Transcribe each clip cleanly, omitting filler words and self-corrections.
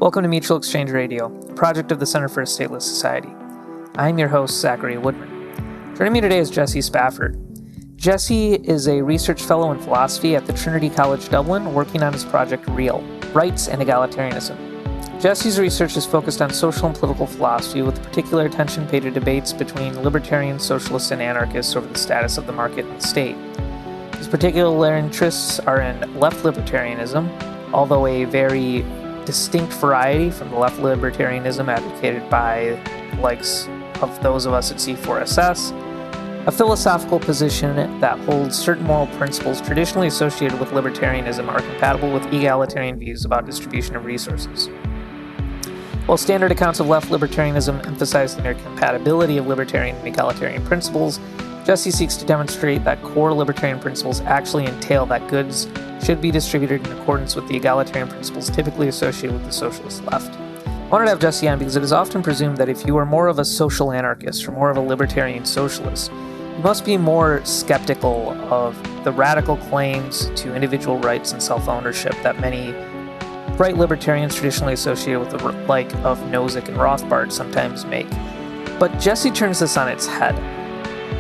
Welcome to Mutual Exchange Radio, a project of the Center for a Stateless Society. I'm your host, Zachary Woodman. Joining me today is Jesse Spafford. Jesse is a research fellow in philosophy at the Trinity College Dublin, working on his project REAL, Rights and Egalitarianism. Jesse's research is focused on social and political philosophy, with particular attention paid to debates between libertarians, socialists, and anarchists over the status of the market and the state. His particular interests are in left-libertarianism, although a very distinct variety from the left-libertarianism advocated by the likes of those of us at C4SS, a philosophical position that holds certain moral principles traditionally associated with libertarianism are compatible with egalitarian views about distribution of resources. While standard accounts of left-libertarianism emphasize the mere compatibility of libertarian and egalitarian principles, Jesse seeks to demonstrate that core libertarian principles actually entail that goods should be distributed in accordance with the egalitarian principles typically associated with the socialist left. I wanted to have Jesse on because it is often presumed that if you are more of a social anarchist or more of a libertarian socialist, you must be more skeptical of the radical claims to individual rights and self-ownership that many right libertarians traditionally associated with the like of Nozick and Rothbard sometimes make. But Jesse turns this on its head.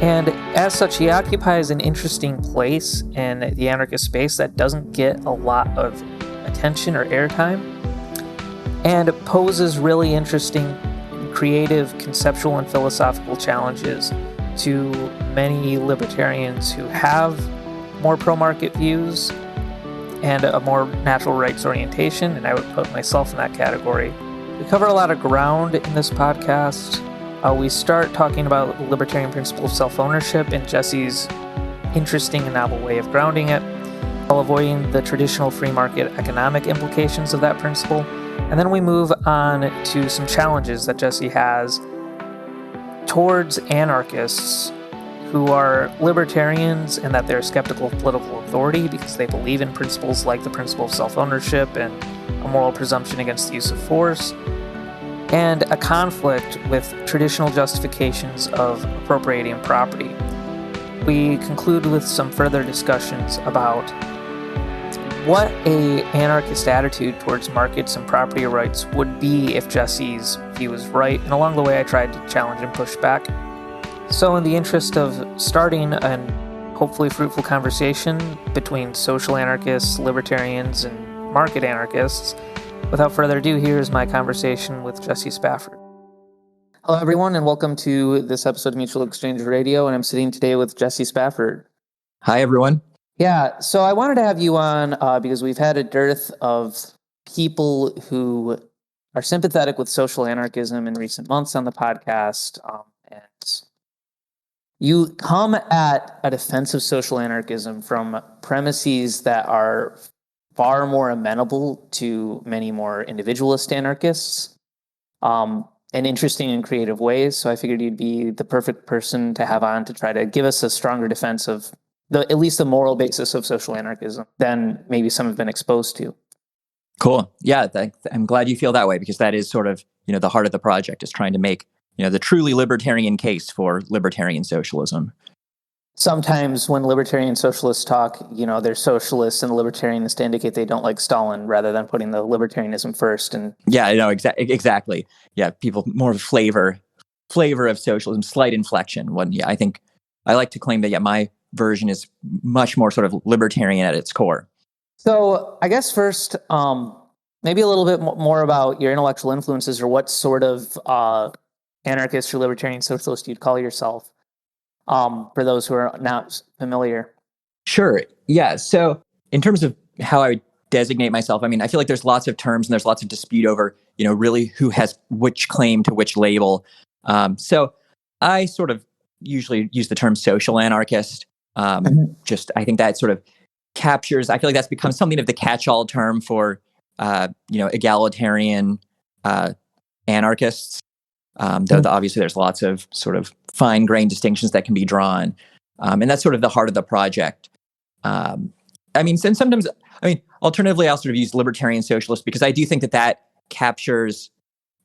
And as such, he occupies an interesting place in the anarchist space that doesn't get a lot of attention or airtime, and poses really interesting, creative, conceptual, and philosophical challenges to many libertarians who have more pro-market views and a more natural rights orientation, and I would put myself in that category. We cover a lot of ground in this podcast. We start talking about the libertarian principle of self-ownership and Jesse's interesting and novel way of grounding it, while avoiding the traditional free market economic implications of that principle. And then we move on to some challenges that Jesse has towards anarchists who are libertarians and that they're skeptical of political authority because they believe in principles like the principle of self-ownership and a moral presumption against the use of force, and a conflict with traditional justifications of appropriating property. We conclude with some further discussions about what an anarchist attitude towards markets and property rights would be if Jesse's view is right, and along the way I tried to challenge and push back. So in the interest of starting an hopefully fruitful conversation between social anarchists, libertarians, and market anarchists, without further ado, here's my conversation with Jesse Spafford. Hello, everyone, and welcome to this episode of Mutual Exchange Radio, and I'm sitting today with Jesse Spafford. Hi, everyone. Yeah, so I wanted to have you on because we've had a dearth of people who are sympathetic with social anarchism in recent months on the podcast, and you come at a defense of social anarchism from premises that are far more amenable to many more individualist anarchists, in interesting and creative ways. So I figured you'd be the perfect person to have on to try to give us a stronger defense of at least the moral basis of social anarchism than maybe some have been exposed to. Cool. Yeah, I'm glad you feel that way, because that is sort of, the heart of the project is trying to make, the truly libertarian case for libertarian socialism. Sometimes when libertarian socialists talk, they're socialists and libertarians to indicate they don't like Stalin rather than putting the libertarianism first. And yeah, exactly. Yeah, people more of a flavor of socialism, slight inflection. I think I like to claim that my version is much more sort of libertarian at its core. So I guess first, maybe a little bit more about your intellectual influences, or what sort of anarchist or libertarian socialist you'd call yourself. For those who are not familiar. Sure. Yeah. So in terms of how I would designate myself, I feel like there's lots of terms and there's lots of dispute over, really who has which claim to which label. So I sort of usually use the term social anarchist. I think that sort of captures, I feel like that's become something of the catch-all term for, egalitarian anarchists. Though obviously there's lots of sort of fine-grained distinctions that can be drawn. And that's sort of the heart of the project. Alternatively, I'll sort of use libertarian socialist because I do think that captures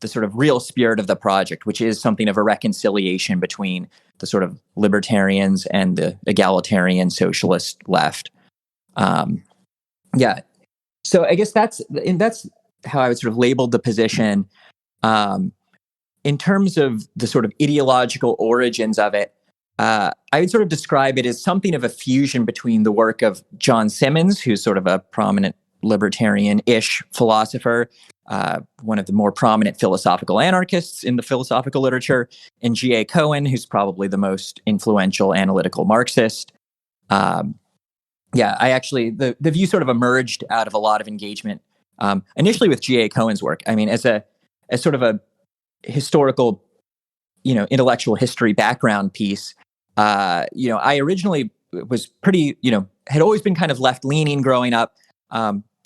the sort of real spirit of the project, which is something of a reconciliation between the sort of libertarians and the egalitarian socialist left. So I guess that's how I would sort of label the position. In terms of the sort of ideological origins of it, I would sort of describe it as something of a fusion between the work of John Simmons, who's sort of a prominent libertarian-ish philosopher, one of the more prominent philosophical anarchists in the philosophical literature, and G.A. Cohen, who's probably the most influential analytical Marxist. I actually, the view sort of emerged out of a lot of engagement, initially with G.A. Cohen's work. I mean, as sort of a historical, intellectual history background piece, I originally was pretty, had always been kind of left-leaning growing up,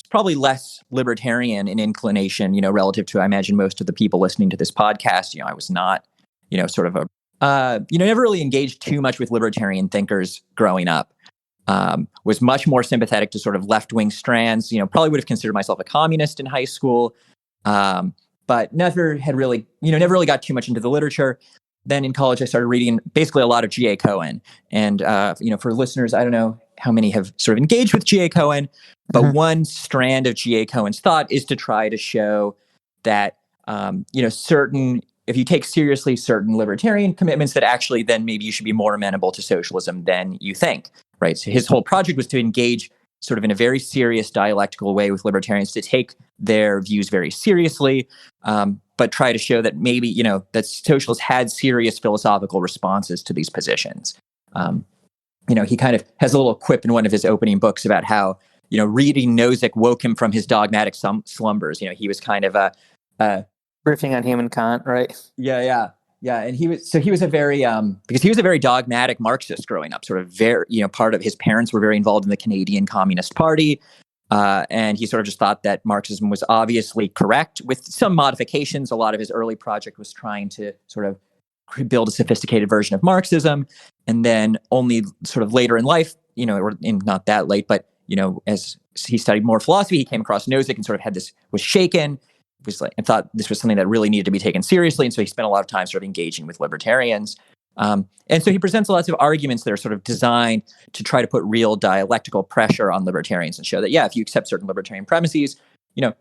probably less libertarian in inclination, relative to, I imagine, most of the people listening to this podcast. I was not, sort of never really engaged too much with libertarian thinkers growing up. Was much more sympathetic to sort of left-wing strands, probably would have considered myself a communist in high school, but never really got too much into the literature. Then in college, I started reading basically a lot of G.A. Cohen. And, for listeners, I don't know how many have sort of engaged with G.A. Cohen, but one strand of G.A. Cohen's thought is to try to show that, if you take seriously certain libertarian commitments, that actually then maybe you should be more amenable to socialism than you think, right? So his whole project was to engage sort of in a very serious dialectical way with libertarians, to take their views very seriously, but try to show that maybe, that socialists had serious philosophical responses to these positions. He kind of has a little quip in one of his opening books about how, reading Nozick woke him from his dogmatic slumbers. He was kind of riffing on him and Kant, right? Yeah. And he was a very, because he was a very dogmatic Marxist growing up, sort of very, part of his parents were very involved in the Canadian Communist Party. And he sort of just thought that Marxism was obviously correct with some modifications. A lot of his early project was trying to sort of build a sophisticated version of Marxism. And then only sort of later in life, not that late, but, as he studied more philosophy, he came across Nozick and sort of was shaken. And thought this was something that really needed to be taken seriously. And so he spent a lot of time sort of engaging with libertarians. And so he presents lots of arguments that are sort of designed to try to put real dialectical pressure on libertarians and show that, if you accept certain libertarian premises,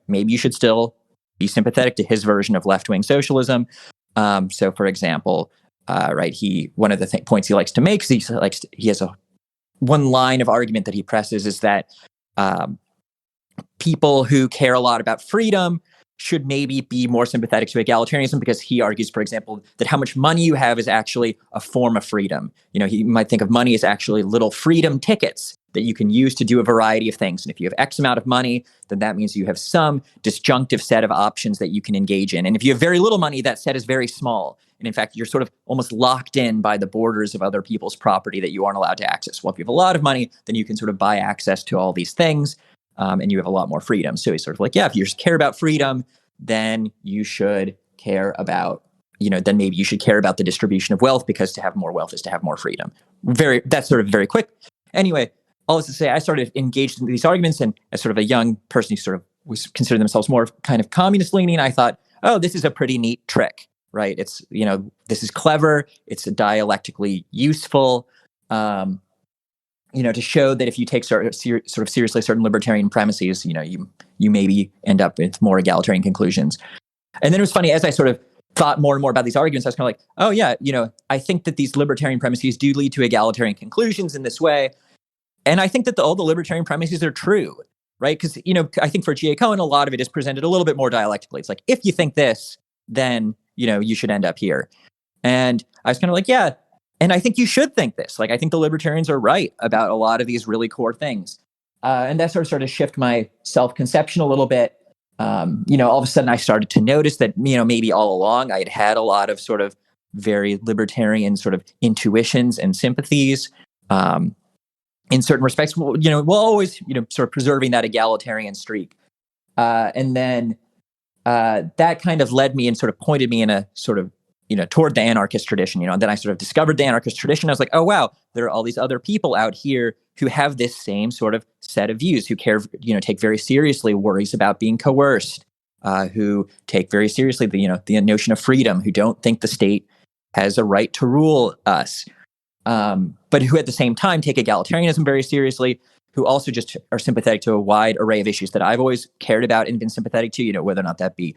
maybe you should still be sympathetic to his version of left-wing socialism. So, for example, one of the points he likes to make is he has one line of argument that he presses is that people who care a lot about freedom should maybe be more sympathetic to egalitarianism, because he argues, for example, that how much money you have is actually a form of freedom. He might think of money as actually little freedom tickets that you can use to do a variety of things. And if you have X amount of money, then that means you have some disjunctive set of options that you can engage in. And if you have very little money, that set is very small. And in fact, you're sort of almost locked in by the borders of other people's property that you aren't allowed to access. Well, if you have a lot of money, then you can sort of buy access to all these things. And you have a lot more freedom. So he's sort of like, if you just care about freedom, then you should care about, then maybe you should care about the distribution of wealth, because to have more wealth is to have more freedom. That's sort of very quick. Anyway, all this to say, I started engaged in these arguments, and as sort of a young person who sort of was considering themselves more kind of communist leaning, I thought, this is a pretty neat trick, right? It's, this is clever. It's dialectically useful. To show that if you take sort of seriously certain libertarian premises, you maybe end up with more egalitarian conclusions. And then it was funny, as I sort of thought more and more about these arguments, I was kind of like, I think that these libertarian premises do lead to egalitarian conclusions in this way. And I think that all the libertarian premises are true, right? Because, I think for G.A. Cohen, a lot of it is presented a little bit more dialectically. It's like, if you think this, then, you should end up here. And I was kind of like, and I think you should think this. Like, I think the libertarians are right about a lot of these really core things. And that sort of shift my self-conception a little bit. All of a sudden I started to notice that, maybe all along I had had a lot of sort of very libertarian sort of intuitions and sympathies. In certain respects, while always, sort of preserving that egalitarian streak. And then that kind of led me and sort of pointed me in a sort of, toward the anarchist tradition, and then I sort of discovered the anarchist tradition. I was like, oh, wow, there are all these other people out here who have this same sort of set of views, who care, take very seriously worries about being coerced, who take very seriously the notion of freedom, who don't think the state has a right to rule us, but who at the same time take egalitarianism very seriously, who also just are sympathetic to a wide array of issues that I've always cared about and been sympathetic to, whether or not that be,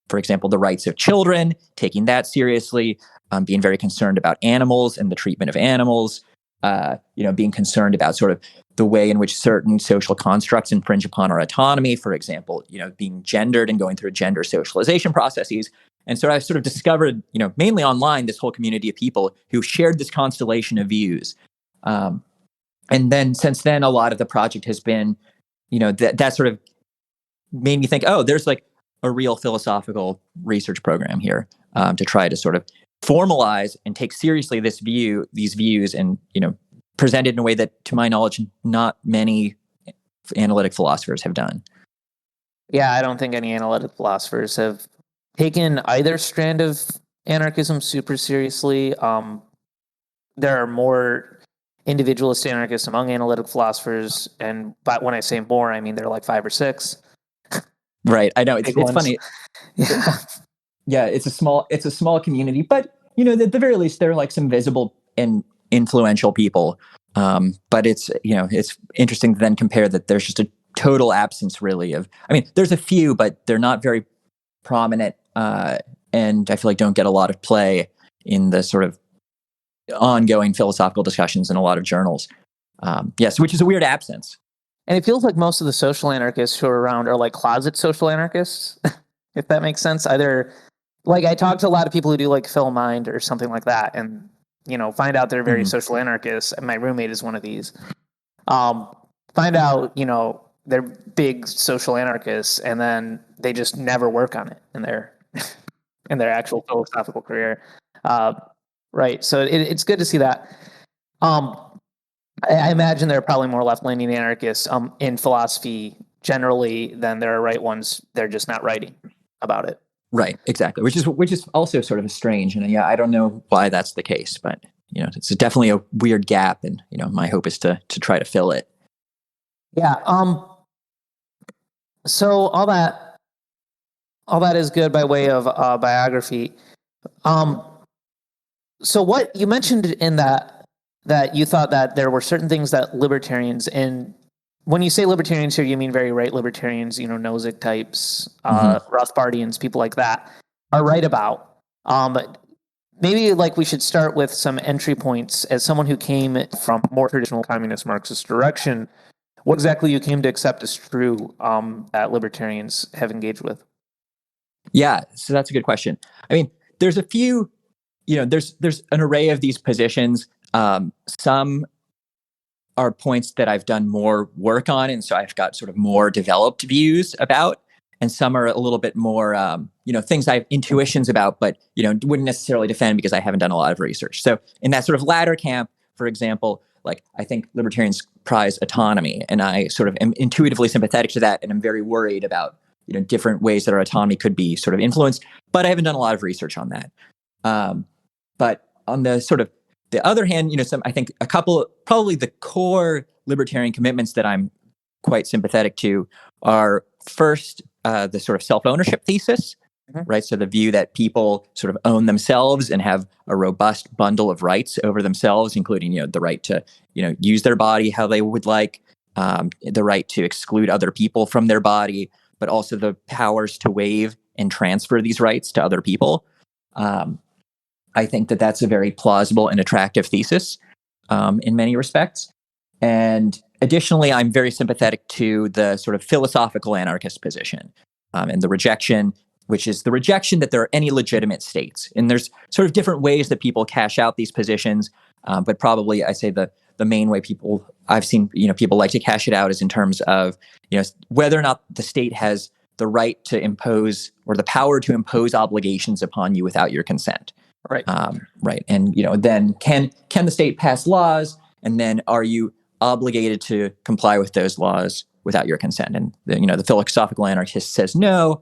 for example, the rights of children, taking that seriously, being very concerned about animals and the treatment of animals, being concerned about sort of the way in which certain social constructs infringe upon our autonomy, for example, being gendered and going through gender socialization processes. And so I've sort of discovered, mainly online, this whole community of people who shared this constellation of views. And then since then, a lot of the project has been, that sort of made me think, oh, there's like a real philosophical research program here to try to sort of formalize and take seriously these views, and present it in a way that, to my knowledge, not many analytic philosophers have done. Yeah, I don't think any analytic philosophers have taken either strand of anarchism super seriously. There are more individualist anarchists among analytic philosophers, but when I say more, I mean there are like 5 or 6. Right, I know it's funny. Yeah, it's a small community, but at the very least, there are like some visible and influential people. But it's interesting to then compare that there's just a total absence, really, of. I mean, there's a few, but they're not very prominent, and I feel like don't get a lot of play in the sort of ongoing philosophical discussions in a lot of journals. Yes, which is a weird absence. And it feels like most of the social anarchists who are around are like closet social anarchists, if that makes sense. Either, like, I talk to a lot of people who do like Phil Mind or something like that, and find out they're very social anarchists. And my roommate is one of these. Find out, they're big social anarchists, and then they just never work on it in their actual philosophical career. Right. So it's good to see that. I imagine there are probably more left-leaning anarchists in philosophy generally than there are right ones. They're just not writing about it. Right. Exactly. Which is also sort of strange. And I don't know why that's the case, but it's definitely a weird gap, and my hope is to try to fill it. Yeah. So all that is good by way of biography. So what you mentioned in that you thought that there were certain things that libertarians, and when you say libertarians here, you mean very right libertarians, Nozick types, Rothbardians, people like that, are right about. Maybe we should start with some entry points. As someone who came from more traditional communist Marxist direction, what exactly you came to accept as true that libertarians have engaged with? Yeah, so that's a good question. I mean, there's a few. There's an array of these positions. Some are points that I've done more work on, and so I've got sort of more developed views about. And some are a little bit more, things I have intuitions about, but wouldn't necessarily defend because I haven't done a lot of research. So in that sort of latter camp, for example, I think libertarians prize autonomy, and I sort of am intuitively sympathetic to that, and I'm very worried about different ways that our autonomy could be sort of influenced. But I haven't done a lot of research on that. But on the sort of the other hand, I think a couple, probably the core libertarian commitments that I'm quite sympathetic to are first the sort of self-ownership thesis, right? So the view that people sort of own themselves and have a robust bundle of rights over themselves, including the right to use their body how they would like, the right to exclude other people from their body, but also the powers to waive and transfer these rights to other people. I think that that's a very plausible and attractive thesis in many respects. And additionally, I'm very sympathetic to the sort of philosophical anarchist position and the rejection, which is the rejection that there are any legitimate states. And there's sort of different ways that people cash out these positions, but probably I say the main way I've seen people like to cash it out is in terms of whether or not the state has the right to impose or the power to impose obligations upon you without your consent. Right. Right. And, then can the state pass laws, and then are you obligated to comply with those laws without your consent? And, the philosophical anarchist says, no,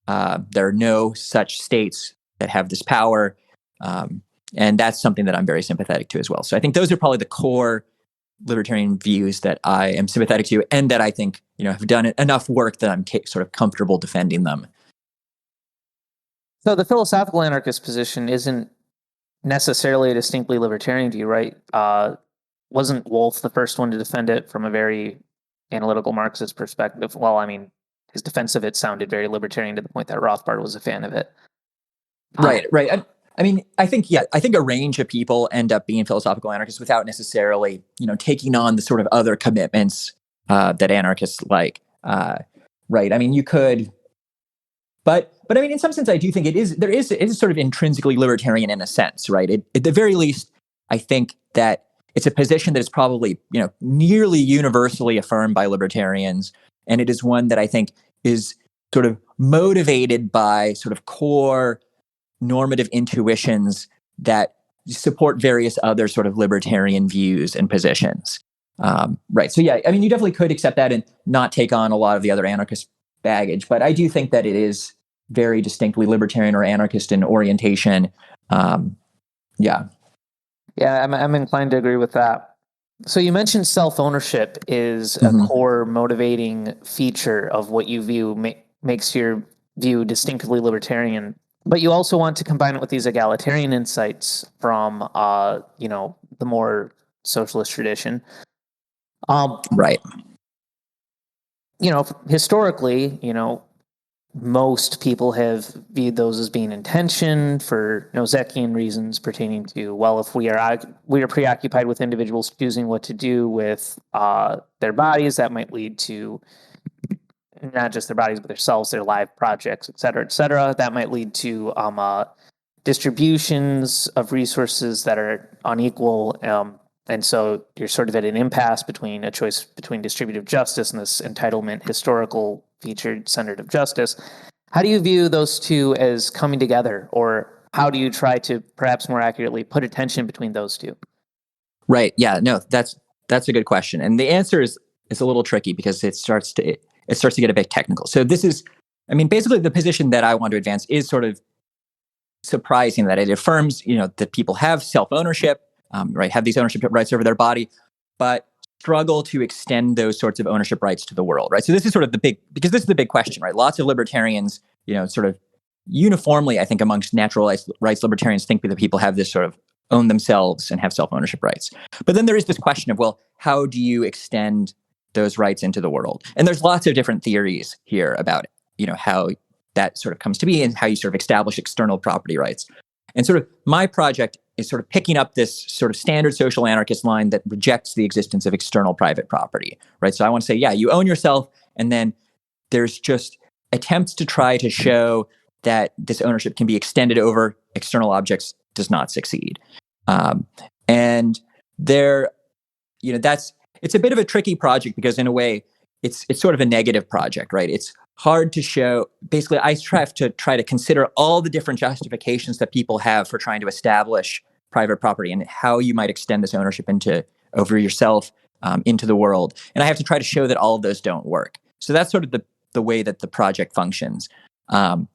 there are no such states that have this power. And that's something that I'm very sympathetic to as well. So I think those are probably the core libertarian views that I am sympathetic to, and that I think, have done enough work that I'm sort of comfortable defending them. So the philosophical anarchist position isn't necessarily a distinctly libertarian view, right? Wasn't Wolff the first one to defend it from a very analytical Marxist perspective. Well, I mean, his defense of it sounded very libertarian to the point that Rothbard was a fan of it. Right. I mean, I think a range of people end up being philosophical anarchists without necessarily, taking on the sort of other commitments that anarchists like. Right. I mean, you could, but I mean, in some sense, I do think it is sort of intrinsically libertarian in a sense, right? At the very least, I think that it's a position that is probably, nearly universally affirmed by libertarians, and it is one that I think is sort of motivated by sort of core normative intuitions that support various other sort of libertarian views and positions. Right. So yeah, I mean, you definitely could accept that and not take on a lot of the other anarchist baggage, but I do think that it is very distinctly libertarian or anarchist in orientation. Yeah, I'm inclined to agree with that. So you mentioned self-ownership is a core motivating feature of what you view makes your view distinctively libertarian. But you also want to combine it with these egalitarian insights from, the more socialist tradition. right. Historically, most people have viewed those as being in tension for Nozikian reasons pertaining to, well, if we are preoccupied with individuals choosing what to do with their bodies, that might lead to not just their bodies, but themselves, their live projects, et cetera, et cetera. That might lead to distributions of resources that are unequal. And so you're sort of at an impasse between a choice between distributive justice and this entitlement, historical featured centered of justice. How do you view those two as coming together? Or how do you try to perhaps more accurately put a tension between those two? Right. Yeah, no, that's a good question. And the answer is a little tricky because it starts to get a bit technical. So this is, I mean, basically the position that I want to advance is sort of surprising that it affirms, that people have self-ownership, right, have these ownership rights over their body, but struggle to extend those sorts of ownership rights to the world, right? So this is sort of because this is the big question, right? Lots of libertarians, sort of uniformly, I think amongst natural rights libertarians think that people have this sort of own themselves and have self-ownership rights. But then there is this question of, well, how do you extend those rights into the world? And there's lots of different theories here about, how that sort of comes to be and how you sort of establish external property rights. And sort of my project is sort of picking up this sort of standard social anarchist line that rejects the existence of external private property, right? So I want to say, yeah, you own yourself, and then there's just attempts to try to show that this ownership can be extended over external objects does not succeed. And there, it's a bit of a tricky project because in a way, it's sort of a negative project, right? It's hard to show. Basically, I have to try to consider all the different justifications that people have for trying to establish private property and how you might extend this ownership over yourself into the world. And I have to try to show that all of those don't work. So that's sort of the way that the project functions. And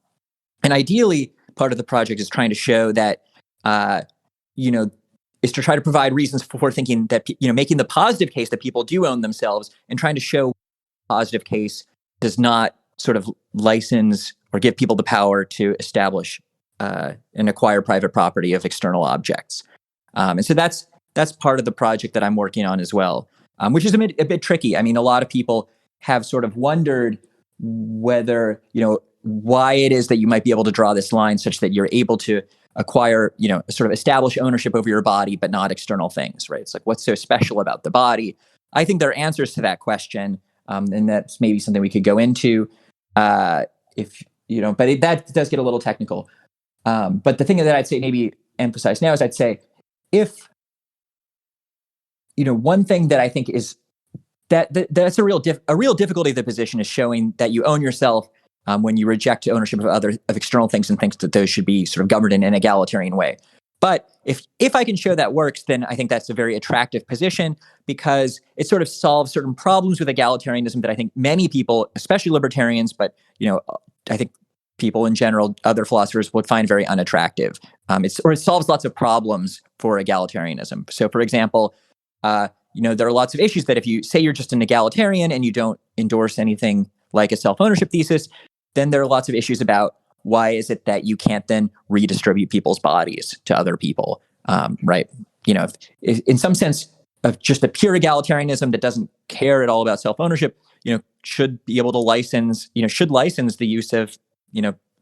ideally, part of the project is trying to show that, is to try to provide reasons for thinking that, making the positive case that people do own themselves and trying to show positive case does not sort of license or give people the power to establish and acquire private property of external objects. And so that's part of the project that I'm working on as well, which is a bit tricky. I mean, a lot of people have sort of wondered whether, why it is that you might be able to draw this line such that you're able to acquire, sort of establish ownership over your body, but not external things, right? It's like, what's so special about the body? I think there are answers to that question. And that's maybe something we could go into that does get a little technical. But the thing that I'd say maybe emphasize now is I'd say if, one thing that I think is that's a real difficulty of the position is showing that you own yourself when you reject ownership of external things and think that those should be sort of governed in an egalitarian way. But if I can show that works, then I think that's a very attractive position because it sort of solves certain problems with egalitarianism that I think many people, especially libertarians, but I think people in general, other philosophers would find very unattractive. It solves lots of problems for egalitarianism. So, for example, there are lots of issues that if you say you're just an egalitarian and you don't endorse anything like a self-ownership thesis, then there are lots of issues about why is it that you can't then redistribute people's bodies to other people, right? If, in some sense, just a pure egalitarianism that doesn't care at all about self-ownership, should be able to license the use of,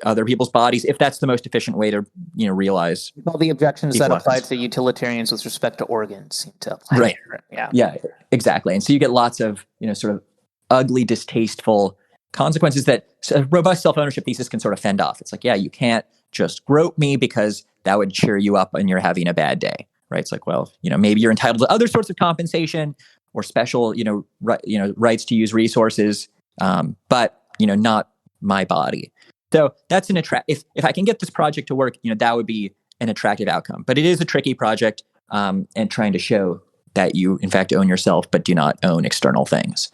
other people's bodies if that's the most efficient way to, realize. All the objections that equal apply access. to utilitarians with respect to organs seem to apply. Right. Yeah. Yeah, exactly. And so you get lots of, sort of ugly, distasteful consequences that a robust self-ownership thesis can sort of fend off. It's like, yeah, you can't just grope me because that would cheer you up when you're having a bad day, right? It's like, well, maybe you're entitled to other sorts of compensation or special, rights to use resources, but, not my body. So that's if I can get this project to work, that would be an attractive outcome. But it is a tricky project, and trying to show that you, in fact, own yourself, but do not own external things.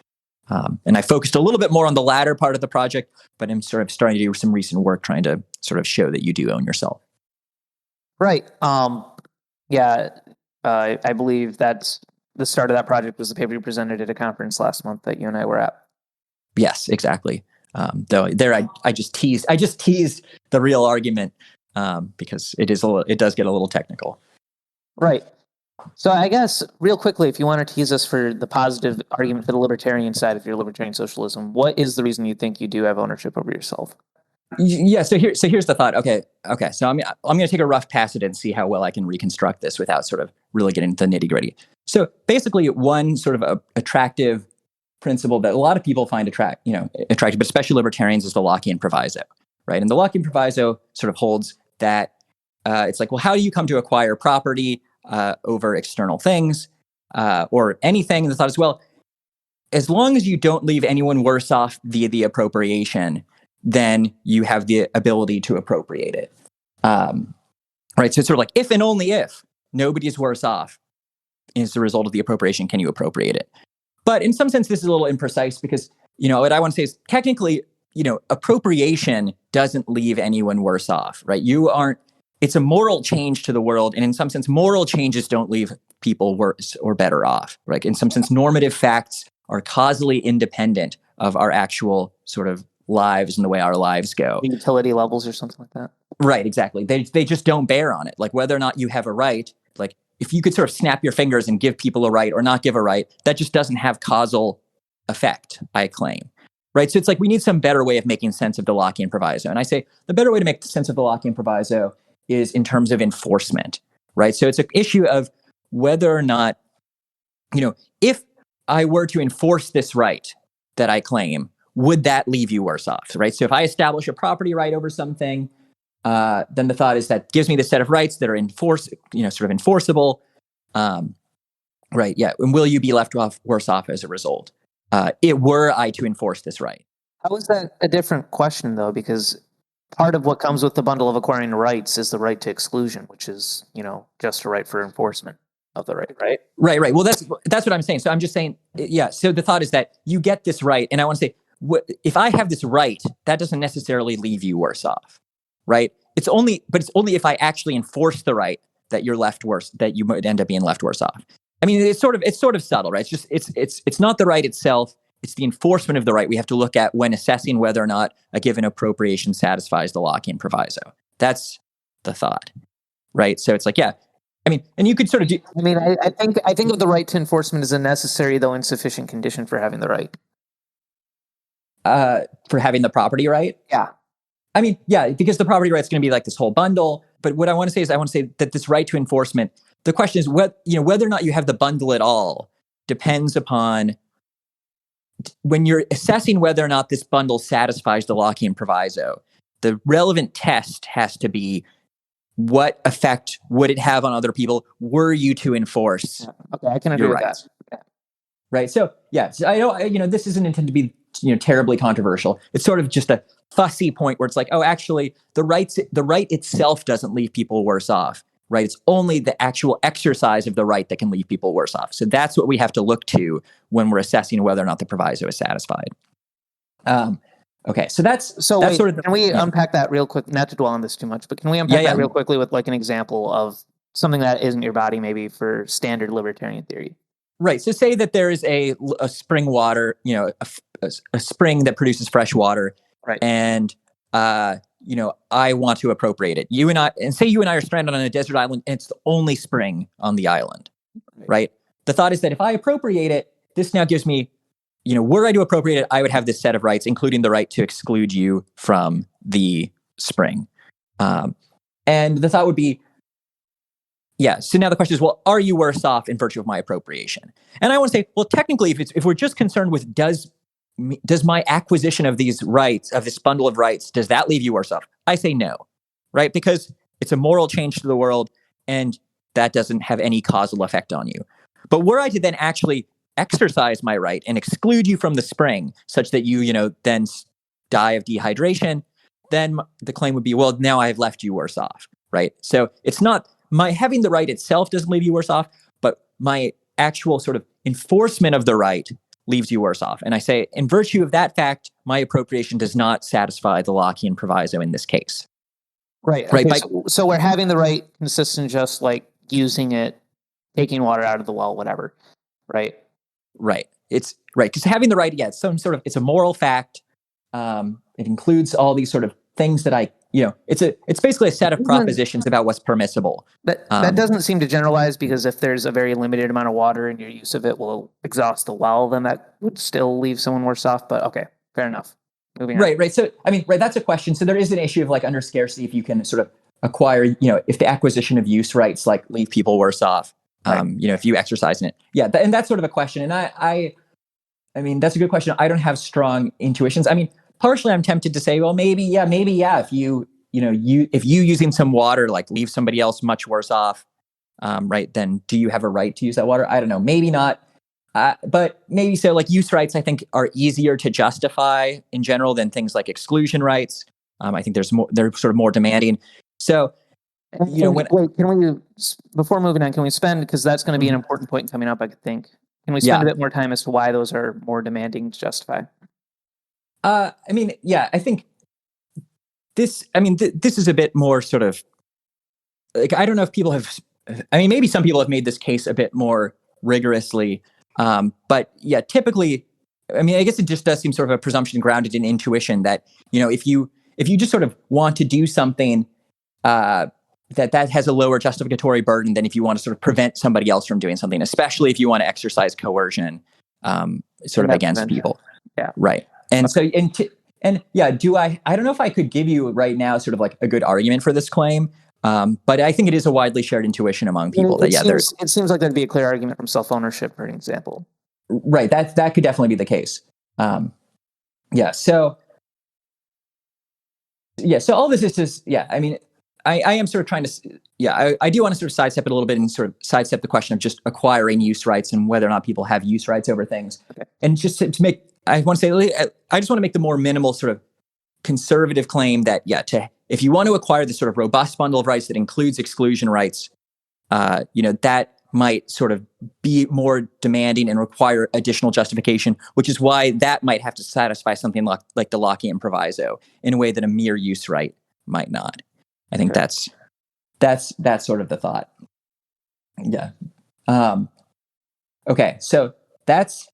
And I focused a little bit more on the latter part of the project, but I'm sort of starting to do some recent work trying to sort of show that you do own yourself. Right. Yeah. I believe that's the start of that project was the paper you presented at a conference last month that you and I were at. Yes, exactly. Though there, I just teased the real argument because it does get a little technical. Right. So I guess real quickly, if you want to tease us for the positive argument for the libertarian side of your libertarian socialism, what is the reason you think you do have ownership over yourself? Yeah. So here's the thought. Okay. So I'm going to take a rough pass at it and see how well I can reconstruct this without sort of really getting into the nitty gritty. So basically, one sort of attractive principle that a lot of people find attractive, but especially libertarians, is the Lockheed Proviso, right? And the Lockheed Proviso sort of holds that it's like, well, how do you come to acquire property over external things or anything? And the thought is, well, as long as you don't leave anyone worse off via the appropriation, then you have the ability to appropriate it. Right? So it's sort of like if and only if nobody's worse off as a result of the appropriation, can you appropriate it? But in some sense, this is a little imprecise because, what I want to say is technically, appropriation doesn't leave anyone worse off, right? It's a moral change to the world. And in some sense, moral changes don't leave people worse or better off, right? In some sense, normative facts are causally independent of our actual sort of lives and the way our lives go. Utility levels or something like that. Right, exactly. They just don't bear on it. Like whether or not you have a right, like if you could sort of snap your fingers and give people a right or not give a right, that just doesn't have causal effect, I claim. Right. So it's like we need some better way of making sense of the Lockheed Proviso. And I say the better way to make sense of the Lockheed Proviso is in terms of enforcement. Right. So it's an issue of whether or not, if I were to enforce this right that I claim, would that leave you worse off? Right. So if I establish a property right over something, then the thought is that gives me the set of rights that are sort of enforceable. Right. Yeah. And will you be left worse off as a result? Were I to enforce this right? How is that a different question, though? Because part of what comes with the bundle of acquiring rights is the right to exclusion, which is, just a right for enforcement of the right, right? Right. Well, that's what I'm saying. So I'm just saying, yeah. So the thought is that you get this right. And I want to say, if I have this right, that doesn't necessarily leave you worse off, right? It's only if I actually enforce the right that you're left worse, that you might end up being left worse off. I mean, it's sort of subtle, right? It's just it's not the right itself. It's the enforcement of the right we have to look at when assessing whether or not a given appropriation satisfies the Lockheed Proviso. That's the thought, right? So it's like, yeah, I mean, and you could sort of do. I mean, I think of the right to enforcement as a necessary though insufficient condition for having the right. For having the property right? Yeah. I mean, yeah, because the property right's going to be like this whole bundle. But what I want to say is, that this right to enforcement. The question is whether or not you have the bundle at all depends upon when you're assessing whether or not this bundle satisfies the Lockheed Proviso. The relevant test has to be what effect would it have on other people were you to enforce? Okay, I can agree with that. Yeah. Right. So yeah, so I don't. This isn't intended to be terribly controversial. It's sort of just a fussy point where it's like, oh, actually, the right itself doesn't leave people worse off. Right. It's only the actual exercise of the right that can leave people worse off. So that's what we have to look to when we're assessing whether or not the proviso is satisfied. Okay. So that's wait, sort of. Can we unpack that real quick? Not to dwell on this too much, but can we unpack that real quickly with like an example of something that isn't your body, maybe for standard libertarian theory? Right. So say that there is a spring water, a spring that produces fresh water. Right. And I want to appropriate it. Say you and I are stranded on a desert island and it's the only spring on the island, right? the thought is that if I appropriate it, this now gives me, were I to appropriate it, I would have this set of rights, including the right to exclude you from the spring. And the thought would be, so now the question is, well, are you worse off in virtue of my appropriation? And I want to say, well, technically, if we're just concerned with does my acquisition of these rights, of this bundle of rights, does that leave you worse off? I say no, right? Because it's a moral change to the world, and that doesn't have any causal effect on you. But were I to then actually exercise my right and exclude you from the spring, such that you, then die of dehydration, then the claim would be, well, now I've left you worse off, right? So it's not my having the right itself doesn't leave you worse off, but my actual sort of enforcement of the right leaves you worse off. And I say, in virtue of that fact, my appropriation does not satisfy the Lockheed Proviso in this case. Right. Okay, so where having the right consists in just like using it, taking water out of the well, whatever, right? Right. It's right. Because having the right, it's some sort of, it's a moral fact. It includes all these sort of things that it's basically a set of propositions about what's permissible. That doesn't seem to generalize, because if there's a very limited amount of water and your use of it will exhaust the well, then that would still leave someone worse off. But okay, fair enough. Moving on. Right. So, that's a question. So there is an issue of like under scarcity, if you can sort of acquire, if the acquisition of use rights like leave people worse off, right. If you exercise in it. Yeah. And that's sort of a question. And I mean, that's a good question. I don't have strong intuitions. I mean, partially I'm tempted to say, well, maybe, if you using some water, like leave somebody else much worse off, right, then do you have a right to use that water? I don't know. Maybe not. But maybe so. Like use rights, I think, are easier to justify in general than things like exclusion rights. I think they're sort of more demanding. So, before moving on, can we spend, because that's going to be an important point coming up, I think. Can we spend a bit more time as to why those are more demanding to justify? I think this is a bit more sort of like, I don't know if people have, maybe some people have made this case a bit more rigorously. But yeah, typically, I guess it just does seem sort of a presumption grounded in intuition that, if you just sort of want to do something, that has a lower justificatory burden than if you want to sort of prevent somebody else from doing something, especially if you want to exercise coercion, sort of against people. Yeah. Right. And so, I don't know if I could give you right now sort of like a good argument for this claim. But I think it is a widely shared intuition among people it seems like there'd be a clear argument from self-ownership, for an example. Right. That could definitely be the case. So all this is just, I am sort of trying to, I do want to sort of sidestep it a little bit and sort of sidestep the question of just acquiring use rights and whether or not people have use rights over things. Okay. And just to make, I just want to make the more minimal sort of conservative claim that, if you want to acquire this sort of robust bundle of rights that includes exclusion rights, that might sort of be more demanding and require additional justification, which is why that might have to satisfy something like the Lockheed Proviso in a way that a mere use right might not. I think that's sort of the thought. Yeah. Okay. So that's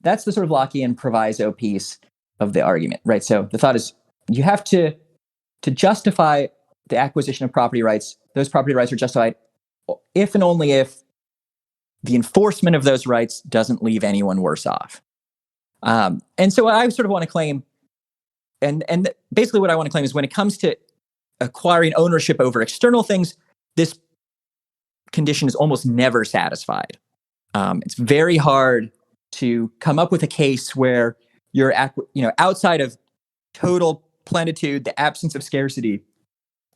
the sort of Lockheed Proviso piece of the argument, right? So the thought is you have to justify the acquisition of property rights. Those property rights are justified if and only if the enforcement of those rights doesn't leave anyone worse off. And so what I sort of want to claim, and basically what I want to claim is when it comes to acquiring ownership over external things, this condition is almost never satisfied. It's very hard to come up with a case where you're outside of total plenitude, the absence of scarcity.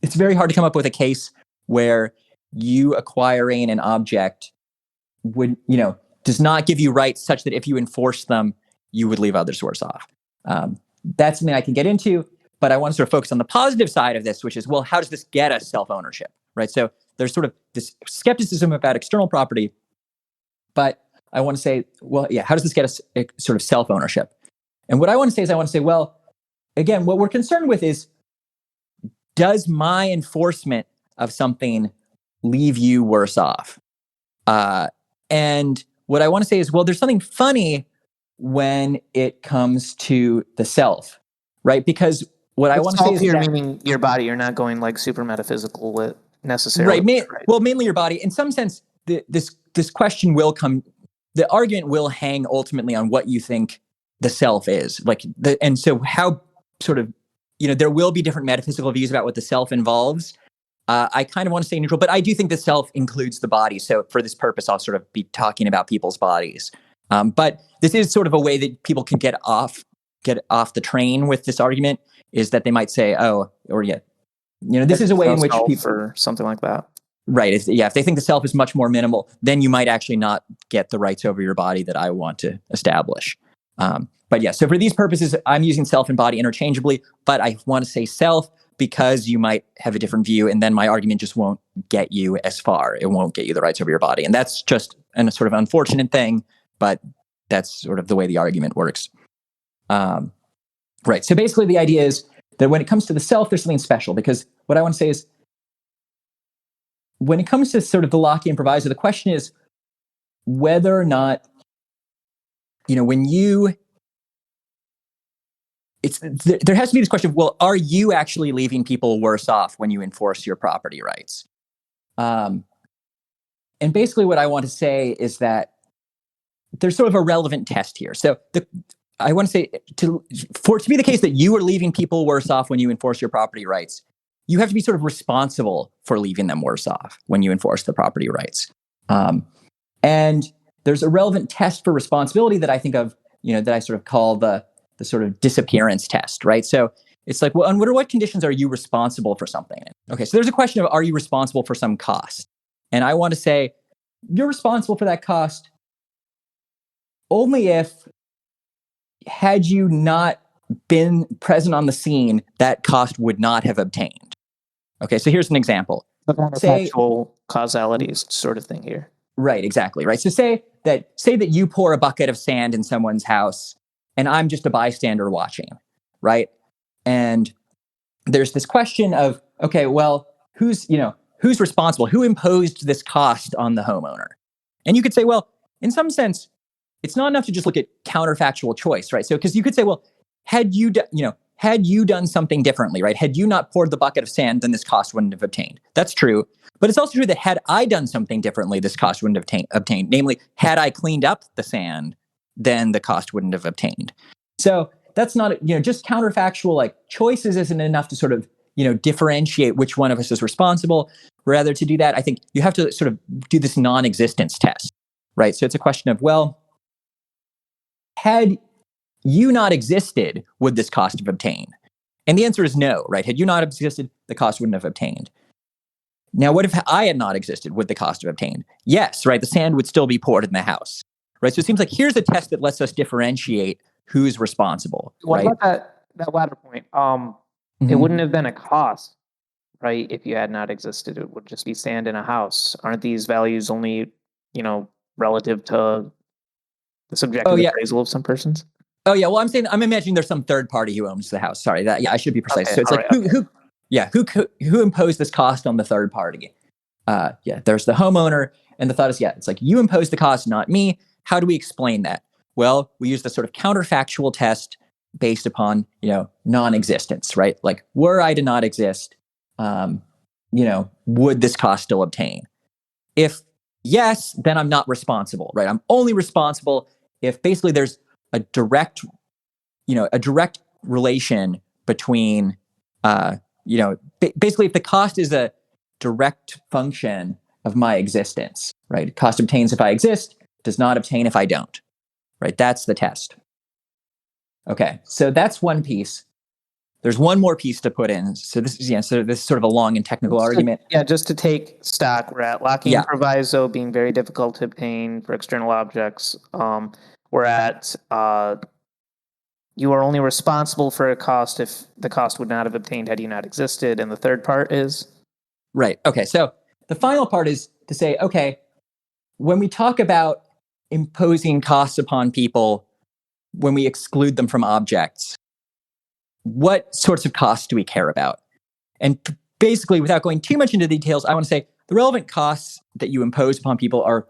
It's very hard to come up with a case where you acquiring an object would, does not give you rights such that if you enforce them, you would leave others worse off. That's something I can get into, but I want to sort of focus on the positive side of this, which is, well, how does this get us self-ownership, right? So there's sort of this skepticism about external property, but I want to say, well, how does this get us sort of self-ownership? And what I want to say is, well, again, what we're concerned with is, does my enforcement of something leave you worse off? And what I want to say is, well, there's something funny when it comes to the self, right? Because what I want to say is, meaning your body. You're not going like super metaphysical with necessarily. Right. Well, mainly your body. In some sense, this this question will come, the argument will hang ultimately on what you think the self is. And so how sort of, there will be different metaphysical views about what the self involves. I kind of want to stay neutral, but I do think the self includes the body. So for this purpose, I'll sort of be talking about people's bodies. But this is sort of a way that people can get off the train with this argument, is that they might say, this is a way in which people, or something like that. Right. If they think the self is much more minimal, then you might actually not get the rights over your body that I want to establish. But yeah, so for these purposes, I'm using self and body interchangeably, but I want to say self because you might have a different view, and then my argument just won't get you as far. It won't get you the rights over your body. And that's just a sort of unfortunate thing, but that's sort of the way the argument works. Right. So basically the idea is that when it comes to the self, there's something special, because what I want to say is, when it comes to sort of the Lockheed Proviso, the question is whether or not, there has to be this question of, well, are you actually leaving people worse off when you enforce your property rights? And basically what I want to say is that there's sort of a relevant test here. So I want to say, for it to be the case that you are leaving people worse off when you enforce your property rights, you have to be sort of responsible for leaving them worse off when you enforce the property rights. And there's a relevant test for responsibility that I think of, that I sort of call the sort of disappearance test, right? So it's like, well, under what conditions are you responsible for something? Okay, so there's a question of, are you responsible for some cost? And I want to say, you're responsible for that cost only if, had you not been present on the scene, that cost would not have obtained. Okay, so here's an example. Actual causality sort of thing here. Right, exactly. Right. So say that you pour a bucket of sand in someone's house, and I'm just a bystander watching, right? And there's this question of, okay, well, who's responsible? Who imposed this cost on the homeowner? And you could say, well, in some sense, it's not enough to just look at counterfactual choice, right? So, because you could say, well, had you done something differently, right? Had you not poured the bucket of sand, then this cost wouldn't have obtained. That's true. But it's also true that had I done something differently, this cost wouldn't have obtained. Namely, had I cleaned up the sand, then the cost wouldn't have obtained. So that's not, just counterfactual, like choices isn't enough to sort of, differentiate which one of us is responsible. Rather, to do that, I think you have to sort of do this non-existence test, right? So it's a question of, well, had you not existed, would this cost have obtained? And the answer is no, right? Had you not existed, the cost wouldn't have obtained. Now, what if I had not existed? Would the cost have obtained? Yes, right? The sand would still be poured in the house, right? So it seems like here's a test that lets us differentiate who's responsible. What right? about that latter point? It wouldn't have been a cost, right? If you had not existed, it would just be sand in a house. Aren't these values only, relative to the subjective appraisal of some persons? Oh yeah, well, I'm imagining there's some third party who owns the house. Sorry, I should be precise. Okay, so it's like who imposed this cost on the third party? There's the homeowner, and the thought is, it's like you imposed the cost, not me. How do we explain that? Well, we use the sort of counterfactual test based upon non-existence, right? Like, were I to not exist, would this cost still obtain? If yes, then I'm not responsible, right? I'm only responsible if basically there's a direct relation between, basically if the cost is a direct function of my existence, right? Cost obtains if I exist, does not obtain if I don't, right? That's the test. Okay, so that's one piece. There's one more piece to put in. So this is sort of a long and technical argument. Just to take stock, we're at Lockheed Proviso being very difficult to obtain for external objects. We're at you are only responsible for a cost if the cost would not have obtained had you not existed. And the third part is? Right. Okay, so the final part is to say, okay, when we talk about imposing costs upon people, when we exclude them from objects, what sorts of costs do we care about? And basically, without going too much into details, I want to say the relevant costs that you impose upon people are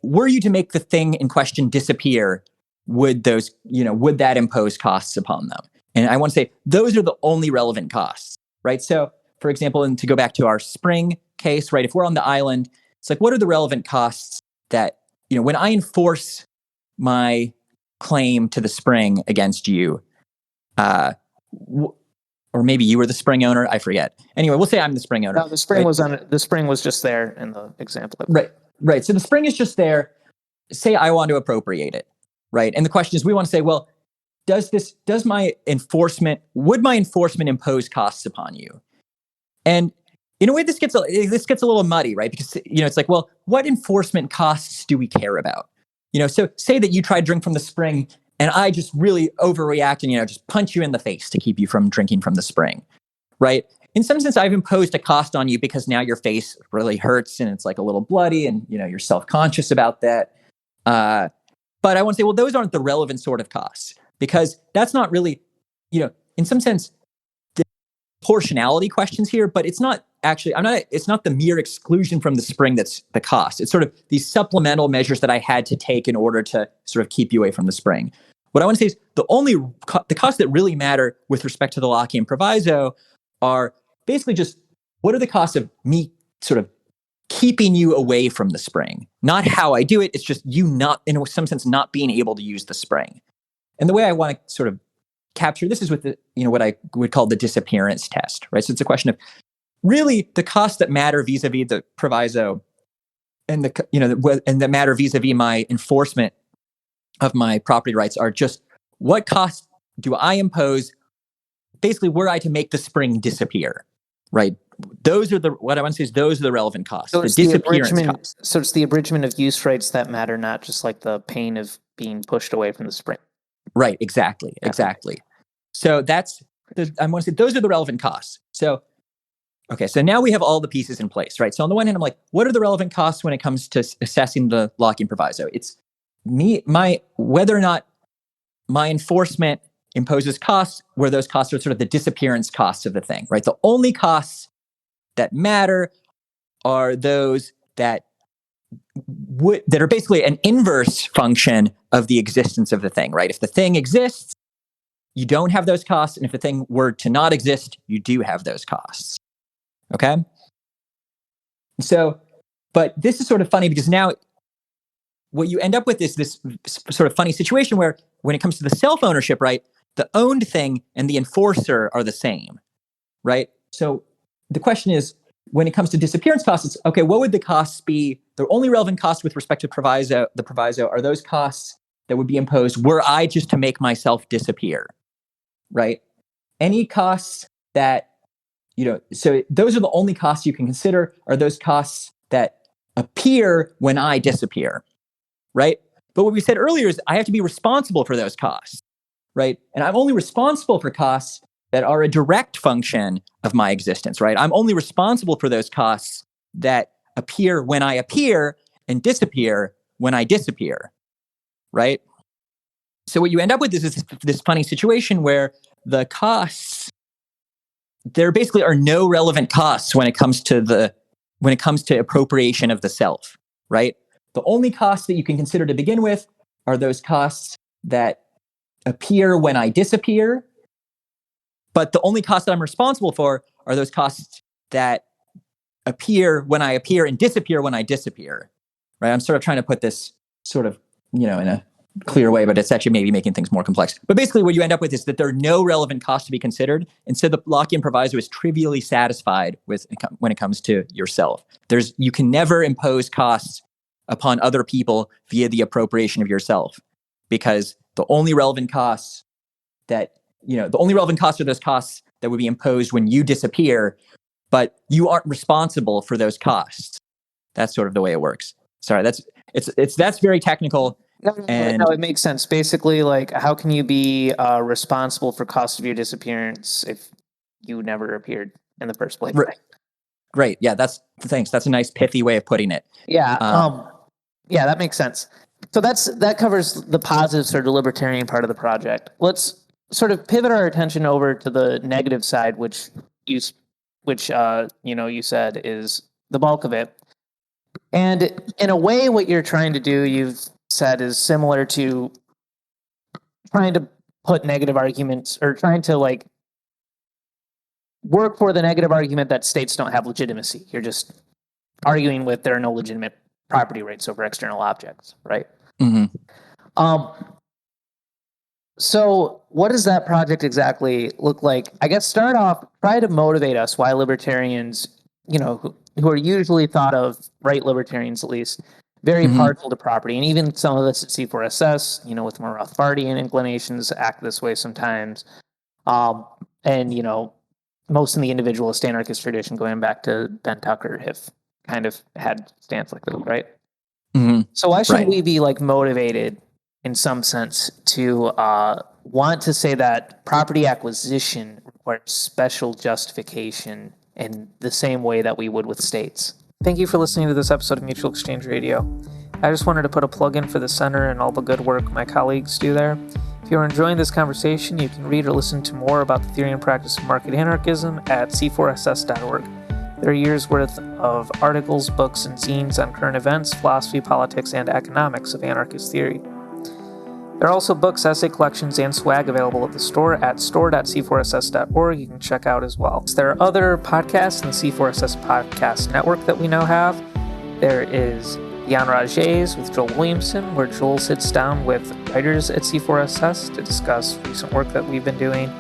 were you to make the thing in question disappear, would that impose costs upon them? And I want to say those are the only relevant costs, right? So, for example, and to go back to our spring case, right, if we're on the island, It's like, what are the relevant costs that, when I enforce my claim to the spring against you, or maybe you were the spring owner, I forget. Anyway, we'll say I'm the spring owner. No, the spring was just there in the example. Right. So the spring is just there. Say I want to appropriate it, right? And the question is, we want to say, well, would my enforcement impose costs upon you? And in a way, this gets a little muddy, right? Because, it's like, well, what enforcement costs do we care about? So say that you try to drink from the spring and I just really overreact and, just punch you in the face to keep you from drinking from the spring, right? In some sense, I've imposed a cost on you because now your face really hurts and it's like a little bloody and, you're self-conscious about that. But I want to say, well, those aren't the relevant sort of costs because that's not really, in some sense, the proportionality questions here, but it's not actually, it's not the mere exclusion from the spring that's the cost. It's sort of these supplemental measures that I had to take in order to sort of keep you away from the spring. What I want to say is the costs that really matter with respect to the Lockheed Proviso are basically just what are the costs of me sort of keeping you away from the spring, not how I do it. It's just you not, in some sense, not being able to use the spring. And the way I want to sort of capture this is with the, what I would call the disappearance test, right? So it's a question of really the costs that matter vis-a-vis the proviso and that matter vis-a-vis my enforcement of my property rights are just what costs do I impose basically were I to make the spring disappear, right? What I want to say is those are the relevant costs. So the disappearance costs. So it's the abridgment of use rights that matter, not just like the pain of being pushed away from the spring. Right, exactly. So I want to say those are the relevant costs. So now we have all the pieces in place, right? So on the one hand, I'm like, what are the relevant costs when it comes to assessing the Lockheed Proviso? It's whether or not my enforcement imposes costs, where those costs are sort of the disappearance costs of the thing, right? The only costs that matter are those that are basically an inverse function of the existence of the thing, right? If the thing exists, you don't have those costs, and if the thing were to not exist, you do have those costs. Okay? So, but this is sort of funny because now what you end up with is this sort of funny situation where when it comes to the self-ownership, right, the owned thing and the enforcer are the same, right? So the question is, when it comes to disappearance costs, it's, okay, what would the costs be? The only relevant costs with respect to the proviso are those costs that would be imposed were I just to make myself disappear, right? Any costs that, so those are the only costs you can consider are those costs that appear when I disappear, right? But what we said earlier is I have to be responsible for those costs, right? And I'm only responsible for costs that are a direct function of my existence, right? I'm only responsible for those costs that appear when I appear and disappear when I disappear, right? So what you end up with is this funny situation where the costs, there basically are no relevant costs when it comes to appropriation of the self, right? The only costs that you can consider to begin with are those costs that appear when I disappear. But the only costs that I'm responsible for are those costs that appear when I appear and disappear when I disappear, right? I'm sort of trying to put this sort of, in a clear way, but it's actually maybe making things more complex. But basically what you end up with is that there are no relevant costs to be considered. And so the Lockheed Proviso is trivially satisfied when it comes to yourself. You can never impose costs upon other people via the appropriation of yourself, because the only relevant costs are those costs that would be imposed when you disappear, but you aren't responsible for those costs. That's sort of the way it works. Sorry, that's very technical. No, it makes sense. Basically, like, how can you be responsible for cost of your disappearance if you never appeared in the first place? Right. Yeah. Thanks. That's a nice pithy way of putting it. Yeah. Yeah, that makes sense. So that covers the positives or the libertarian part of the project. Let's sort of pivot our attention over to the negative side, which you said is the bulk of it. And in a way, what you're trying to do, you've said, is similar to trying to put negative arguments, or trying to like work for the negative argument that states don't have legitimacy. You're just arguing with there are no legitimate property rights over external objects, right? Mm-hmm. So what does that project exactly look like? I guess start off, try to motivate us why libertarians, who are usually thought of, right libertarians at least, very partial to property. And even some of us at C4SS, with more Rothbardian inclinations, act this way sometimes. And most in the individualist anarchist tradition, going back to Ben Tucker, have kind of had stance like that, right? Mm-hmm. So why should Right. we be motivated in some sense to want to say that property acquisition requires special justification in the same way that we would with states? Thank you for listening to this episode of Mutual Exchange Radio. I just wanted to put a plug in for the center and all the good work my colleagues do there. If you're enjoying this conversation, you can read or listen to more about the theory and practice of market anarchism at c4ss.org. There are years' worth of articles, books, and zines on current events, philosophy, politics, and economics of anarchist theory. There are also books, essay collections, and swag available at the store at store.c4ss.org you can check out as well. There are other podcasts in the C4SS podcast network that we now have. There is The Enragés with Joel Williamson, where Joel sits down with writers at C4SS to discuss recent work that we've been doing.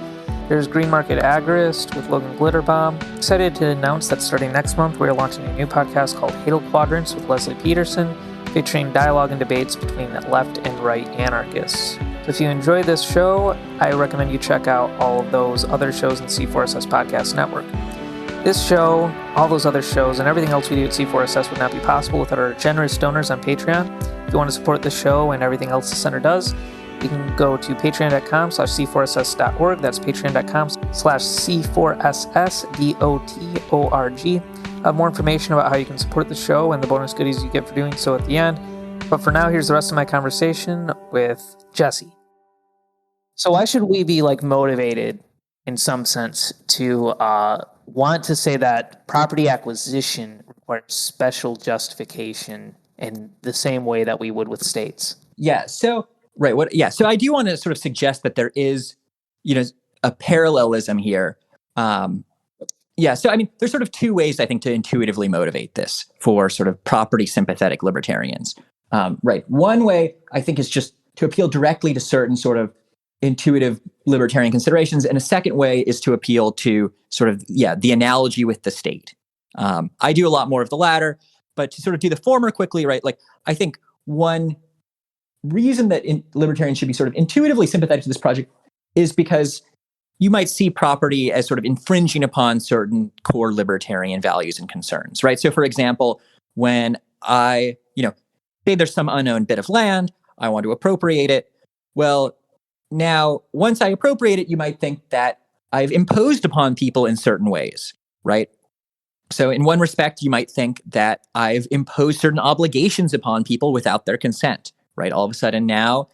There's Green Market Agorist with Logan Glitterbaum. Excited to announce that starting next month, we're launching a new podcast called Hadal Quadrants with Leslie Peterson, featuring dialogue and debates between left and right anarchists. So if you enjoy this show, I recommend you check out all of those other shows in the C4SS Podcast Network. This show, all those other shows, and everything else we do at C4SS would not be possible without our generous donors on Patreon. If you want to support the show and everything else the center does, you can go to patreon.com/c4ss.org. That's patreon.com/c4ssdotorg. I have more information about how you can support the show and the bonus goodies you get for doing so at the end. But for now, here's the rest of my conversation with Jesse. So why should we be motivated in some sense to want to say that property acquisition requires special justification in the same way that we would with states? Yeah. So right. So I do want to sort of suggest that there is, a parallelism here. So I mean, there's sort of two ways I think to intuitively motivate this for sort of property sympathetic libertarians. Right. One way I think is just to appeal directly to certain sort of intuitive libertarian considerations, and a second way is to appeal to sort of the analogy with the state. I do a lot more of the latter, but to sort of do the former quickly, right? I think one reason that libertarians should be sort of intuitively sympathetic to this project is because you might see property as sort of infringing upon certain core libertarian values and concerns, right? So, for example, when I, say there's some unknown bit of land, I want to appropriate it. Well, now, once I appropriate it, you might think that I've imposed upon people in certain ways, right? So in one respect, you might think that I've imposed certain obligations upon people without their consent, right? All of a sudden now,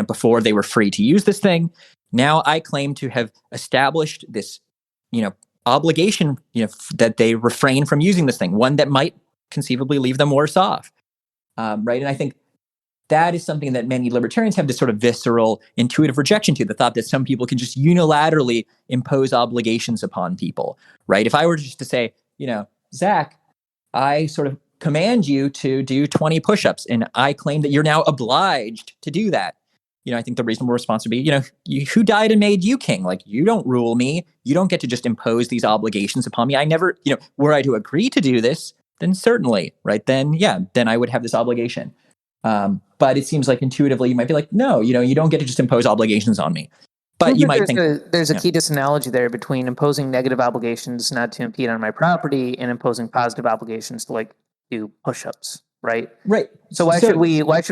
before they were free to use this thing, now I claim to have established this, obligation, that they refrain from using this thing, one that might conceivably leave them worse off, right? And I think that is something that many libertarians have this sort of visceral, intuitive rejection to, the thought that some people can just unilaterally impose obligations upon people, right? If I were just to say, Zach, I sort of command you to do 20 push-ups, and I claim that you're now obliged to do that. I think the reasonable response would be, who died and made you king? You don't rule me. You don't get to just impose these obligations upon me. I never, were I to agree to do this, then certainly, right? Then I would have this obligation. But it seems like intuitively you might be like, no, you don't get to just impose obligations on me. But you might think there's a key disanalogy there between imposing negative obligations not to impede on my property and imposing positive obligations to do push-ups, right? Right. So why should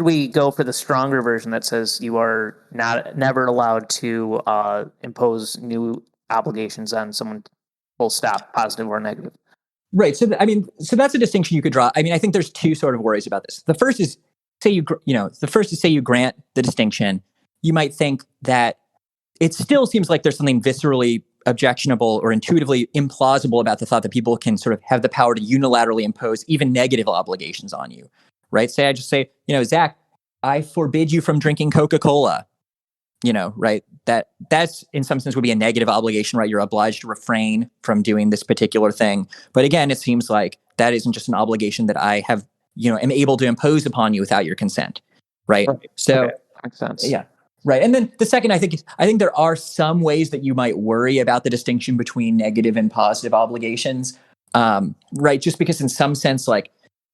we go for the stronger version that says you are never allowed to impose new obligations on someone, full stop, positive or negative? Right. So so that's a distinction you could draw. I think there's two sort of worries about this. The first is say you grant the distinction. You might think that it still seems like there's something viscerally objectionable or intuitively implausible about the thought that people can sort of have the power to unilaterally impose even negative obligations on you, right? Say I just say, Zach, I forbid you from drinking Coca-Cola. right? That's in some sense would be a negative obligation, right? You're obliged to refrain from doing this particular thing. But again, it seems like that isn't just an obligation that I have, am able to impose upon you without your consent, right? So, okay. Makes sense. Yeah. Right. And then the second, I think there are some ways that you might worry about the distinction between negative and positive obligations. Right. Just because in some sense, like,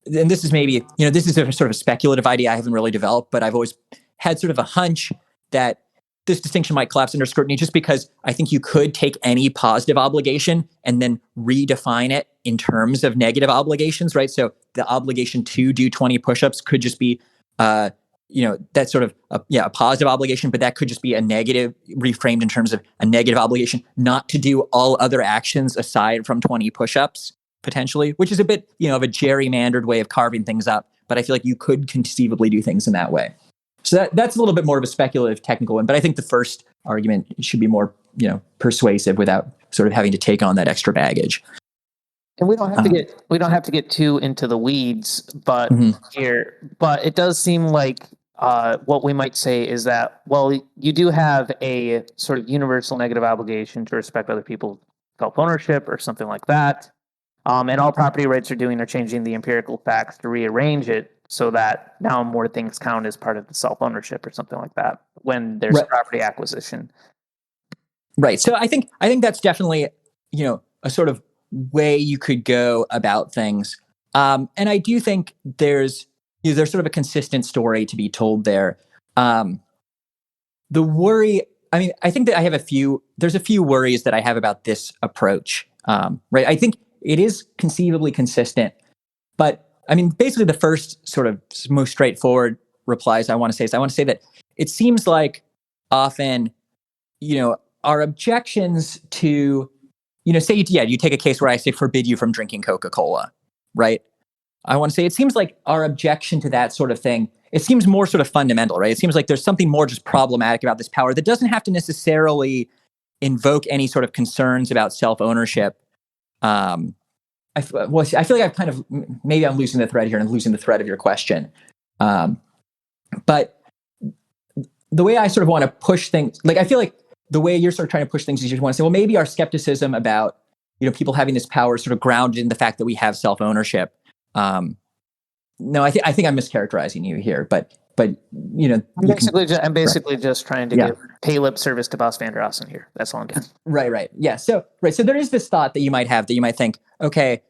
and this is maybe, this is a sort of a speculative idea I haven't really developed, but I've always had sort of a hunch that this distinction might collapse under scrutiny just because I think you could take any positive obligation and then redefine it in terms of negative obligations, right? So the obligation to do 20 push-ups could just be, that's sort of a positive obligation, but that could just be a negative, reframed in terms of a negative obligation not to do all other actions aside from 20 push-ups, potentially, which is a bit, of a gerrymandered way of carving things up. But I feel like you could conceivably do things in that way. So that's a little bit more of a speculative technical one, but I think the first argument should be more, persuasive without sort of having to take on that extra baggage. And we don't have to get too into the weeds, but but it does seem like what we might say is that, well, you do have a sort of universal negative obligation to respect other people's self-ownership or something like that. And all property rights are doing are changing the empirical facts to rearrange it so that now more things count as part of the self-ownership or something like that when there's property acquisition. Right. So I think that's definitely, a sort of way you could go about things. And I do think there's sort of a consistent story to be told there. The worry, I think that there's a few worries that I have about this approach. Right. I think it is conceivably consistent, but basically the first sort of most straightforward replies I want to say that it seems like often, our objections to, say, you take a case where I say forbid you from drinking Coca-Cola, right? I want to say it seems like our objection to that sort of thing, it seems more sort of fundamental, right? It seems like there's something more just problematic about this power that doesn't have to necessarily invoke any sort of concerns about self-ownership. I feel like I've kind of, maybe I'm losing the thread here and I'm losing the thread of your question. But the way I sort of want to push things, like I feel like the way you're sort of trying to push things is you want to say, well, maybe our skepticism about, people having this power is sort of grounded in the fact that we have self-ownership. No, I think I'm mischaracterizing you here, but I'm basically just trying to pay lip service to Boss Van der Assen here. That's all I'm doing. Right. Yeah. So there is this thought that you might have that you might think, okay,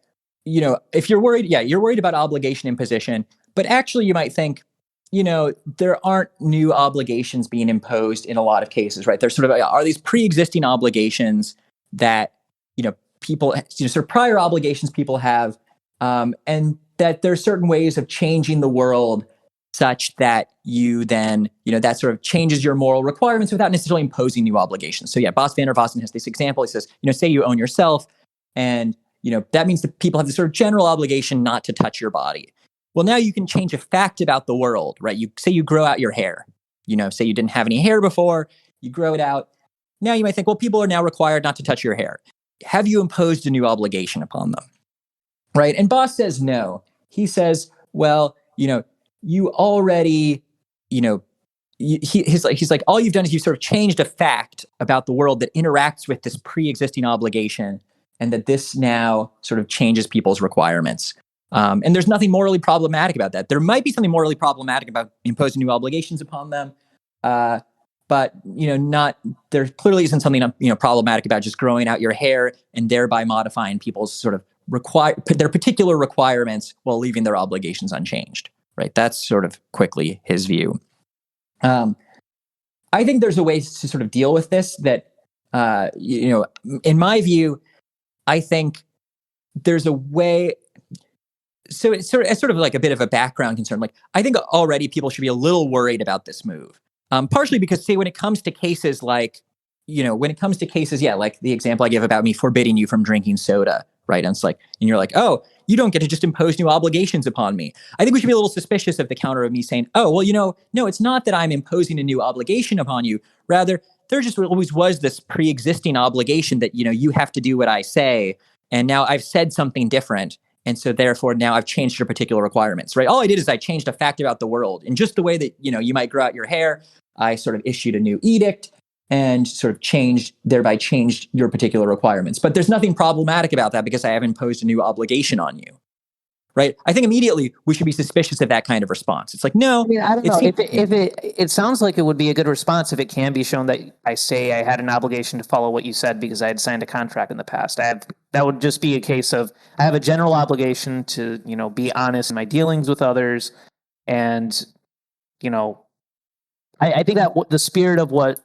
if you're worried, you're worried about obligation imposition, but actually you might think, there aren't new obligations being imposed in a lot of cases, right? There's sort of, are these pre-existing obligations that, people, sort of prior obligations people have, and that there are certain ways of changing the world such that you then, that sort of changes your moral requirements without necessarily imposing new obligations. So Bas van der Wassen has this example. He says, say you own yourself and, that means that people have this sort of general obligation not to touch your body. Well, now you can change a fact about the world, right? You grow out your hair, say you didn't have any hair before, you grow it out. Now you might think, well, people are now required not to touch your hair. Have you imposed a new obligation upon them? Right. And Boss says no. He says, well, you already, he's like, all you've done is you sort of changed a fact about the world that interacts with this pre-existing obligation, and that this now sort of changes people's requirements. And there's nothing morally problematic about that. There might be something morally problematic about imposing new obligations upon them, but there clearly isn't something problematic about just growing out your hair and thereby modifying people's sort of their particular requirements while leaving their obligations unchanged. Right. That's sort of quickly his view. I think there's a way to sort of deal with this that, in my view, I think there's a way. So it's sort of like a bit of a background concern. Like, I think already people should be a little worried about this move. Partially because, say, when it comes to cases like, like the example I give about me forbidding you from drinking soda, right? And it's like, and you're like, oh, you don't get to just impose new obligations upon me. I think we should be a little suspicious of the counter of me saying, oh, well, no, it's not that I'm imposing a new obligation upon you. Rather, there just always was this pre-existing obligation that, you have to do what I say. And now I've said something different. And so therefore now I've changed your particular requirements, right? All I did is I changed a fact about the world. In just the way that, you might grow out your hair, I sort of issued a new edict and sort of thereby changed your particular requirements. But there's nothing problematic about that because I have imposed a new obligation on you. Right. I think immediately we should be suspicious of that kind of response. It's like, no. I mean, I don't know. It sounds like it would be a good response if it can be shown that I say I had an obligation to follow what you said because I had signed a contract in the past. That would just be a case of I have a general obligation to, be honest in my dealings with others. And, I think that the spirit of what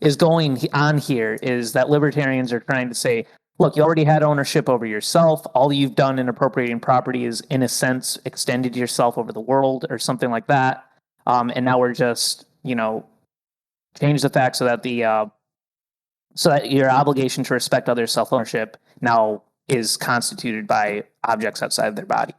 is going on here is that libertarians are trying to say, look, you already had ownership over yourself. All you've done in appropriating property is, in a sense, extended yourself over the world or something like that. And now we're just, change the fact so that your obligation to respect others' self-ownership now is constituted by objects outside of their body.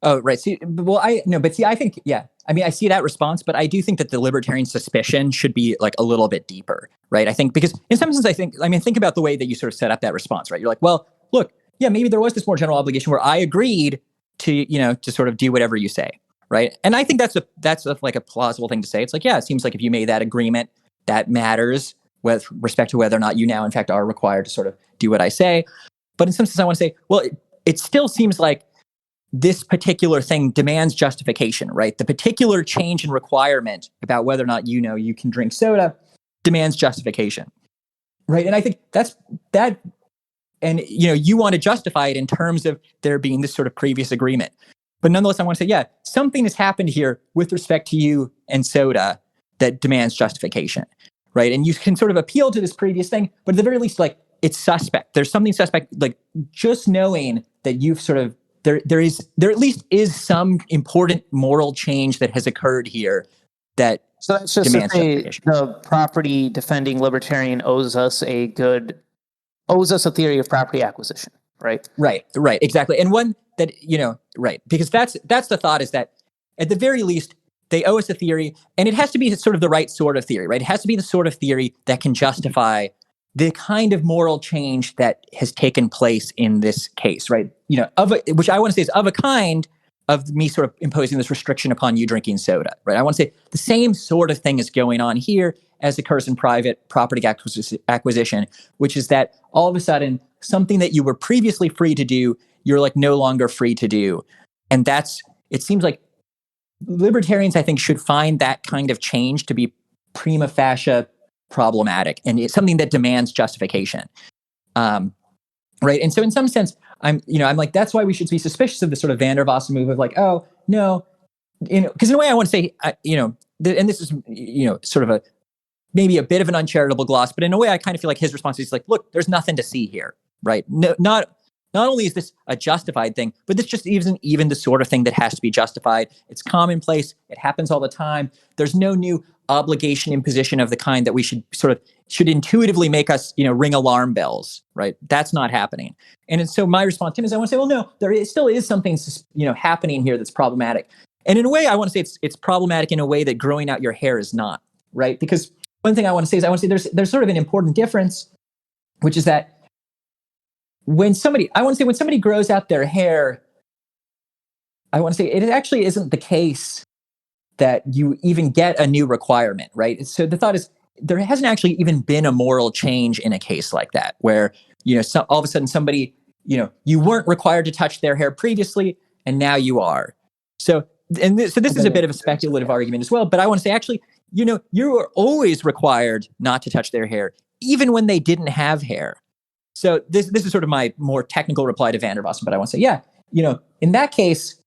Oh, right. See, I think, yeah. I mean, I see that response, but I do think that the libertarian suspicion should be like a little bit deeper, right? I think because in some sense, think about the way that you sort of set up that response, right? You're like, well, look, yeah, maybe there was this more general obligation where I agreed to, to sort of do whatever you say, right? And I think that's like a plausible thing to say. It's like, yeah, it seems like if you made that agreement, that matters with respect to whether or not you now, in fact, are required to sort of do what I say. But in some sense, I want to say, well, it still seems like this particular thing demands justification, right? The particular change in requirement about whether or not you can drink soda demands justification, right? And I think that's that. And you want to justify it in terms of there being this sort of previous agreement. But nonetheless, I want to say, yeah, something has happened here with respect to you and soda that demands justification, right? And you can sort of appeal to this previous thing, but at the very least, like, it's suspect. There's something suspect, like just knowing that you've sort of there at least is some important moral change that has occurred here that so that's just demands justification. The property defending libertarian owes us a theory of property acquisition, right? Right, exactly. And one that, right, because that's the thought, is that at the very least, they owe us a theory, and it has to be sort of the right sort of theory, right? It has to be the sort of theory that can justify the kind of moral change that has taken place in this case, right? Which I want to say is of a kind of me sort of imposing this restriction upon you drinking soda, right? I want to say the same sort of thing is going on here as occurs in private property acquisition, which is that all of a sudden, something that you were previously free to do, you're like no longer free to do. And it seems like libertarians, I think, should find that kind of change to be prima facie problematic, and it's something that demands justification, right? And so, in some sense, I'm like, that's why we should be suspicious of the sort of Van der Waals move of like, oh no, because in a way, I want to say, and this is sort of maybe a bit of an uncharitable gloss, but in a way, I kind of feel like his response is like, look, there's nothing to see here, right? No, not only is this a justified thing, but this just isn't even the sort of thing that has to be justified. It's commonplace. It happens all the time. There's no new obligation imposition of the kind that we should intuitively make us, ring alarm bells, right? That's not happening. And so my response to him is, I want to say, well, no, still is something, happening here that's problematic. And in a way, I want to say it's problematic in a way that growing out your hair is not, right? Because one thing I want to say is there's sort of an important difference, which is that when somebody grows out their hair, I want to say it actually isn't the case that you even get a new requirement, right? So the thought is there hasn't actually even been a moral change in a case like that, where, all of a sudden somebody, you weren't required to touch their hair previously, and now you are. So this is a bit of a speculative argument as well, but I want to say, actually, you were always required not to touch their hair, even when they didn't have hair. So this is sort of my more technical reply to Van der Waals, but I want to say, yeah, in that case,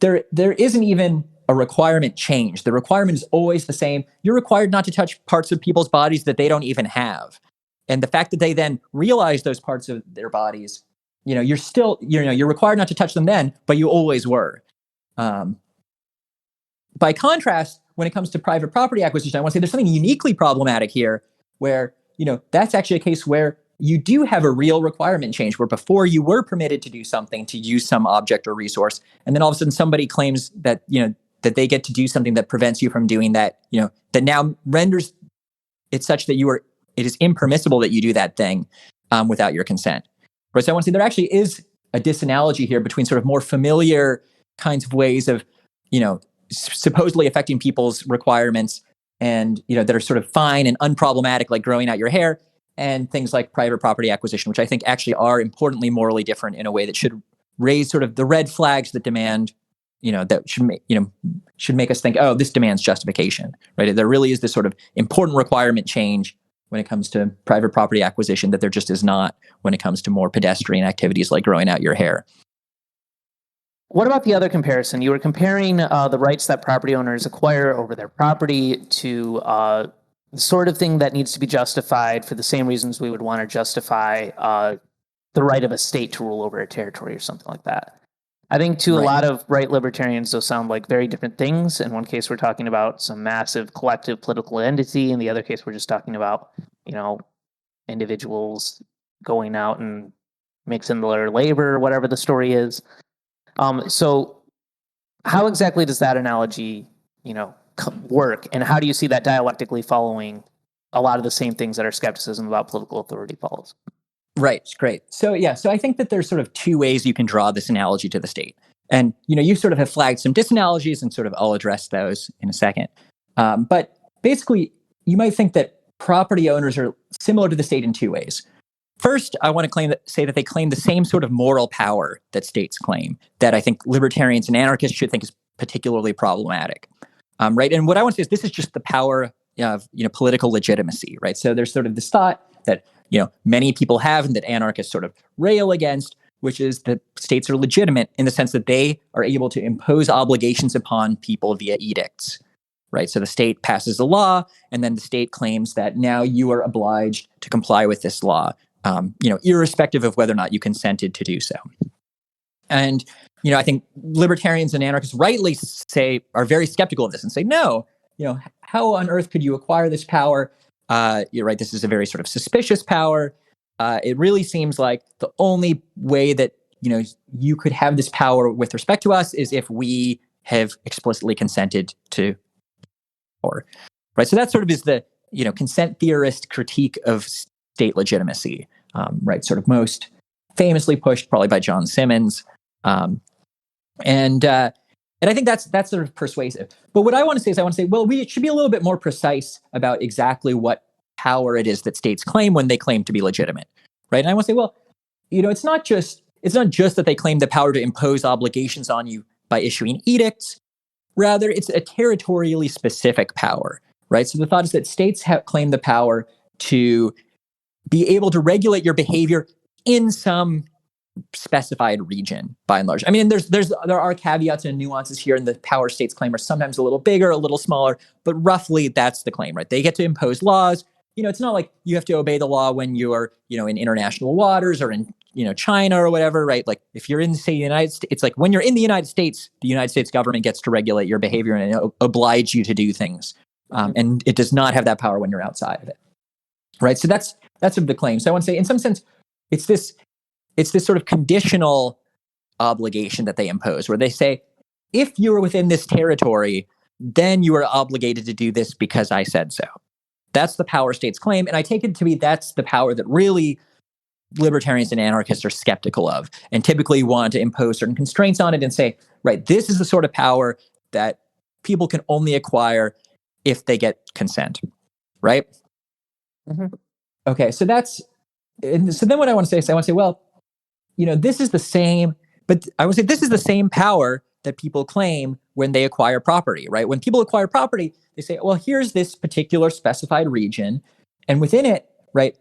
there isn't even a requirement change. The requirement is always the same. You're required not to touch parts of people's bodies that they don't even have. And the fact that they then realize those parts of their bodies, you're still, you're required not to touch them then, but you always were. By contrast, when it comes to private property acquisition, I want to say there's something uniquely problematic here where, that's actually a case where you do have a real requirement change, where before you were permitted to do something, to use some object or resource, and then all of a sudden somebody claims that, that they get to do something that prevents you from doing that, that now renders it such that it is impermissible that you do that thing without your consent. Right. So I want to say there actually is a disanalogy here between sort of more familiar kinds of ways of, supposedly affecting people's requirements and, that are sort of fine and unproblematic, like growing out your hair, and things like private property acquisition, which I think actually are importantly morally different in a way that should raise sort of the red flags that demand, that should make us think, oh, this demands justification, right? There really is this sort of important requirement change when it comes to private property acquisition that there just is not when it comes to more pedestrian activities like growing out your hair. What about the other comparison? You were comparing the rights that property owners acquire over their property to the sort of thing that needs to be justified for the same reasons we would want to justify the right of a state to rule over a territory or something like that. I think to a lot of right libertarians, those sound like very different things. In one case, we're talking about some massive collective political entity. In the other case, we're just talking about, individuals going out and mixing their labor, whatever the story is. So how exactly does that analogy, work? And how do you see that dialectically following a lot of the same things that our skepticism about political authority follows? Right. Great. So I think that there's sort of two ways you can draw this analogy to the state. And, you sort of have flagged some disanalogies, and sort of I'll address those in a second. But basically, you might think that property owners are similar to the state in two ways. First, I want to say that they claim the same sort of moral power that states claim, that I think libertarians and anarchists should think is particularly problematic. Right. And what I want to say is this is just the power of, political legitimacy. Right. So there's sort of this thought that, many people have and that anarchists sort of rail against, which is that states are legitimate in the sense that they are able to impose obligations upon people via edicts. Right. So the state passes a law, and then the state claims that now you are obliged to comply with this law, irrespective of whether or not you consented to do so. And, I think libertarians and anarchists rightly are very skeptical of this and say, no, how on earth could you acquire this power? You're right. This is a very sort of suspicious power. It really seems like the only way that, you could have this power with respect to us is if we have explicitly consented to power. Right. So that sort of is the, consent theorist critique of state legitimacy, right? Sort of most famously pushed probably by John Simmons. And I think that's sort of persuasive. But what I want to say is well, we should be a little bit more precise about exactly what power it is that states claim when they claim to be legitimate, right? And I want to say, well, it's not just that they claim the power to impose obligations on you by issuing edicts. Rather, it's a territorially specific power, right? So the thought is that states claim the power to be able to regulate your behavior in some specified region, by and large. I mean, there are caveats and nuances here, and the power states claim are sometimes a little bigger, a little smaller, but roughly that's the claim, right? They get to impose laws. It's not like you have to obey the law when you're, in international waters or in, China or whatever, right? Like if you're in, say, the United States, it's like when you're in the United States government gets to regulate your behavior and oblige you to do things. And it does not have that power when you're outside of it, right? So that's sort of the claim. So I want to say, in some sense, it's this sort of conditional obligation that they impose, where they say, if you're within this territory, then you are obligated to do this because I said so. That's the power states claim. And I take it to be that's the power that really libertarians and anarchists are skeptical of, and typically want to impose certain constraints on it and say, right, this is the sort of power that people can only acquire if they get consent, right? Mm-hmm. Okay, so then what I want to say, well, this is the same, but I would say this is the same power that people claim when they acquire property, right? When people acquire property, they say, well, here's this particular specified region, and within it, right,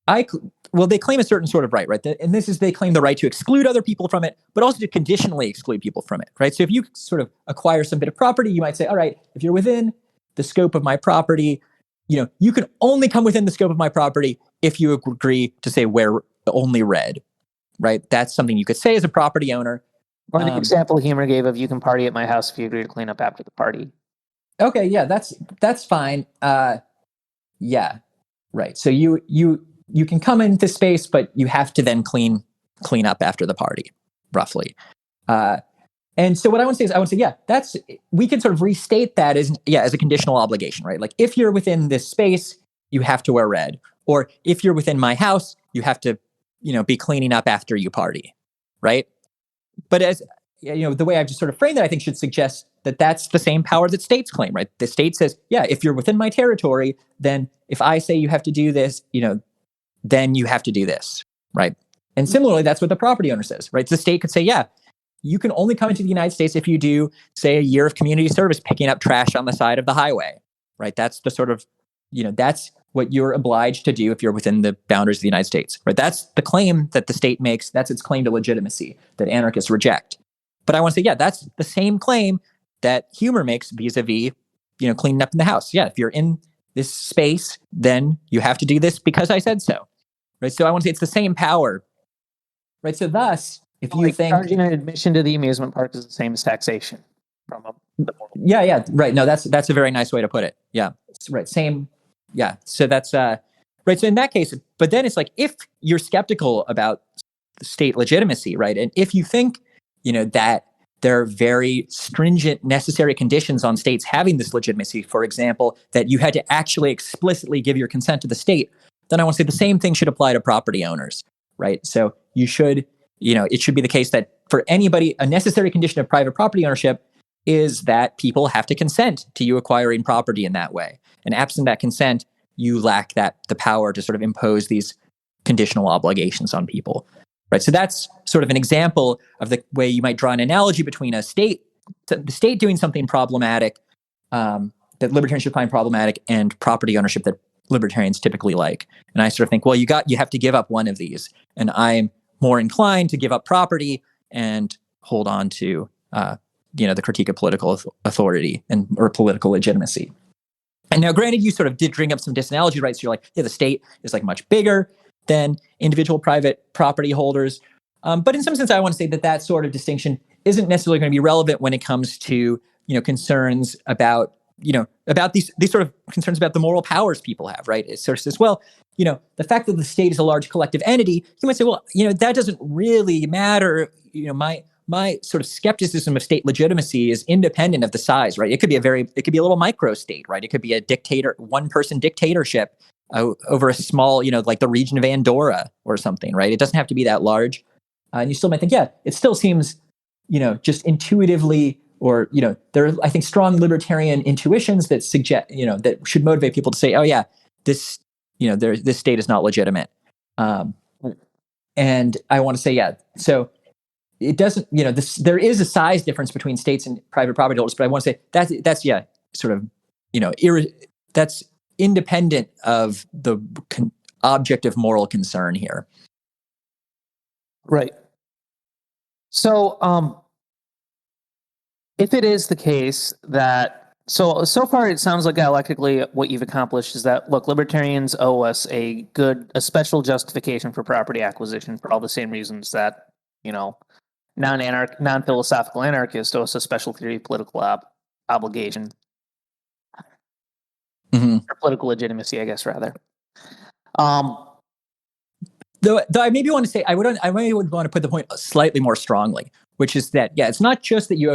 they claim a certain sort of right? And they claim the right to exclude other people from it, but also to conditionally exclude people from it, right? So if you sort of acquire some bit of property, you might say, all right, if you're within the scope of my property, you can only come within the scope of my property if you agree to say wear only red, right? That's something you could say as a property owner. Or the example Humer gave of you can party at my house if you agree to clean up after the party. Okay, yeah, that's fine. Yeah, right. So you can come into space, but you have to then clean up after the party, roughly. And so what I want to say is, we can sort of restate that as a conditional obligation, right? Like if you're within this space, you have to wear red, or if you're within my house, you have to, be cleaning up after you party, right? But as the way I've just sort of framed that, I think should suggest that that's the same power that states claim, right? The state says, yeah, if you're within my territory, then if I say you have to do this, then you have to do this, right? And similarly, that's what the property owner says, right? The state could say, yeah, you can only come into the United States if you do, say, a year of community service picking up trash on the side of the highway, right? That's the sort of, that's what you're obliged to do if you're within the boundaries of the United States, right? That's the claim that the state makes. That's its claim to legitimacy that anarchists reject. But I want to say, yeah, that's the same claim that humor makes vis-a-vis, cleaning up in the house. Yeah, if you're in this space, then you have to do this because I said so, right? So I want to say it's the same power, right? So thus, if you think charging an admission to the amusement park is the same as taxation from yeah, right. No, that's a very nice way to put it. Yeah, right. Same. Yeah. So that's right. So in that case, but then it's like if you're skeptical about state legitimacy, right, and if you think that there are very stringent necessary conditions on states having this legitimacy, for example, that you had to actually explicitly give your consent to the state, then I want to say the same thing should apply to property owners, right? So you should, it should be the case that for anybody, a necessary condition of private property ownership is that people have to consent to you acquiring property in that way. And absent that consent, you lack the power to sort of impose these conditional obligations on people, right? So that's sort of an example of the way you might draw an analogy between the state doing something problematic that libertarians should find problematic, and property ownership that libertarians typically like. And I sort of think, well, you have to give up one of these, and I'm more inclined to give up property and hold on to the critique of political authority or political legitimacy. And now, granted, you sort of did bring up some disanalogy, right? So you're like, yeah, the state is like much bigger than individual private property holders. But in some sense, I want to say that sort of distinction isn't necessarily going to be relevant when it comes to, concerns about, about these sort of concerns about the moral powers people have, right? It sort of says, well, the fact that the state is a large collective entity, you might say, well, that doesn't really matter. My sort of skepticism of state legitimacy is independent of the size, right? It could be a little micro state, right? It could be a one-person dictatorship over a small, like the region of Andorra or something, right? It doesn't have to be that large. And you still might think, yeah, it still seems, just intuitively, or, there are, I think, strong libertarian intuitions that suggest, that should motivate people to say, oh yeah, this state is not legitimate. And I want to say, yeah, so it doesn't, there is a size difference between states and private property holders, but I want to say that's yeah, sort of, that's independent of the object of moral concern here. Right. So, if it is the case that, so far it sounds like dialectically what you've accomplished is that, look, libertarians owe us a special justification for property acquisition for all the same reasons that, non-philosophical anarchists owe us a special theory of political obligation. Mm-hmm. Or political legitimacy, I guess, rather. Though I maybe want to say, I maybe would want to put the point slightly more strongly, which is that, yeah, it's not just that you owe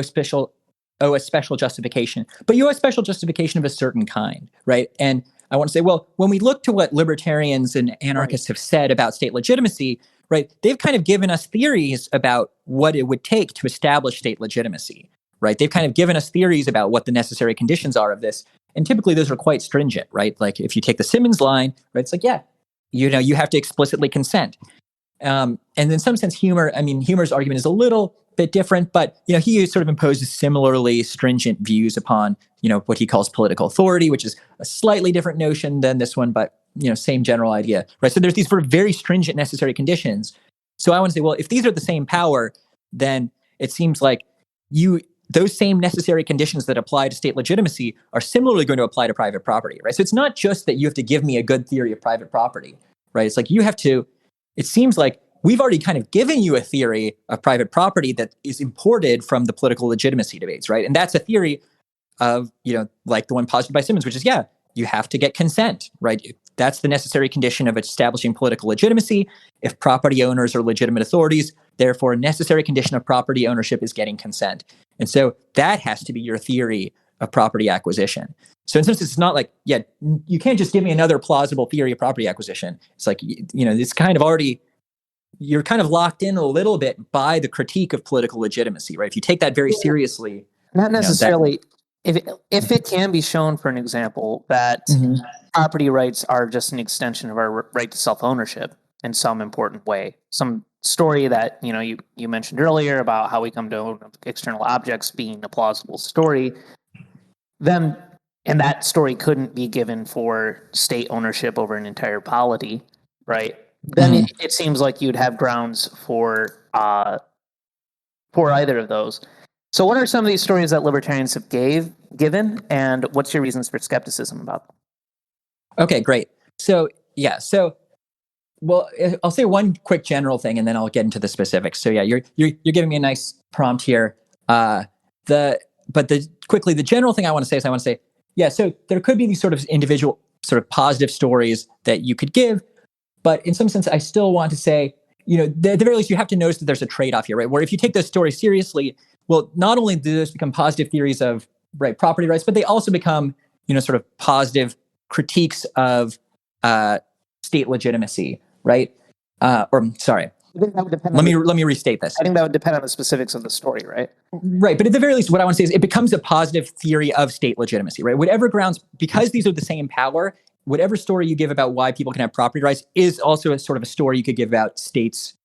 a special justification, but you owe a special justification of a certain kind, right? And I want to say, well, when we look to what libertarians and anarchists have said about state legitimacy, right, they've kind of given us theories about what it would take to establish state legitimacy, right? They've kind of given us theories about what the necessary conditions are of this. And typically those are quite stringent, right? Like if you take the Simmons line, right, it's like, yeah, you have to explicitly consent. And in some sense, Humer's argument is a little bit different, but, he sort of imposes similarly stringent views upon, what he calls political authority, which is a slightly different notion than this one, but, same general idea, right? So there's these sort of very stringent necessary conditions. So I want to say, well, if these are the same power, then it seems like those same necessary conditions that apply to state legitimacy are similarly going to apply to private property, right? So it's not just that you have to give me a good theory of private property, right? It's like it seems like we've already kind of given you a theory of private property that is imported from the political legitimacy debates, right? And that's a theory of, like the one posited by Simmons, which is, yeah, you have to get consent, right? That's the necessary condition of establishing political legitimacy. If property owners are legitimate authorities, therefore a necessary condition of property ownership is getting consent. And so that has to be your theory of property acquisition. So in some sense, it's not like, yeah, you can't just give me another plausible theory of property acquisition. It's like, it's kind of already, you're kind of locked in a little bit by the critique of political legitimacy, right? If you take that very seriously, not necessarily. If it can be shown, for an example, that property rights are just an extension of our right to self-ownership in some important way, some story that you mentioned earlier about how we come to external objects being a plausible story, then and that story couldn't be given for state ownership over an entire polity, right? Then it seems like you'd have grounds for either of those. So what are some of these stories that libertarians have given, and what's your reasons for skepticism about them? Okay, great. So, well, I'll say one quick general thing, and then I'll get into the specifics. So, yeah, you're giving me a nice prompt here. The general thing I want to say, yeah. So there could be these sort of individual, sort of positive stories that you could give, but in some sense, I still want to say, at the very least, you have to notice that there's a trade-off here, right? Where if you take those stories seriously, well, not only do those become positive theories of property rights, but they also become, sort of positive critiques of state legitimacy, right? Sorry. Let me restate this. I think that would depend on the specifics of the story, right? Right, but at the very least, what I want to say is it becomes a positive theory of state legitimacy, right? Whatever grounds, because these are the same power, whatever story you give about why people can have property rights is also a sort of a story you could give about states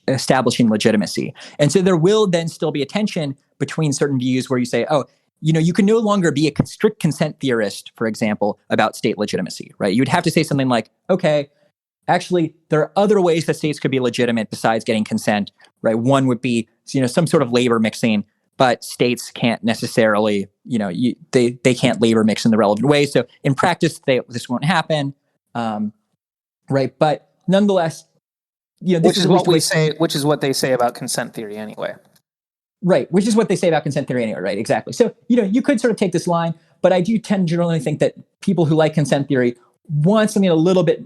establishing legitimacy. And so there will then still be a tension between certain views where you say, oh, you can no longer be a strict consent theorist, for example, about state legitimacy, right? You would have to say something like, okay, actually, there are other ways that states could be legitimate besides getting consent, right? One would be, some sort of labor mixing, but states can't necessarily, they can't labor mix in the relevant way. So in practice, this won't happen, right? But nonetheless, which is what they say about consent theory anyway. Right, which is what they say about consent theory anyway, right? Exactly. So, you could sort of take this line, but I do tend to generally think that people who like consent theory want something a little bit,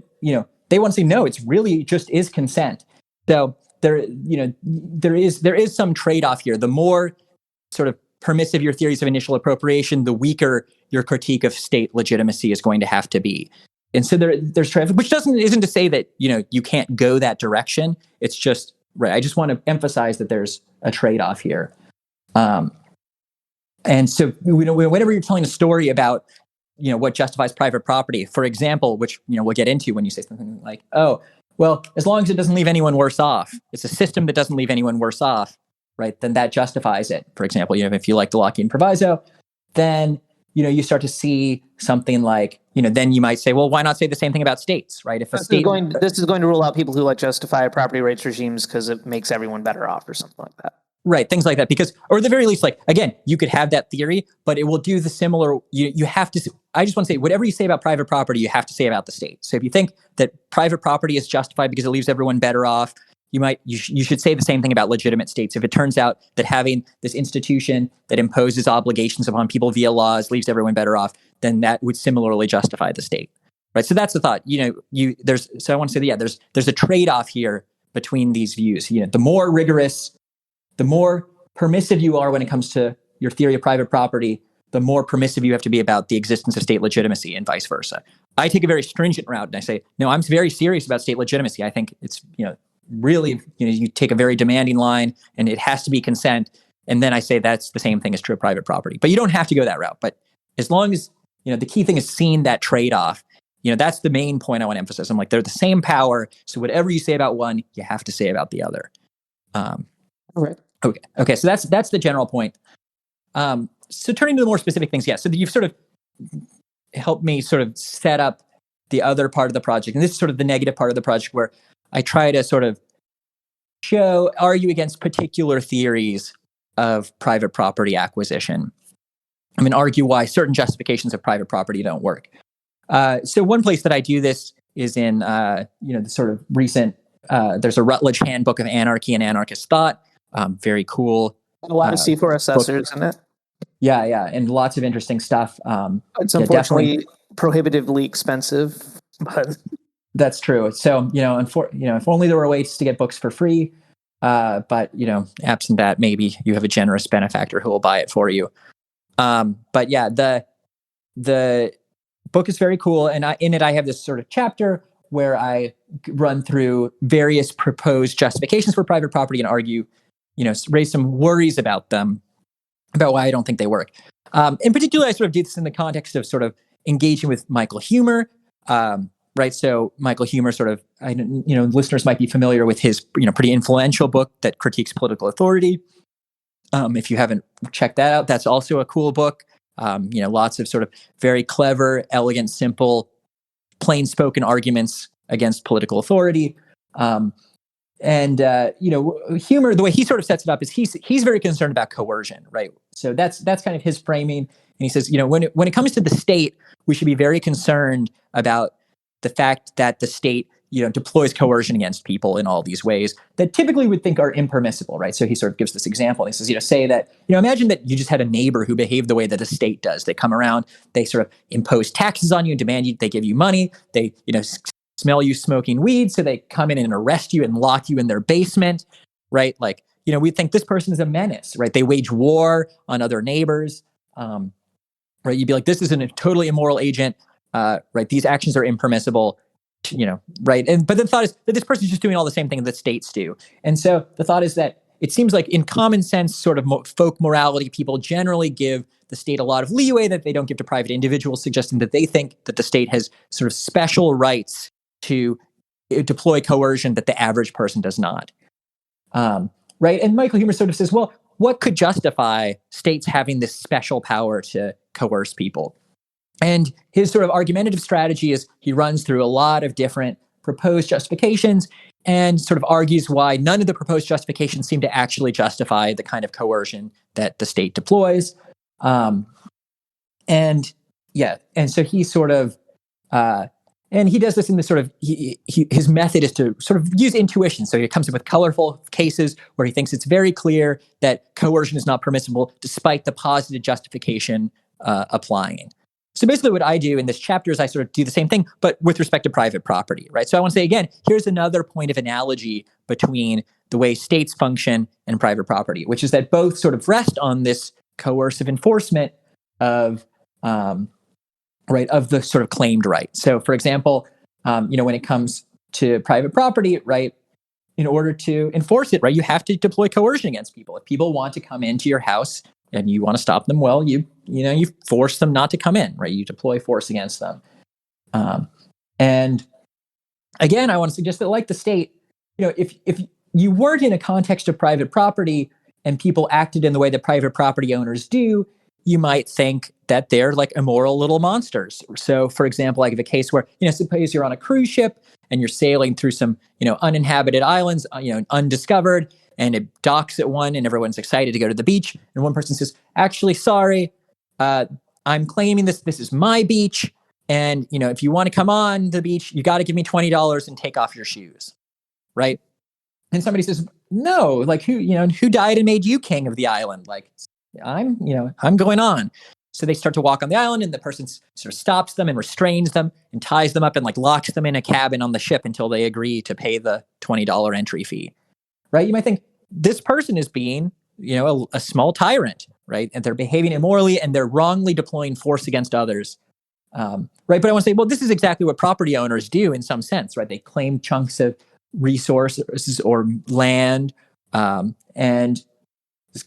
they want to say, no, it's really just is consent. So there is some trade-off here. The more sort of permissive your theories of initial appropriation, the weaker your critique of state legitimacy is going to have to be. And so there's trade-off, which isn't to say that, you can't go that direction. It's just, right, I just want to emphasize that there's a trade-off here. And so, whenever you're telling a story about, what justifies private property, for example, which, we'll get into when you say something like, oh, well, as long as it doesn't leave anyone worse off, it's a system that doesn't leave anyone worse off, right? Then that justifies it. For example, if you like the Lockheed Proviso, then, you start to see something like, then you might say, well, why not say the same thing about states, right? If a state this is going to rule out people who justify property rights regimes because it makes everyone better off or something like that. Right, things like that, because, or at the very least, again, you could have that theory, but it will do the similar, you have to, I just want to say, whatever you say about private property, you have to say about the state. So if you think that private property is justified because it leaves everyone better off, you should say the same thing about legitimate states. If it turns out that having this institution that imposes obligations upon people via laws leaves everyone better off, then that would similarly justify the state, right? So that's the thought. So I want to say that, there's a trade-off here between these views. The more rigorous, the more permissive you are when it comes to your theory of private property, the more permissive you have to be about the existence of state legitimacy, and vice versa. I take a very stringent route and I say, no, I'm very serious about state legitimacy. I think it's, really, you take a very demanding line and it has to be consent. And then I say that's the same thing as true of private property. But you don't have to go that route. But as long as, the key thing is seeing that trade-off, that's the main point I want to emphasize. I'm like, they're the same power. So whatever you say about one, you have to say about the other. All right. Okay. So that's the general point. So turning to the more specific things, yeah. So you've sort of helped me sort of set up the other part of the project, and this is sort of the negative part of the project where I try to sort of argue against particular theories of private property acquisition. Argue why certain justifications of private property don't work. So one place that I do this is in the sort of recent. There's a Rutledge Handbook of Anarchy and Anarchist Thought. Very cool. And a lot of C4 assessors in it. Yeah, and lots of interesting stuff. It's unfortunately prohibitively expensive, but that's true. So if only there were ways to get books for free. But absent that, maybe you have a generous benefactor who will buy it for you. But yeah, the book is very cool, and in it I have this sort of chapter where I run through various proposed justifications for private property and argue, raise some worries about them, about why I don't think they work. In particular, I sort of do this in the context of sort of engaging with Michael Huemer, right? So Michael Huemer listeners might be familiar with his, pretty influential book that critiques political authority. If you haven't checked that out, that's also a cool book. Lots of sort of very clever, elegant, simple, plain-spoken arguments against political authority. Huemer, the way he sort of sets it up is he's very concerned about coercion, right? So that's kind of his framing. And he says, when it comes to the state, we should be very concerned about the fact that the state, deploys coercion against people in all these ways that typically would think are impermissible, right? So he sort of gives this example. He says, say that, imagine that you just had a neighbor who behaved the way that a state does. They come around, they sort of impose taxes on you and demand you, they give you money, they, smell you smoking weed, so they come in and arrest you and lock you in their basement, right? Like, we think this person is a menace, right? They wage war on other neighbors, right? You'd be like, this is a totally immoral agent, right? These actions are impermissible, right? But the thought is that this person is just doing all the same thing that states do. And so the thought is that it seems like in common sense, sort of folk morality, people generally give the state a lot of leeway that they don't give to private individuals, suggesting that they think that the state has sort of special rights to deploy coercion that the average person does not. Right? And Michael Huemer sort of says, well, what could justify states having this special power to coerce people? And his sort of argumentative strategy is he runs through a lot of different proposed justifications and sort of argues why none of the proposed justifications seem to actually justify the kind of coercion that the state deploys. And so he sort of, and he does this in this sort of, his method is to sort of use intuition. So he comes up with colorful cases where he thinks it's very clear that coercion is not permissible despite the positive justification applying. So basically what I do in this chapter is I sort of do the same thing, but with respect to private property, right? So I want to say, again, here's another point of analogy between the way states function and private property, which is that both sort of rest on this coercive enforcement of, of the sort of claimed right. So for example, when it comes to private property, right, in order to enforce it, right, you have to deploy coercion against people. If people want to come into your house and you want to stop them, well, you force them not to come in, right? You deploy force against them. And again, I want to suggest that, like the state, if you weren't in a context of private property and people acted in the way that private property owners do, you might think that they're like immoral little monsters. So, for example, I give a case where, suppose you're on a cruise ship and you're sailing through some, uninhabited islands, undiscovered, and it docks at one and everyone's excited to go to the beach. And one person says, actually, sorry, I'm claiming this is my beach. And, if you want to come on the beach, you got to give me $20 and take off your shoes. Right. And somebody says, no, like who died and made you king of the island? Like, I'm going on. So they start to walk on the island and the person sort of stops them and restrains them and ties them up and like locks them in a cabin on the ship until they agree to pay the $20 entry fee. Right? You might think this person is being, a small tyrant, right? And they're behaving immorally and they're wrongly deploying force against others. Right? But I want to say, well, this is exactly what property owners do in some sense, right? They claim chunks of resources or land and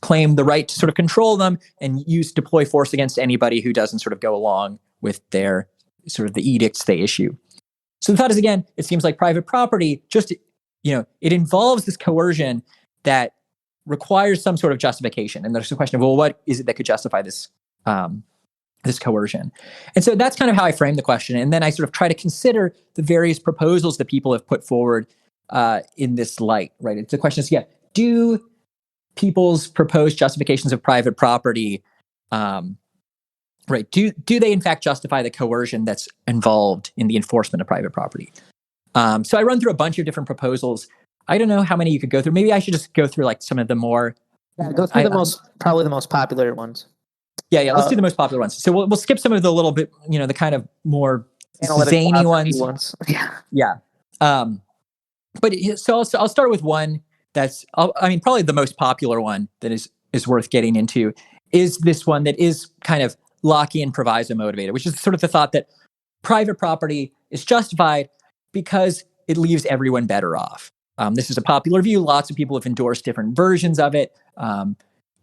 claim the right to sort of control them and deploy force against anybody who doesn't sort of go along with their sort of the edicts they issue. So the thought is, again, it seems like private property just, it involves this coercion that requires some sort of justification. And there's a question of, well, what is it that could justify this, this coercion? And so that's kind of how I frame the question. And then I sort of try to consider the various proposals that people have put forward in this light, right? It's the question is, do people's proposed justifications of private property, right? Do they in fact justify the coercion that's involved in the enforcement of private property? So I run through a bunch of different proposals. I don't know how many you could go through. Maybe I should just go through like some of the more. Yeah, go through probably the most popular ones. Yeah. Let's do the most popular ones. So we'll skip some of the little bit, the kind of more zany ones. Yeah. But so I'll start with one that's, probably the most popular one that is worth getting into is this one that is kind of Lockean Proviso motivated, which is sort of the thought that private property is justified because it leaves everyone better off. This is a popular view. Lots of people have endorsed different versions of it.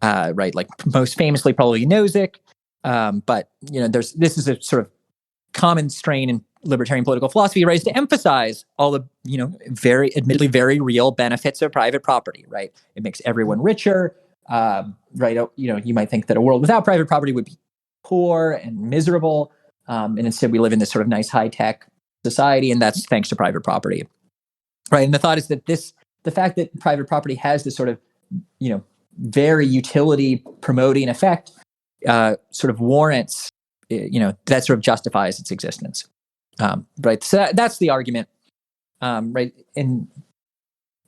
Right, like most famously, probably Nozick. But this is a sort of common strain in libertarian political philosophy, right? Is to emphasize all the admittedly very real benefits of private property. Right, it makes everyone richer. Right, you might think that a world without private property would be poor and miserable, and instead we live in this sort of nice high tech society, and that's thanks to private property. Right, and the thought is that the fact that private property has this sort of very utility promoting effect sort of warrants, that sort of justifies its existence. Right. So that's the argument. Right. And,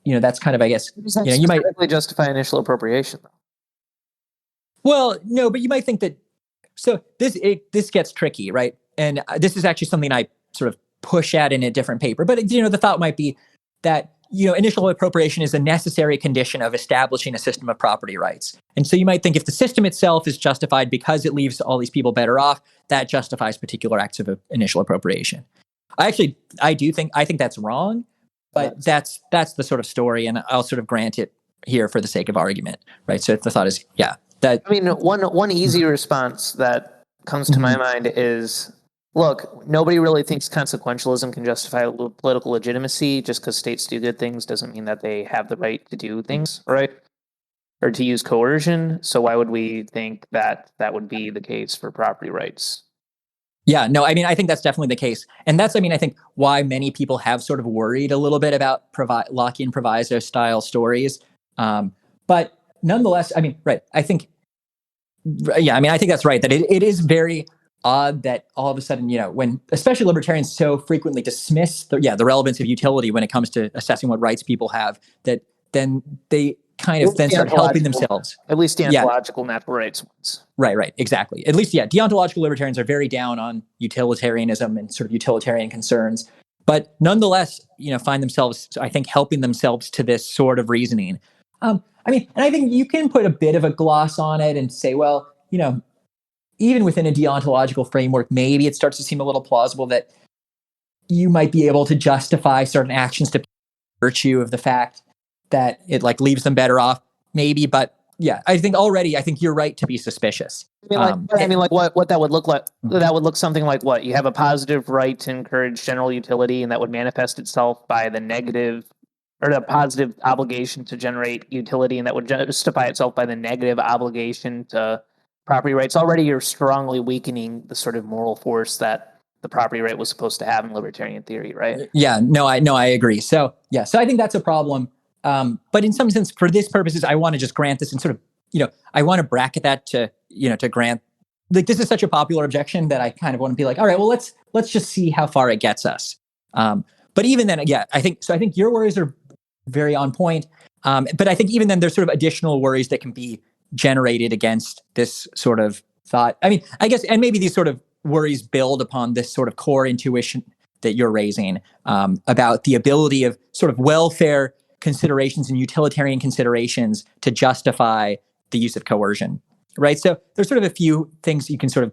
that's kind of, I guess, you might justify initial appropriation, though. Well, no, but you might think that. So this gets tricky, right? And this is actually something I sort of push at in a different paper. But, the thought might be that, initial appropriation is a necessary condition of establishing a system of property rights. And so you might think if the system itself is justified because it leaves all these people better off, that justifies particular acts of initial appropriation. I think that's wrong, but that's the sort of story, and I'll sort of grant it here for the sake of argument, right? So the thought is, one easy response that comes to my mind is, look, nobody really thinks consequentialism can justify political legitimacy. Just because states do good things doesn't mean that they have the right to do things, right? Or to use coercion. So why would we think that that would be the case for property rights? Yeah, no, I think that's definitely the case. And that's, I think why many people have sort of worried a little bit about Lockheed Proviso style stories. But nonetheless, right, I think that's right, that it is very odd that all of a sudden, when especially libertarians so frequently dismiss the relevance of utility when it comes to assessing what rights people have, that then they kind of then start helping themselves. At least deontological natural rights ones. Right, exactly. At least, deontological libertarians are very down on utilitarianism and sort of utilitarian concerns, but nonetheless, find themselves, I think, helping themselves to this sort of reasoning. And I think you can put a bit of a gloss on it and say, well, even within a deontological framework, maybe it starts to seem a little plausible that you might be able to justify certain actions to virtue of the fact that it leaves them better off, maybe. But I think you're right to be suspicious. What that would look like, that would look something like what? You have a positive right to encourage general utility, and that would manifest itself by the negative or the positive obligation to generate utility, and that would justify itself by the negative obligation to property rights. Already you're strongly weakening the sort of moral force that the property right was supposed to have in libertarian theory, right? Yeah, I agree. So I think that's a problem. But in some sense, for this purposes, I want to just grant this and sort of, I want to bracket that to grant, this is such a popular objection that I kind of want to be like, all right, well, let's just see how far it gets us. But even then, I think your worries are very on point. But I think even then there's sort of additional worries that can be generated against this sort of thought. I guess, and maybe these sort of worries build upon this sort of core intuition that you're raising about the ability of sort of welfare considerations and utilitarian considerations to justify the use of coercion, right? So there's sort of a few things you can sort of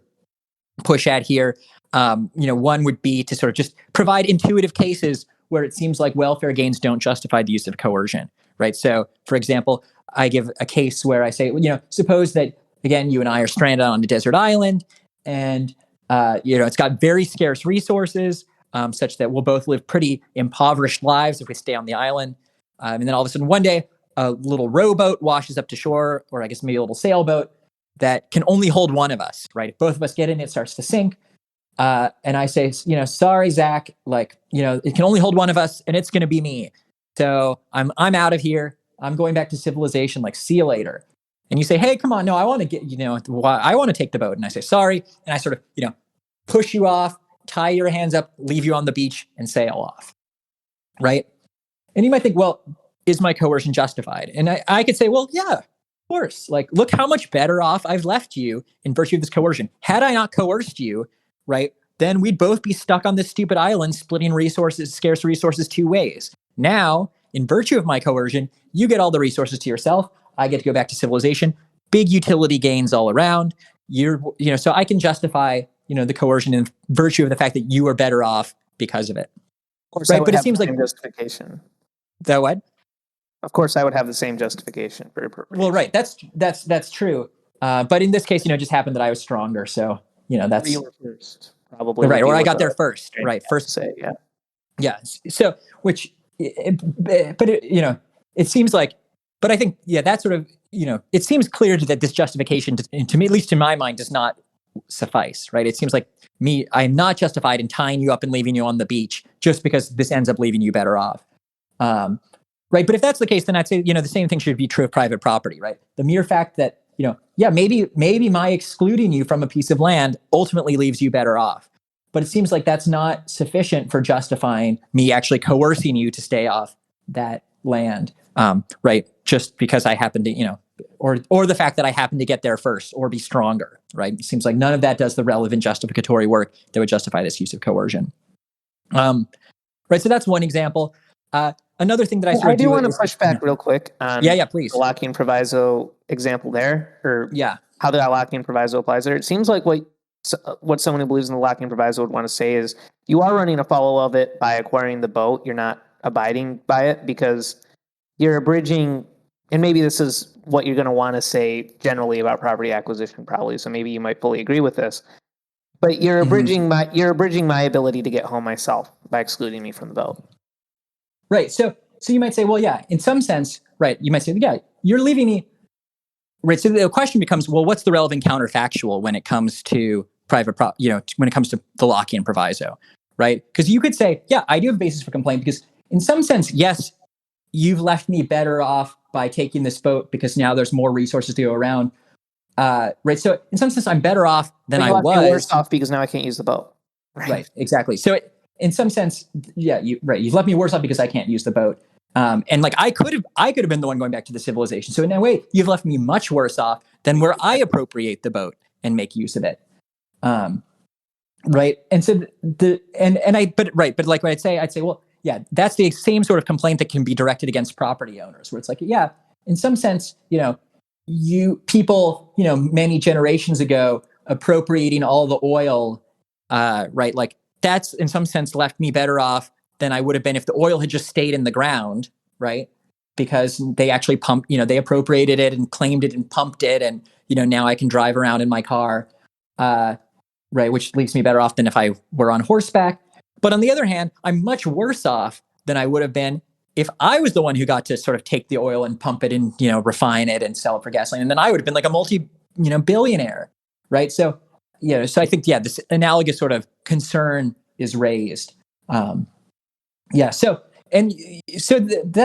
push at here. One would be to sort of just provide intuitive cases where it seems like welfare gains don't justify the use of coercion, right? So, for example, I give a case where I say, suppose that, again, you and I are stranded on a desert island, and it's got very scarce resources, such that we'll both live pretty impoverished lives if we stay on the island. And then all of a sudden, one day, a little rowboat washes up to shore, or I guess maybe a little sailboat that can only hold one of us, right? If both of us get in, it starts to sink. And I say, sorry, Zach, it can only hold one of us, and it's going to be me. So I'm out of here. I'm going back to civilization. See you later. And you say, hey, come on, no, I want to get, I want to take the boat. And I say, sorry. And I sort of, push you off, tie your hands up, leave you on the beach, and sail off. Right? And you might think, well, is my coercion justified? And I could say, well, yeah, of course. Look how much better off I've left you in virtue of this coercion. Had I not coerced you, right, then we'd both be stuck on this stupid island splitting scarce resources two ways. Now, in virtue of my coercion, you get all the resources to yourself. I get to go back to civilization. Big utility gains all around. So I can justify, the coercion in virtue of the fact that you are better off because of it. course, I right? would But it have seems the like same justification. the what? Of course, I would have the same justification for appropriation. Well, right. That's true. But in this case, it just happened that I was stronger. So, that's you were first, probably. right. Would be Or I what got the there first. Right. have to First. say, yeah. Yeah. So, but it seems like, but I think, that sort of, it seems clear that this justification, to me, at least in my mind, does not suffice, right? It seems like I'm not justified in tying you up and leaving you on the beach just because this ends up leaving you better off. Right. But if that's the case, then I'd say, the same thing should be true of private property, right? The mere fact that, maybe my excluding you from a piece of land ultimately leaves you better off. But it seems like that's not sufficient for justifying me actually coercing you to stay off that land, right? Just because I happen to, or the fact that I happen to get there first or be stronger, right? It seems like none of that does the relevant justificatory work that would justify this use of coercion. Right, so that's one example. Another thing that I do want to push back real quick on please. the Lockheed Proviso example there, or how the Lockheed Proviso applies there. It seems like what someone who believes in the Lockheed Proviso would want to say is you are running afoul of it by acquiring the boat. You're not abiding by it because you're abridging, and maybe this is what you're going to want to say generally about property acquisition, probably. So maybe you might fully agree with this, but you're abridging my ability to get home myself by excluding me from the boat. Right. So you might say, well, yeah, in some sense, right. You might say, yeah, you're leaving me. Right. So the question becomes, well, what's the relevant counterfactual when it comes to when it comes to the Lockheed Proviso, right? Because you could say, yeah, I do have a basis for complaint because in some sense, yes, you've left me better off by taking this boat because now there's more resources to go around. Right. So in some sense, I'm better off than I was. Worse off because now I can't use the boat. Right. Exactly. So in some sense, yeah, you've left me worse off because I can't use the boat. And like I could have been the one going back to the civilization. So in a way, you've left me much worse off than where I appropriate the boat and make use of it. Right. And so but like what I'd say, well, yeah, that's the same sort of complaint that can be directed against property owners, where it's like, yeah, in some sense, people, many generations ago appropriating all the oil, right? Like that's in some sense left me better off than I would have been if the oil had just stayed in the ground, right? Because they actually pumped, they appropriated it and claimed it and pumped it. And, now I can drive around in my car, right? Which leaves me better off than if I were on horseback. But on the other hand, I'm much worse off than I would have been if I was the one who got to sort of take the oil and pump it and, refine it and sell it for gasoline. And then I would have been like a billionaire, right? So, so I think, this analogous sort of concern is raised. That's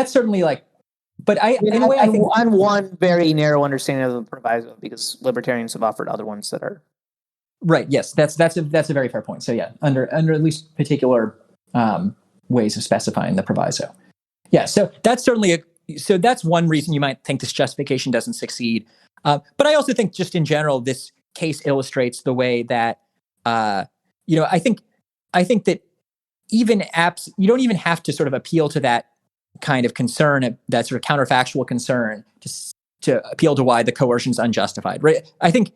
certainly like, but in a way, I think on one very narrow understanding of the proviso, because libertarians have offered other ones that are right. Yes, that's a very fair point. So yeah, under at least particular ways of specifying the proviso. Yeah, so that's certainly that's one reason you might think this justification doesn't succeed. But I also think just in general, this case illustrates the way that I think that even you don't even have to sort of appeal to that kind of concern, that sort of counterfactual concern, to appeal to why the coercion is unjustified. Right? I think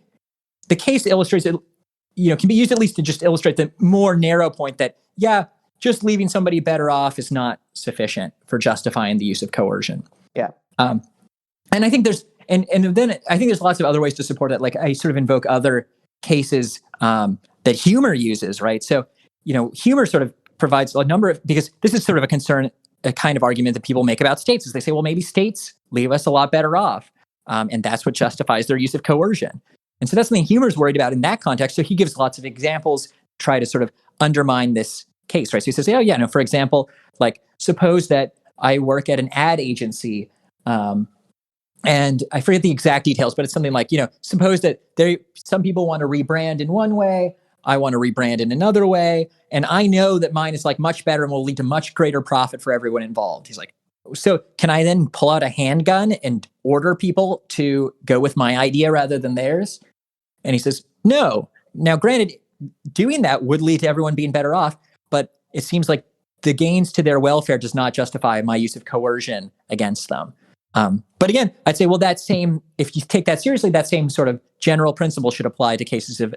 the case illustrates it. Can be used at least to just illustrate the more narrow point that just leaving somebody better off is not sufficient for justifying the use of coercion. Yeah. And I think there's and then I think there's lots of other ways to support it. Like I sort of invoke other cases that humor uses, right? So humor sort of provides a number of, because this is sort of a concern, a kind of argument that people make about states, is they say, well, maybe states leave us a lot better off, and that's what justifies their use of coercion. And so that's something humor's worried about in that context. So he gives lots of examples, try to sort of undermine this case, right? So he says, for example, like suppose that I work at an ad agency, and I forget the exact details, but it's something like, suppose that some people want to rebrand in one way, I want to rebrand in another way, and I know that mine is like much better and will lead to much greater profit for everyone involved. He's like, so can I then pull out a handgun and order people to go with my idea rather than theirs? And he says, no. Now, granted, doing that would lead to everyone being better off, but it seems like the gains to their welfare does not justify my use of coercion against them. But again, I'd say, well, if you take that seriously, that same sort of general principle should apply to cases of,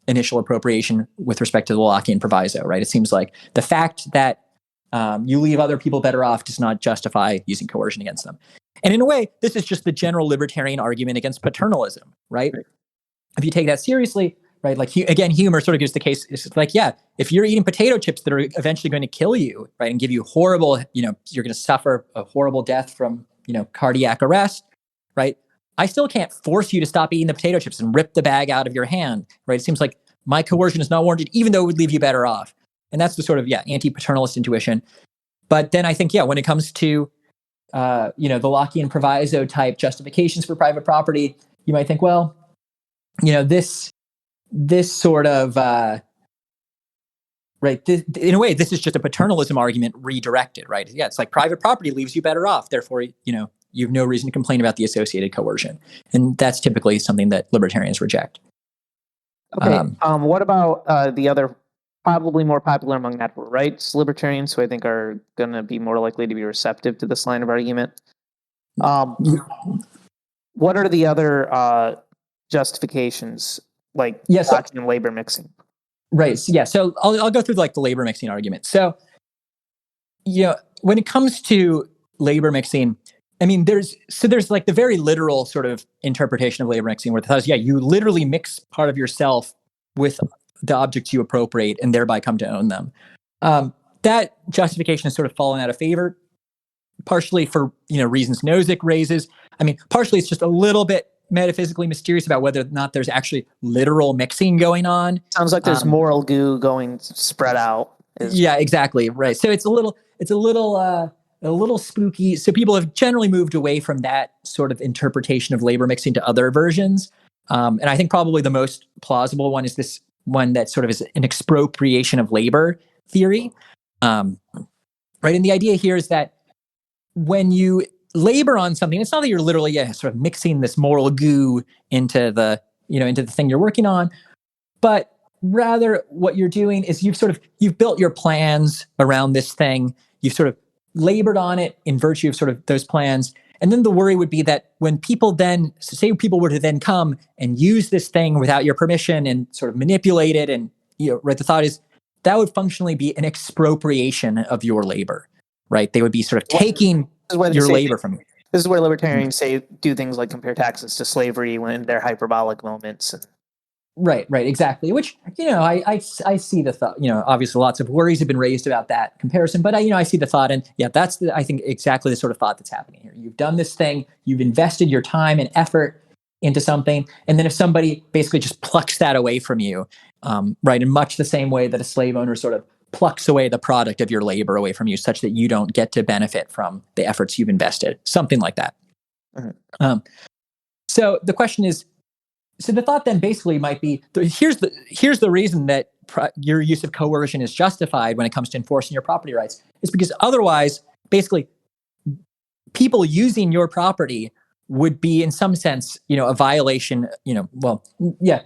initial appropriation with respect to the Lockheed Proviso, right? It seems like the fact that you leave other people better off does not justify using coercion against them. And in a way, this is just the general libertarian argument against paternalism, right? If you take that seriously, right, like again, humor sort of gives the case. It's like, yeah, if you're eating potato chips that are eventually going to kill you, right, and give you horrible, you're going to suffer a horrible death from, cardiac arrest, right? I still can't force you to stop eating the potato chips and rip the bag out of your hand, right? It seems like my coercion is not warranted, even though it would leave you better off. And that's the sort of, anti-paternalist intuition. But then I think, when it comes to, the Lockheed Proviso type justifications for private property, you might think, well, this sort of, right, in a way, this is just a paternalism argument redirected, right? Yeah, it's like private property leaves you better off. Therefore, you have no reason to complain about the associated coercion. And that's typically something that libertarians reject. Okay. What about the other, probably more popular among natural rights libertarians, who I think are going to be more likely to be receptive to this line of argument? What are the other justifications, like blocking and labor mixing? Right. So I'll go through like the labor mixing argument. So, when it comes to labor mixing, I mean, there's like the very literal sort of interpretation of labor mixing, where the thought is, you literally mix part of yourself with the objects you appropriate and thereby come to own them. That justification has sort of fallen out of favor, partially for reasons Nozick raises. I mean, partially it's just a little bit metaphysically mysterious about whether or not there's actually literal mixing going on. Sounds like there's moral goo going spread out. Yeah, exactly. Right. So it's a little spooky. So people have generally moved away from that sort of interpretation of labor mixing to other versions. And I think probably the most plausible one is this one that sort of is an expropriation of labor theory. Right. And the idea here is that when you labor on something, it's not that you're literally sort of mixing this moral goo into the thing you're working on, but rather what you're doing is you've built your plans around this thing. You've sort of labored on it in virtue of sort of those plans. And then the worry would be that when people were to then come and use this thing without your permission and sort of manipulate it, and right, the thought is that would functionally be an expropriation of your labor, right? They would be sort of taking your labor from you. This is where libertarians say do things like compare taxes to slavery when they're hyperbolic moments. Right, exactly. Which, I see the thought, obviously lots of worries have been raised about that comparison, but I see the thought, and that's I think exactly the sort of thought that's happening here. You've done this thing, you've invested your time and effort into something, and then if somebody basically just plucks that away from you, right, in much the same way that a slave owner sort of plucks away the product of your labor away from you such that you don't get to benefit from the efforts you've invested, something like that. Mm-hmm. So the question is, so the thought then basically might be, here's the reason that your use of coercion is justified when it comes to enforcing your property rights, is because otherwise, basically, people using your property would be in some sense, a violation,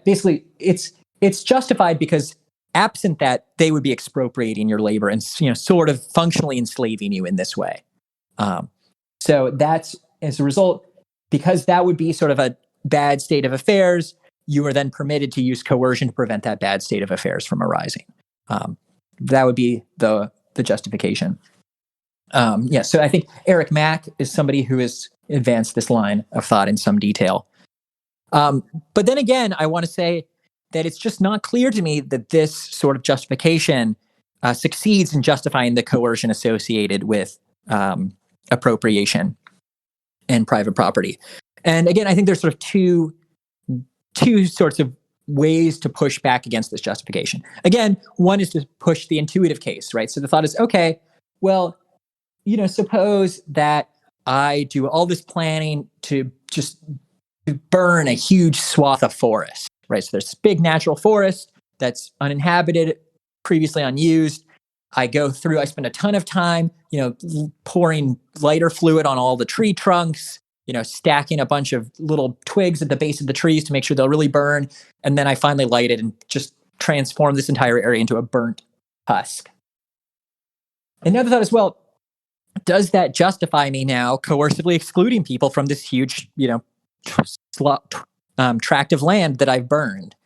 basically it's justified because absent that, they would be expropriating your labor and, sort of functionally enslaving you in this way. So that's, as a result, because that would be sort of a bad state of affairs, you are then permitted to use coercion to prevent that bad state of affairs from arising. That would be the justification. So I think Eric Mack is somebody who has advanced this line of thought in some detail. But then again, I want to say that it's just not clear to me that this sort of justification succeeds in justifying the coercion associated with appropriation and private property. And again, I think there's sort of two sorts of ways to push back against this justification. Again, one is to push the intuitive case, right? So the thought is, okay, well, suppose that I do all this planning to just burn a huge swath of forest, right? So there's this big natural forest that's uninhabited, previously unused. I spend a ton of time, pouring lighter fluid on all the tree trunks, stacking a bunch of little twigs at the base of the trees to make sure they'll really burn. And then I finally light it and just transform this entire area into a burnt husk. And the other thought is, well, does that justify me now coercively excluding people from this huge, tract of land that I've burned?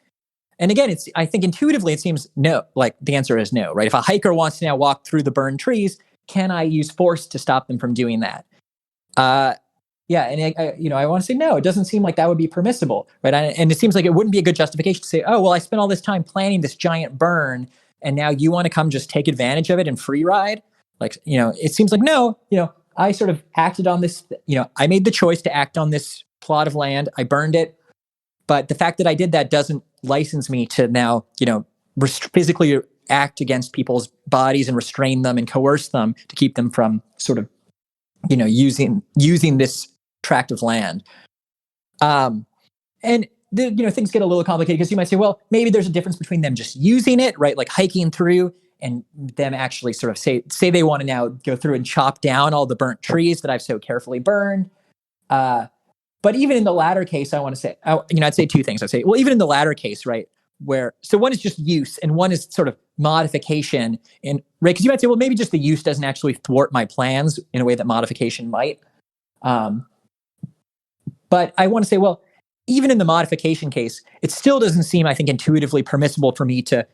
And again, I think intuitively it seems no, like the answer is no, right? If a hiker wants to now walk through the burned trees, can I use force to stop them from doing that? And I want to say no. It doesn't seem like that would be permissible, right? And it seems like it wouldn't be a good justification to say, oh, well, I spent all this time planning this giant burn, and now you want to come just take advantage of it and free ride? Like, it seems like no. I sort of acted on this. I made the choice to act on this plot of land. I burned it, but the fact that I did that doesn't license me to now, physically act against people's bodies and restrain them and coerce them to keep them from sort of, using this tract of land. And things get a little complicated because you might say, well, maybe there's a difference between them just using it, right? Like hiking through, and them actually sort of say they want to now go through and chop down all the burnt trees that I've so carefully burned. But even in the latter case, I want to say, I'd say two things. I'd say, well, even in the latter case, right, so one is just use and one is sort of modification. And right, because you might say, well, maybe just the use doesn't actually thwart my plans in a way that modification might. But I want to say, well, even in the modification case, it still doesn't seem, I think, intuitively permissible for me to,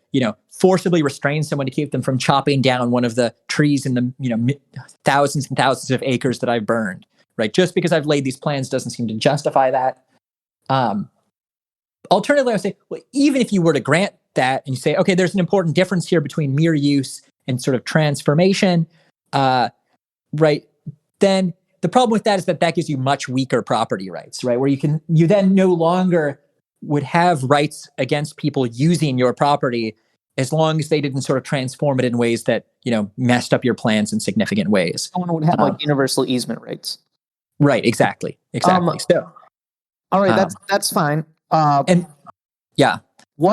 forcibly restrain someone to keep them from chopping down one of the trees in the, thousands and thousands of acres that I've burned, right? Just because I've laid these plans doesn't seem to justify that. Alternatively, I would say, well, even if you were to grant that and you say, okay, there's an important difference here between mere use and sort of transformation, right? Then the problem with that is that gives you much weaker property rights, right? Where you then no longer would have rights against people using your property as long as they didn't sort of transform it in ways that, messed up your plans in significant ways. Someone would have like universal easement rights. Right, exactly. So, all right, that's fine. I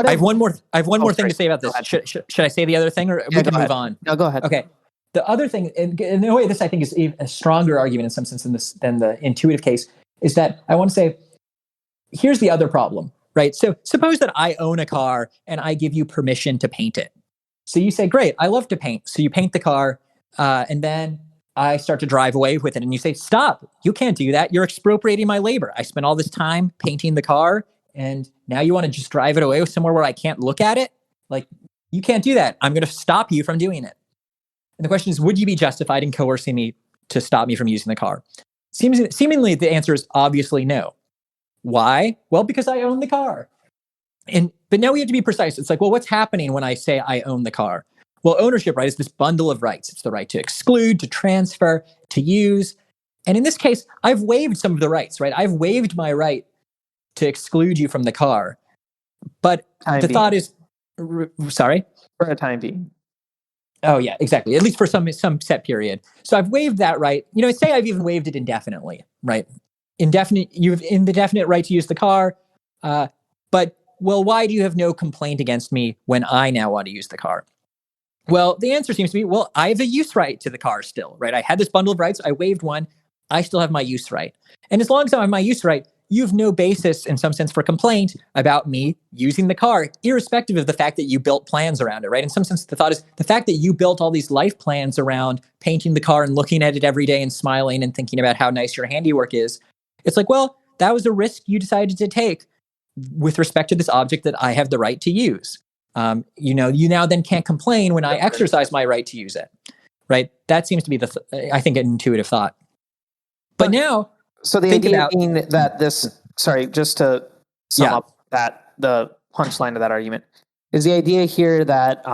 have one more thing to say about this. Should I say the other thing, or we can move on? No, go ahead. Okay. The other thing, and in a way, this I think is a stronger argument in some sense than the intuitive case, is that I want to say, here's the other problem, right? So suppose that I own a car and I give you permission to paint it. So you say, great, I love to paint. So you paint the car, and then I start to drive away with it. And you say, stop, you can't do that. You're expropriating my labor. I spent all this time painting the car, and now you want to just drive it away somewhere where I can't look at it? Like, you can't do that. I'm going to stop you from doing it. And the question is, would you be justified in coercing me to stop me from using the car? Seemingly, the answer is obviously no. Why? Well, because I own the car. But now we have to be precise. It's like, well, what's happening when I say I own the car? Well, ownership, right, is this bundle of rights. It's the right to exclude, to transfer, to use. And in this case, I've waived some of the rights, right? I've waived my right to exclude you from the car. But thought is, sorry? For a time being. Oh, yeah, exactly. At least for some set period. So I've waived that right. Say I've even waived it indefinitely, right? You have indefinite right to use the car. But, well, why do you have no complaint against me when I now want to use the car? Well, the answer seems to be, well, I have a use right to the car still, right? I had this bundle of rights. I waived one. I still have my use right. And as long as I have my use right, you have no basis in some sense for complaint about me using the car, irrespective of the fact that you built plans around it, right? In some sense, the thought is the fact that you built all these life plans around painting the car and looking at it every day and smiling and thinking about how nice your handiwork is. It's like, well, that was a risk you decided to take with respect to this object that I have the right to use. You now then can't complain when I exercise my right to use it, right? That seems to be I think, an intuitive thought. But now, so the idea being that this, sorry, just to sum up the punchline of that argument, is the idea here that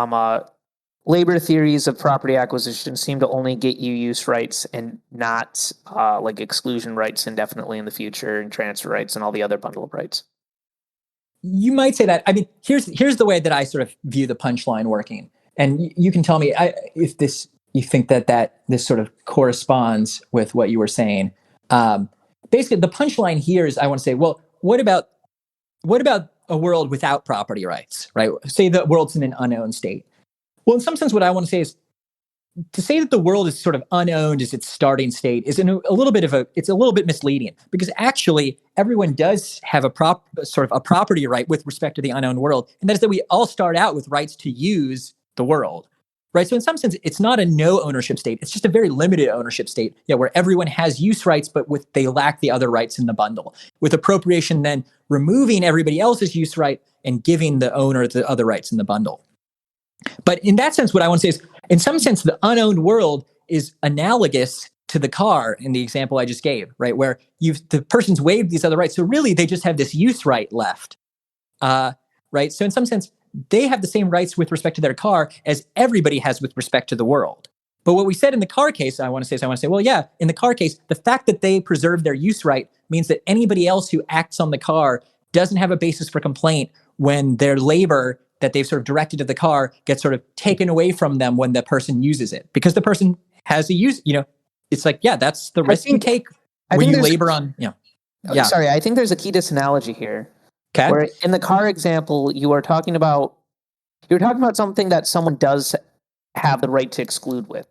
labor theories of property acquisition seem to only get you use rights and not like exclusion rights indefinitely in the future and transfer rights and all the other bundle of rights. You might say that. I mean, here's the way that I sort of view the punchline working, and you can tell me if you think that this sort of corresponds with what you were saying. Basically, the punchline here is I want to say, well, what about a world without property rights, right? Say the world's in an unowned state. Well, in some sense, what I want to say is to say that the world is sort of unowned as its starting state is it's a little bit misleading, because actually everyone does have a property right with respect to the unowned world, and that is that we all start out with rights to use the world, right? So in some sense, it's not a no ownership state; it's just a very limited ownership state, where everyone has use rights, but they lack the other rights in the bundle. With appropriation, then removing everybody else's use right and giving the owner the other rights in the bundle. But in that sense, what I want to say is, in some sense, the unowned world is analogous to the car in the example I just gave, right? Where the person's waived these other rights. So really they just have this use right left, right? So in some sense, they have the same rights with respect to their car as everybody has with respect to the world. But what we said in the car case, I want to say, well, yeah, in the car case, the fact that they preserve their use right means that anybody else who acts on the car doesn't have a basis for complaint when their labor that they've sort of directed to the car gets sort of taken away from them when the person uses it. Because the person has a use, it's like, yeah, that's the risk you take when you labor on, Yeah. Sorry, I think there's a key disanalogy here. Okay. Where in the car example, you're talking about something that someone does have the right to exclude with.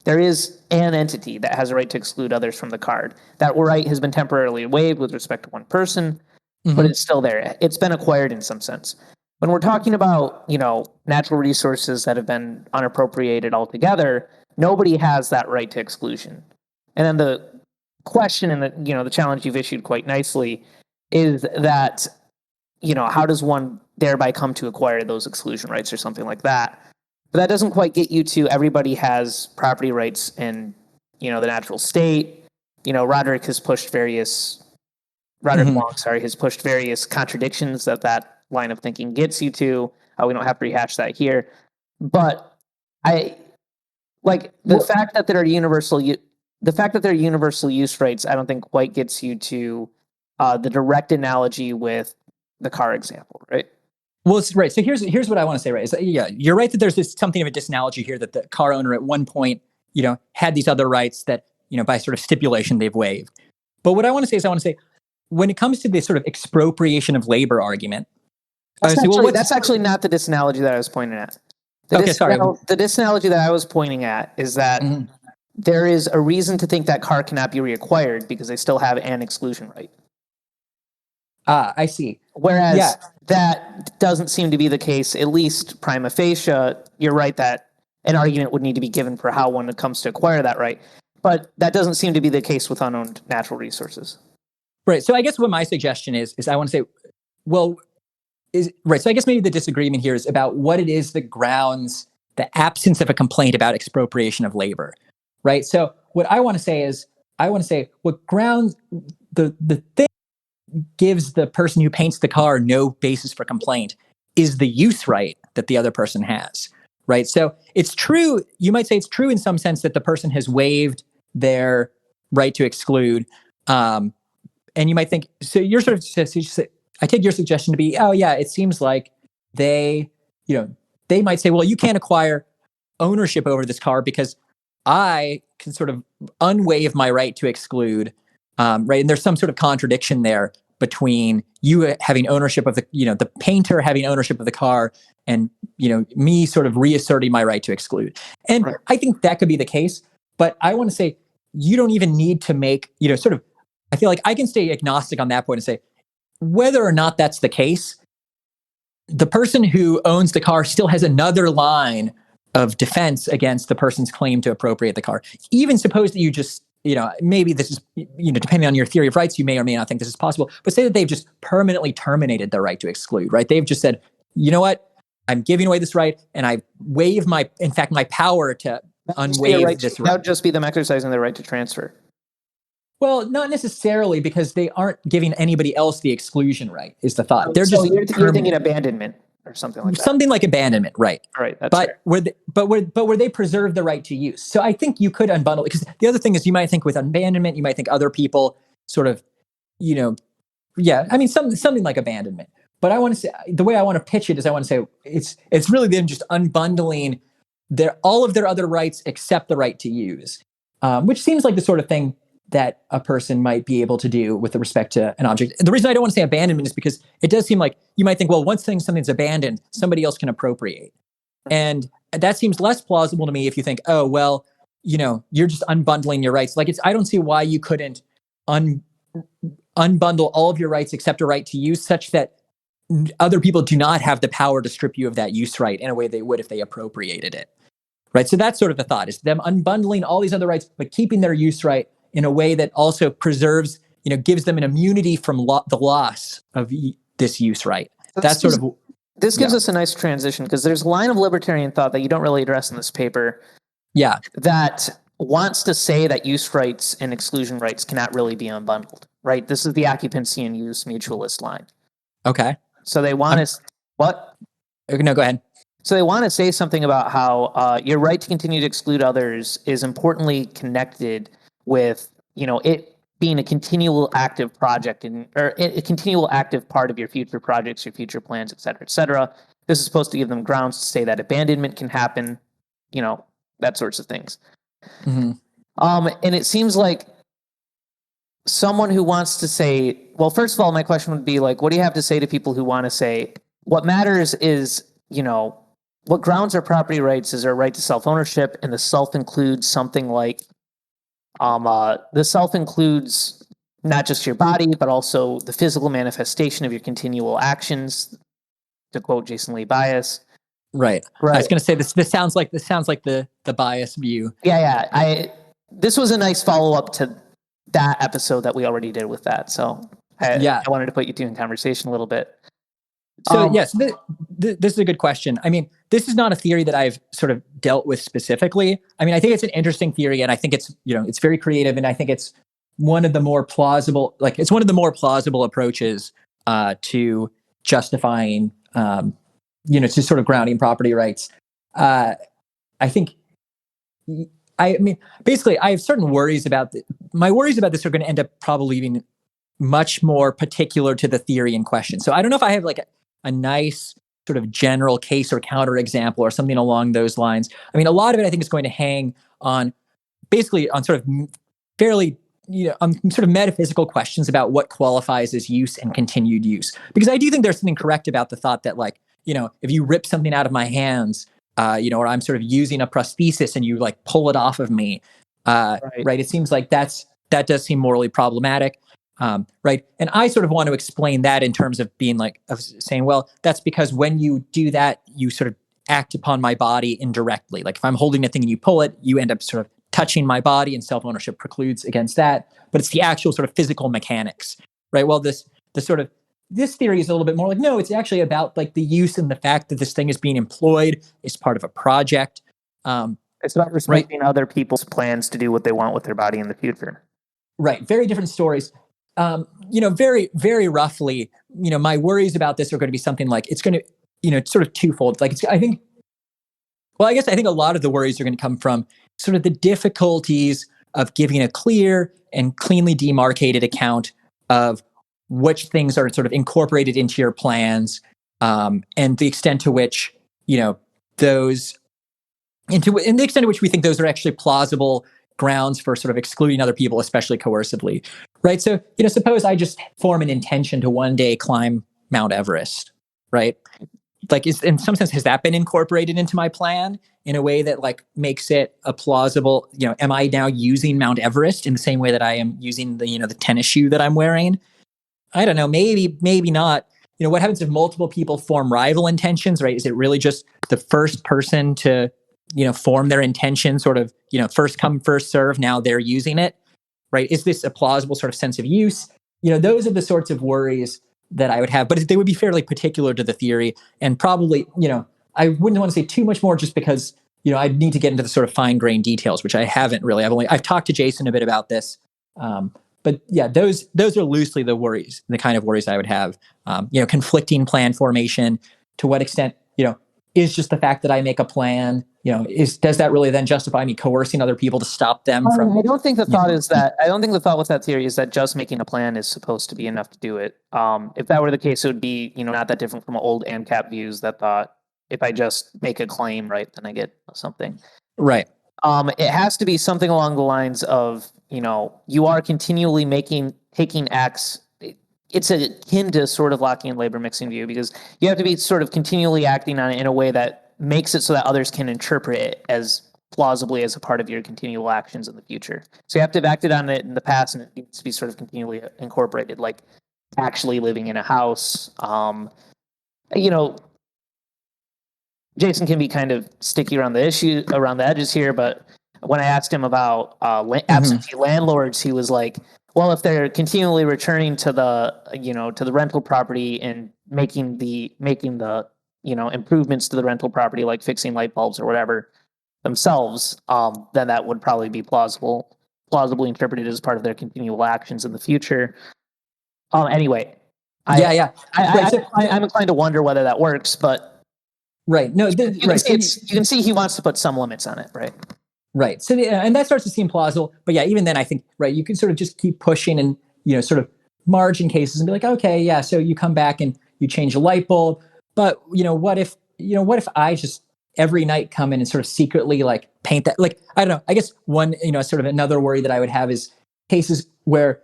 There is an entity that has a right to exclude others from the card. That right has been temporarily waived with respect to one person, but it's still there. It's been acquired in some sense. When we're talking about, natural resources that have been unappropriated altogether, nobody has that right to exclusion. And then the question and the challenge you've issued quite nicely is that, how does one thereby come to acquire those exclusion rights or something like that? But that doesn't quite get you to everybody has property rights in, the natural state. Roderick Long, has pushed various contradictions that line of thinking gets you to. We don't have to rehash that here. But fact that there are universal use rights, I don't think quite gets you to the direct analogy with the car example, right? Well, it's right. So here's what I want to say, right? You're right that there's something of a disanalogy here that the car owner at one point, had these other rights that, by sort of stipulation they've waived. But what I want to say is when it comes to this sort of expropriation of labor argument, that's actually not the disanalogy that I was pointing at. The disanalogy that I was pointing at is that there is a reason to think that car cannot be reacquired because they still have an exclusion right. I see. Whereas that doesn't seem to be the case, at least prima facie. You're right that an argument would need to be given for how one comes to acquire that right. But that doesn't seem to be the case with unowned natural resources. Right. So I guess what my suggestion is I want to say, so I guess maybe the disagreement here is about what it is that grounds the absence of a complaint about expropriation of labor. Right. So what I want to say is, what grounds the thing gives the person who paints the car no basis for complaint is the use right that the other person has, right? So it's true, you might say it's true in some sense that the person has waived their right to exclude. And you might think, so you're sort of, I take your suggestion to be, oh yeah, it seems like they might say, well, you can't acquire ownership over this car because I can sort of unwaive my right to exclude. Right. And there's some sort of contradiction there between you having ownership of the painter having ownership of the car and, me sort of reasserting my right to exclude. And right. I think that could be the case. But I want to say you don't even need to make, I feel like I can stay agnostic on that point and say whether or not that's the case, the person who owns the car still has another line of defense against the person's claim to appropriate the car. Even suppose that you just, maybe this is, depending on your theory of rights, you may or may not think this is possible, but say that they've just permanently terminated their right to exclude, right? They've just said, you know what, I'm giving away this right and I waive my power to unwaive this right. That would just be them exercising their right to transfer. Well, not necessarily, because they aren't giving anybody else the exclusion right, is the thought. They're so you're thinking abandonment or something like that. Something like abandonment, right? All right, that's fair. Where they preserve the right to use. So I think you could unbundle it, because the other thing is you might think with abandonment, you might think other people sort of, something like abandonment. But I want to say, the way I want to pitch it is I want to say it's really them just unbundling all of their other rights except the right to use, which seems like the sort of thing that a person might be able to do with respect to an object. The reason I don't want to say abandonment is because it does seem like you might think, well, once something's abandoned, somebody else can appropriate. And that seems less plausible to me if you think, oh, well, you're just unbundling your rights. Like I don't see why you couldn't unbundle all of your rights except a right to use, such that other people do not have the power to strip you of that use right in a way they would if they appropriated it. Right. So that's sort of the thought, is them unbundling all these other rights, but keeping their use right in a way that also preserves, gives them an immunity from the loss of this use right. This gives us a nice transition, because there's a line of libertarian thought that you don't really address in this paper. Yeah. That wants to say that use rights and exclusion rights cannot really be unbundled, right? This is the occupancy and use mutualist line. Okay. So they want to, what? No, go ahead. So they want to say something about how your right to continue to exclude others is importantly connected with, it being a continual active project or a continual active part of your future projects, your future plans, et cetera, et cetera. This is supposed to give them grounds to say that abandonment can happen, that sorts of things. Mm-hmm. And it seems like someone who wants to say, well, first of all, my question would be like, what do you have to say to people who want to say what matters is, what grounds our property rights is our right to self-ownership, and the self includes something like, the self includes not just your body, but also the physical manifestation of your continual actions, to quote Jason Lee Bias. Right. I was going to say this sounds like the bias view. Yeah. This was a nice follow-up to that episode that we already did with that. So I wanted to put you two in conversation a little bit. So yes, this is a good question. I mean, this is not a theory that I've sort of dealt with specifically. I mean, I think it's an interesting theory, and I think it's, it's very creative, and I think it's one of the more plausible, approaches to justifying, to sort of grounding property rights. I think, basically, I have certain worries about my worries about this are going to end up probably being much more particular to the theory in question. So I don't know if I have like a nice sort of general case or counterexample or something along those lines. I mean, a lot of it I think is going to hang on basically on sort of fairly, on sort of metaphysical questions about what qualifies as use and continued use. Because I do think there's something correct about the thought that, like, if you rip something out of my hands, or I'm sort of using a prosthesis and you like pull it off of me, right? It seems like that does seem morally problematic. Right. And I sort of want to explain that in terms of being like, of saying, well, that's because when you do that, you sort of act upon my body indirectly. Like if I'm holding a thing and you pull it, you end up sort of touching my body, and self-ownership precludes against that. But it's the actual sort of physical mechanics, right? Well, this theory is a little bit more like, no, it's actually about like the use and the fact that this thing is being employed as part of a project. It's about respecting other people's plans to do what they want with their body in the future. Right. Very different stories. Very, very roughly, my worries about this are going to be something like, it's going to, sort of twofold. Like, I think a lot of the worries are going to come from sort of the difficulties of giving a clear and cleanly demarcated account of which things are sort of incorporated into your plans, and the extent to which, and the extent to which we think those are actually plausible grounds for sort of excluding other people, especially coercively, right? So, suppose I just form an intention to one day climb Mount Everest, right? Like, in some sense, has that been incorporated into my plan in a way that like makes it a plausible, am I now using Mount Everest in the same way that I am using the tennis shoe that I'm wearing? I don't know, maybe not. What happens if multiple people form rival intentions, right? Is it really just the first person to form their intention, sort of, first come, first serve, now they're using it, right? Is this a plausible sort of sense of use? Those are the sorts of worries that I would have, but they would be fairly particular to the theory, and probably, I wouldn't want to say too much more just because, I'd need to get into the sort of fine-grained details, which I haven't really. I've talked to Jason a bit about this, but yeah, those are loosely the worries, the kind of worries I would have. Conflicting plan formation, to what extent, is just the fact that I make a plan, does that really then justify me coercing other people to stop them from? I don't think the thought is that. I don't think the thought with that theory is that just making a plan is supposed to be enough to do it. If that were the case, it would be, not that different from old AMCAP views that thought if I just make a claim, right, then I get something. Right. It has to be something along the lines of, you are continually taking acts. It's akin to sort of Lockean labor mixing view, because you have to be sort of continually acting on it in a way that makes it so that others can interpret it as plausibly as a part of your continual actions in the future. So you have to have acted on it in the past, and it needs to be sort of continually incorporated, like actually living in a house. Jason can be kind of sticky around the edges here, but when I asked him about absentee landlords, he was like, well, if they're continually returning to the rental property and making the improvements to the rental property, like fixing light bulbs or whatever, themselves, then that would probably be plausibly interpreted as part of their continual actions in the future. Anyway, I'm inclined to wonder whether that works, but right. No, you can see he wants to put some limits on it, right? Right. So, and that starts to seem plausible. But yeah, even then, I think, right, you can sort of just keep pushing and, sort of margin cases and be like, okay, yeah, so you come back and you change a light bulb. But, what if I just every night come in and sort of secretly like paint that, like, I don't know, I guess one, sort of another worry that I would have is cases where,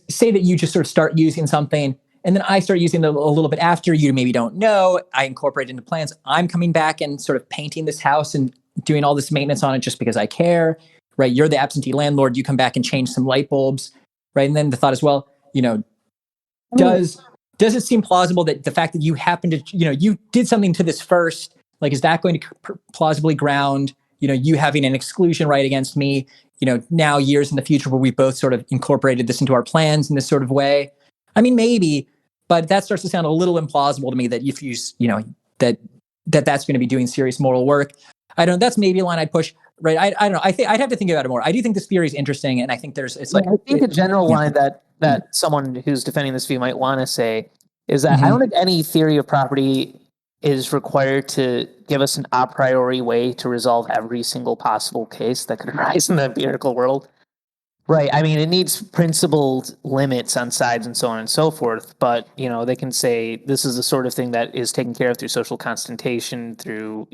say that you just sort of start using something and then I start using it a little bit after, you maybe don't know, I incorporate it into plans. I'm coming back and sort of painting this house and doing all this maintenance on it just because I care, right? You're the absentee landlord. You come back and change some light bulbs, right? And then the thought as well, does it seem plausible that the fact that you happen to, you did something to this first, like, is that going to plausibly ground, you having an exclusion right against me, now years in the future where we both sort of incorporated this into our plans in this sort of way? I mean, maybe, but that starts to sound a little implausible to me that if you, that's going to be doing serious moral work. I don't know. That's maybe a line I'd push, right? I don't know. I think I'd have to think about it more. I do think this theory is interesting, and I think I think a general line that someone who's defending this view might want to say is that I don't think any theory of property is required to give us an a priori way to resolve every single possible case that could arise in the empirical world. Right. I mean, it needs principled limits on sides and so on and so forth. But, they can say this is the sort of thing that is taken care of through social constantation, through,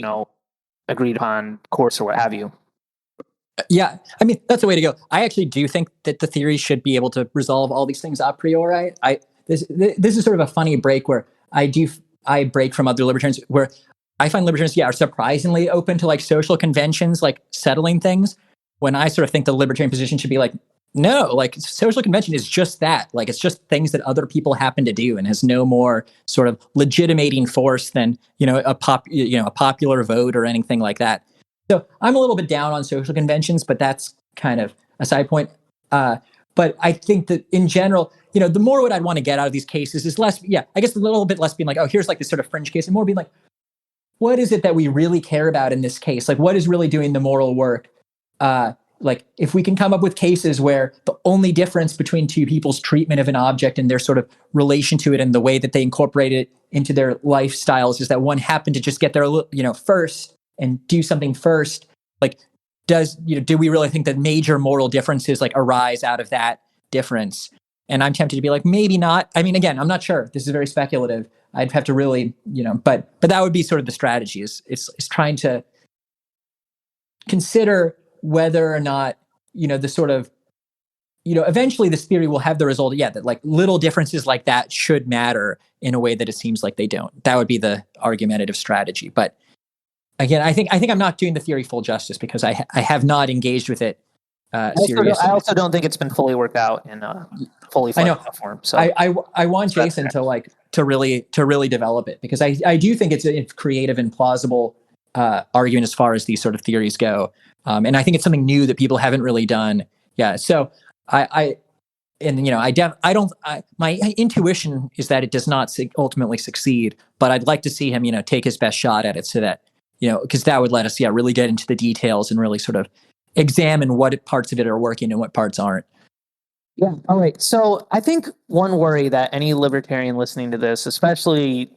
agreed upon course or what have you. Yeah, I mean, that's the way to go. I actually do think that the theory should be able to resolve all these things a priori. This is sort of a funny break where I break from other libertarians, where I find libertarians, are surprisingly open to like social conventions, like settling things, when I sort of think the libertarian position should be like, no, like social convention is just that. Like, it's just things that other people happen to do and has no more sort of legitimating force than, a popular vote or anything like that. So I'm a little bit down on social conventions, but that's kind of a side point. But I think that in general, the more what I'd want to get out of these cases is less, I guess a little bit less being like, oh, here's like this sort of fringe case, and more being like, what is it that we really care about in this case? Like, what is really doing the moral work? Like, if we can come up with cases where the only difference between two people's treatment of an object and their sort of relation to it and the way that they incorporate it into their lifestyles is that one happened to just get there, first and do something first, like, do we really think that major moral differences like arise out of that difference? And I'm tempted to be like, maybe not. I mean, again, I'm not sure. This is very speculative. I'd have to really, but that would be sort of the strategy is trying to consider whether or not, the sort of, eventually this theory will have the result, that like little differences like that should matter in a way that it seems like they don't. That would be the argumentative strategy. But again, I think I'm not doing the theory full justice because I have not engaged with it seriously. I also don't think it's been fully worked out in a fully functional form. So I want Jason to really develop it, because I do think it's a creative and plausible argument as far as these sort of theories go. And I think it's something new that people haven't really done. Yeah. So my intuition is that it does not ultimately succeed, but I'd like to see him, take his best shot at it so that, because that would let us, really get into the details and really sort of examine what parts of it are working and what parts aren't. Yeah. All right. So I think one worry that any libertarian listening to this, especially,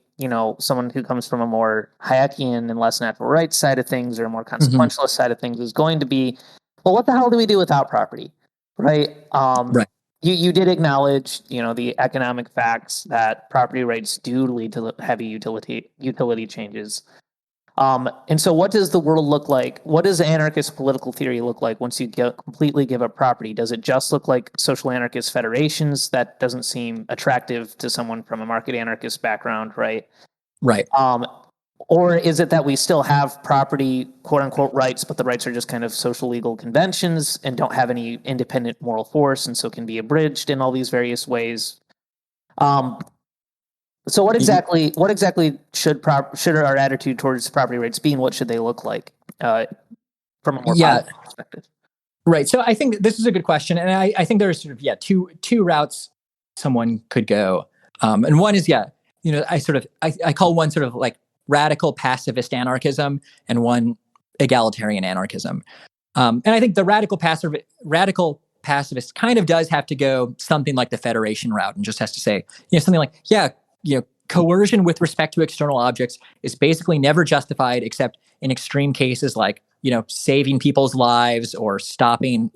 someone who comes from a more Hayekian and less natural rights side of things or a more consequentialist side of things, is going to be, well, what the hell do we do without property? Right. Right. You did acknowledge, the economic facts that property rights do lead to heavy utility changes. And so what does the world look like? What does anarchist political theory look like once you completely give up property? Does it just look like social anarchist federations? That doesn't seem attractive to someone from a market anarchist background, right? Right. Or is it that we still have property, quote unquote, rights, but the rights are just kind of social legal conventions and don't have any independent moral force, and so can be abridged in all these various ways? So what exactly should our attitude towards property rights be, and what should they look like from a more positive perspective? Right. So I think this is a good question, and I think there's sort of two routes someone could go, and one is I call one sort of like radical pacifist anarchism, and one egalitarian anarchism. And I think the radical pacifist kind of does have to go something like the federation route and just has to say, something like, coercion with respect to external objects is basically never justified except in extreme cases like, saving people's lives or stopping,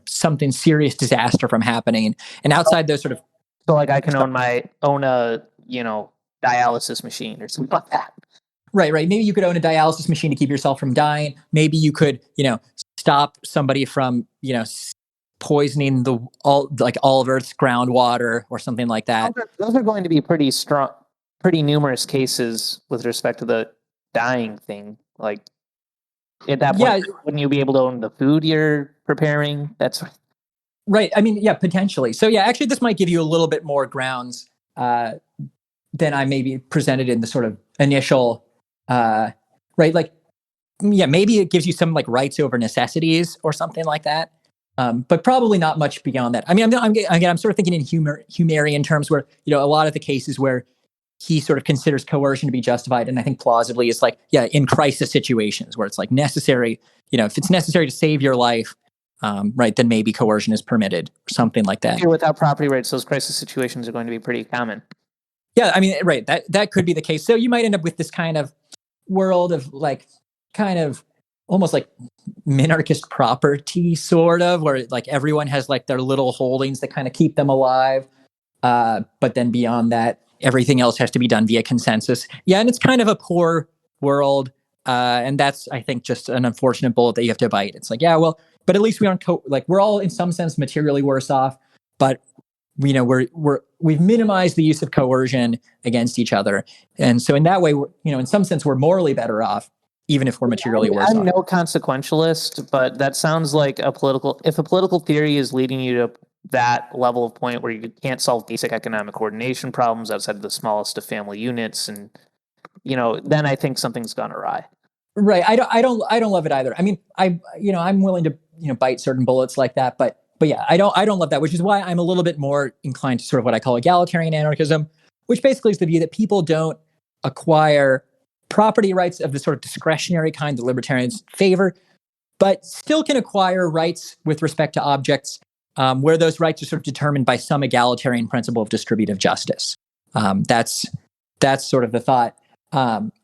something serious disaster from happening. And outside those sort of... So like I can own a, dialysis machine or something like that. Right. Maybe you could own a dialysis machine to keep yourself from dying. Maybe you could, stop somebody from, poisoning all of Earth's groundwater or something like that. Those are going to be pretty numerous cases with respect to the dying thing. Like at that point, wouldn't you be able to own the food you're preparing? That's right. I mean, potentially. So actually, this might give you a little bit more grounds than I maybe presented in the sort of initial. Right. Like, maybe it gives you some like rights over necessities or something like that. But probably not much beyond that. I mean, I'm sort of thinking in Humerian terms where, a lot of the cases where he sort of considers coercion to be justified. And I think plausibly is like, in crisis situations where it's like necessary, if it's necessary to save your life, right, then maybe coercion is permitted or something like that. Without property rights, those crisis situations are going to be pretty common. Yeah, I mean, right, that could be the case. So you might end up with this kind of world of like, kind of almost like minarchist property sort of, where like everyone has like their little holdings that kind of keep them alive. But then beyond that, everything else has to be done via consensus. Yeah, and it's kind of a poor world. And that's, I think, just an unfortunate bullet that you have to bite. It's like, but at least we aren't we're all in some sense materially worse off, but we've minimized the use of coercion against each other. And so in that way, in some sense, we're morally better off, even if we're materially worse off. I'm no consequentialist, but that sounds like if a political theory is leading you to that level of point where you can't solve basic economic coordination problems outside of the smallest of family units, and then I think something's gone awry. Right. I don't love it either. I mean, I'm willing to bite certain bullets like that, but I don't love that, which is why I'm a little bit more inclined to sort of what I call egalitarian anarchism, which basically is the view that people don't acquire property rights of the sort of discretionary kind that libertarians favor, but still can acquire rights with respect to objects where those rights are sort of determined by some egalitarian principle of distributive justice. That's sort of the thought,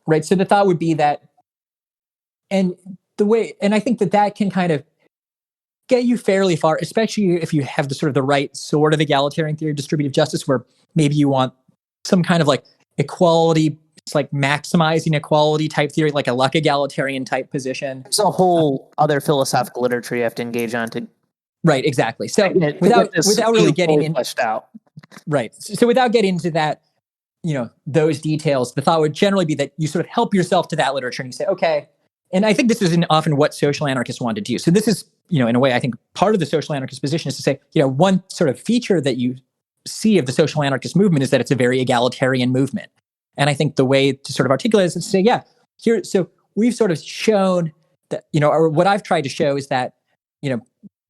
right? So the thought would be that, and I think that can kind of get you fairly far, especially if you have the right sort of egalitarian theory of distributive justice, where maybe you want some kind of like equality. It's like maximizing equality type theory, like a luck egalitarian type position. There's a whole other philosophical literature you have to engage on to. Right, exactly. So without really getting in, fleshed out. Right. So without getting into that, those details, the thought would generally be that you sort of help yourself to that literature and you say, okay. And I think this is often what social anarchists want to do. So this is, in a way, I think part of the social anarchist position is to say, one sort of feature that you see of the social anarchist movement is that it's a very egalitarian movement. And I think the way to sort of articulate it is to say, so we've sort of shown that, or what I've tried to show is that,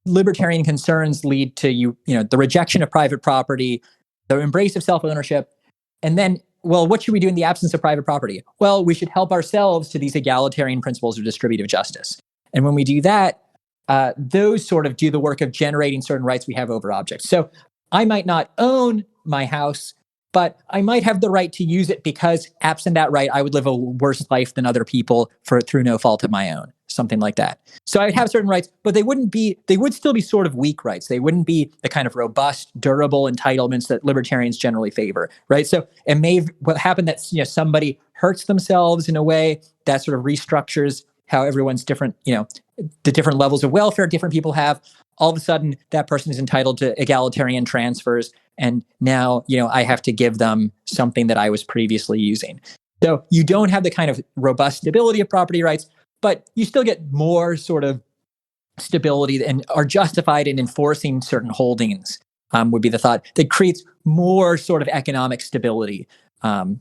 libertarian concerns lead to the rejection of private property, the embrace of self-ownership, and then, well, what should we do in the absence of private property? Well, we should help ourselves to these egalitarian principles of distributive justice. And when we do that, those sort of do the work of generating certain rights we have over objects. So I might not own my house, but I might have the right to use it because absent that right, I would live a worse life than other people through no fault of my own, something like that. So I'd have certain rights, but they would still be sort of weak rights. They wouldn't be the kind of robust, durable entitlements that libertarians generally favor, right? So what happened that somebody hurts themselves in a way that sort of restructures how everyone's different, the different levels of welfare different people have. All of a sudden, that person is entitled to egalitarian transfers. And now, I have to give them something that I was previously using. So you don't have the kind of robust stability of property rights, but you still get more sort of stability and are justified in enforcing certain holdings, would be the thought, that creates more sort of economic stability. That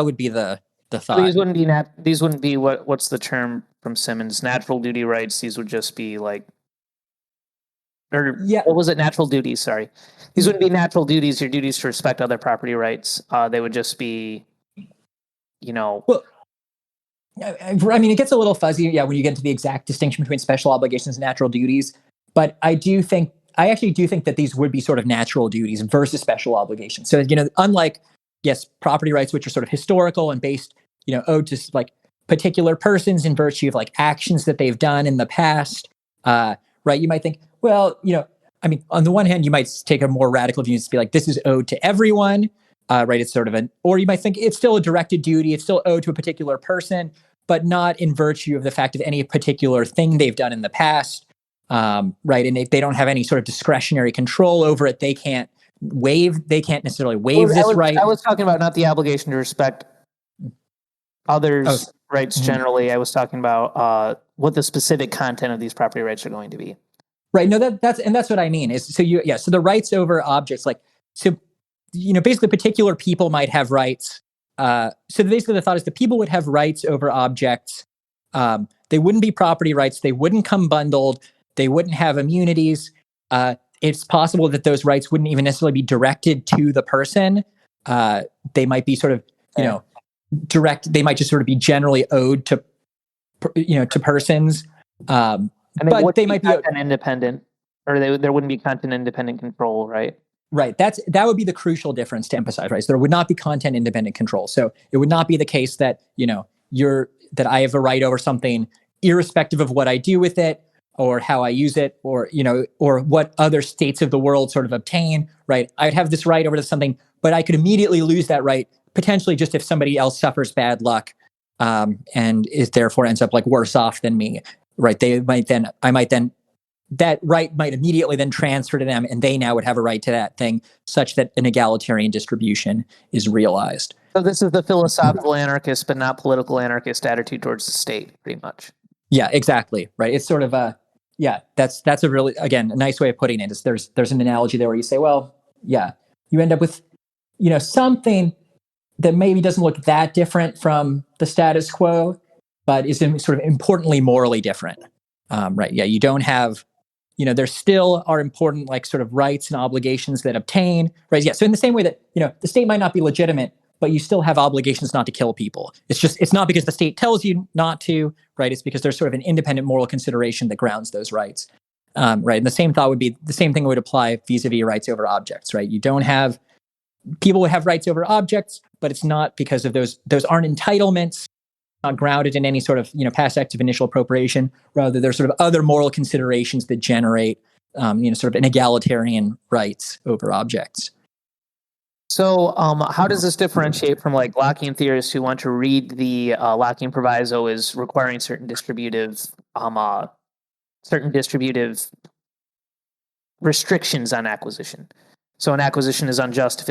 would be the thought. These wouldn't be what's the term from Simmons? Natural duty rights. These would just be like, what was it? Natural duties. Sorry, these wouldn't be natural duties. Your duties to respect other property rights. They would just be, I mean, it gets a little fuzzy, yeah, when you get into the exact distinction between special obligations and natural duties. But I actually do think that these would be sort of natural duties versus special obligations. So, unlike, yes, property rights, which are sort of historical and based, owed to like particular persons in virtue of like actions that they've done in the past, right? You might think, well, I mean, on the one hand, you might take a more radical view and be like, this is owed to everyone, right? It's sort of or you might think it's still a directed duty. It's still owed to a particular person, but not in virtue of the fact of any particular thing they've done in the past, right? And if they don't have any sort of discretionary control over it, they can't necessarily waive this right. I was talking about not the obligation to respect others' rights generally. I was talking about what the specific content of these property rights are going to be. Right. No, that's what I mean is, so the rights over objects, like, so, basically particular people might have rights. So basically the thought is the people would have rights over objects. They wouldn't be property rights. They wouldn't come bundled. They wouldn't have immunities. It's possible that those rights wouldn't even necessarily be directed to the person. They might be sort of, direct. They might just sort of be generally owed to, to persons. And they might be content independent, or there wouldn't be content independent control, right? Right. That would be the crucial difference to emphasize, right? So there would not be content independent control. So it would not be the case that, that I have a right over something irrespective of what I do with it or how I use it, or, or what other states of the world sort of obtain, right? I'd have this right over something, but I could immediately lose that right, potentially just if somebody else suffers bad luck, and is therefore ends up like worse off than me, right? That right might immediately then transfer to them, and they now would have a right to that thing, such that an egalitarian distribution is realized. So this is the philosophical anarchist, but not political anarchist attitude towards the state, pretty much. Yeah, exactly. Right. It's sort of that's a really, again, a nice way of putting it. Is there's an analogy there where you say, well, yeah, you end up with, something that maybe doesn't look that different from the status quo, but is sort of importantly morally different. Right. Yeah. You don't have, there still are important, like, sort of rights and obligations that obtain, right? Yeah. So in the same way that, the state might not be legitimate, but you still have obligations not to kill people. It's not because the state tells you not to, right? It's because there's sort of an independent moral consideration that grounds those rights, right? And the same thing would apply vis-a-vis rights over objects, right? People would have rights over objects, but it's not because of those aren't entitlements, not grounded in any sort of, past act of initial appropriation. Rather, there's sort of other moral considerations that generate, sort of an egalitarian rights over objects. So how does this differentiate from like Lockean theorists who want to read the Lockheed Proviso as requiring certain distributive restrictions on acquisition? So an acquisition is unjust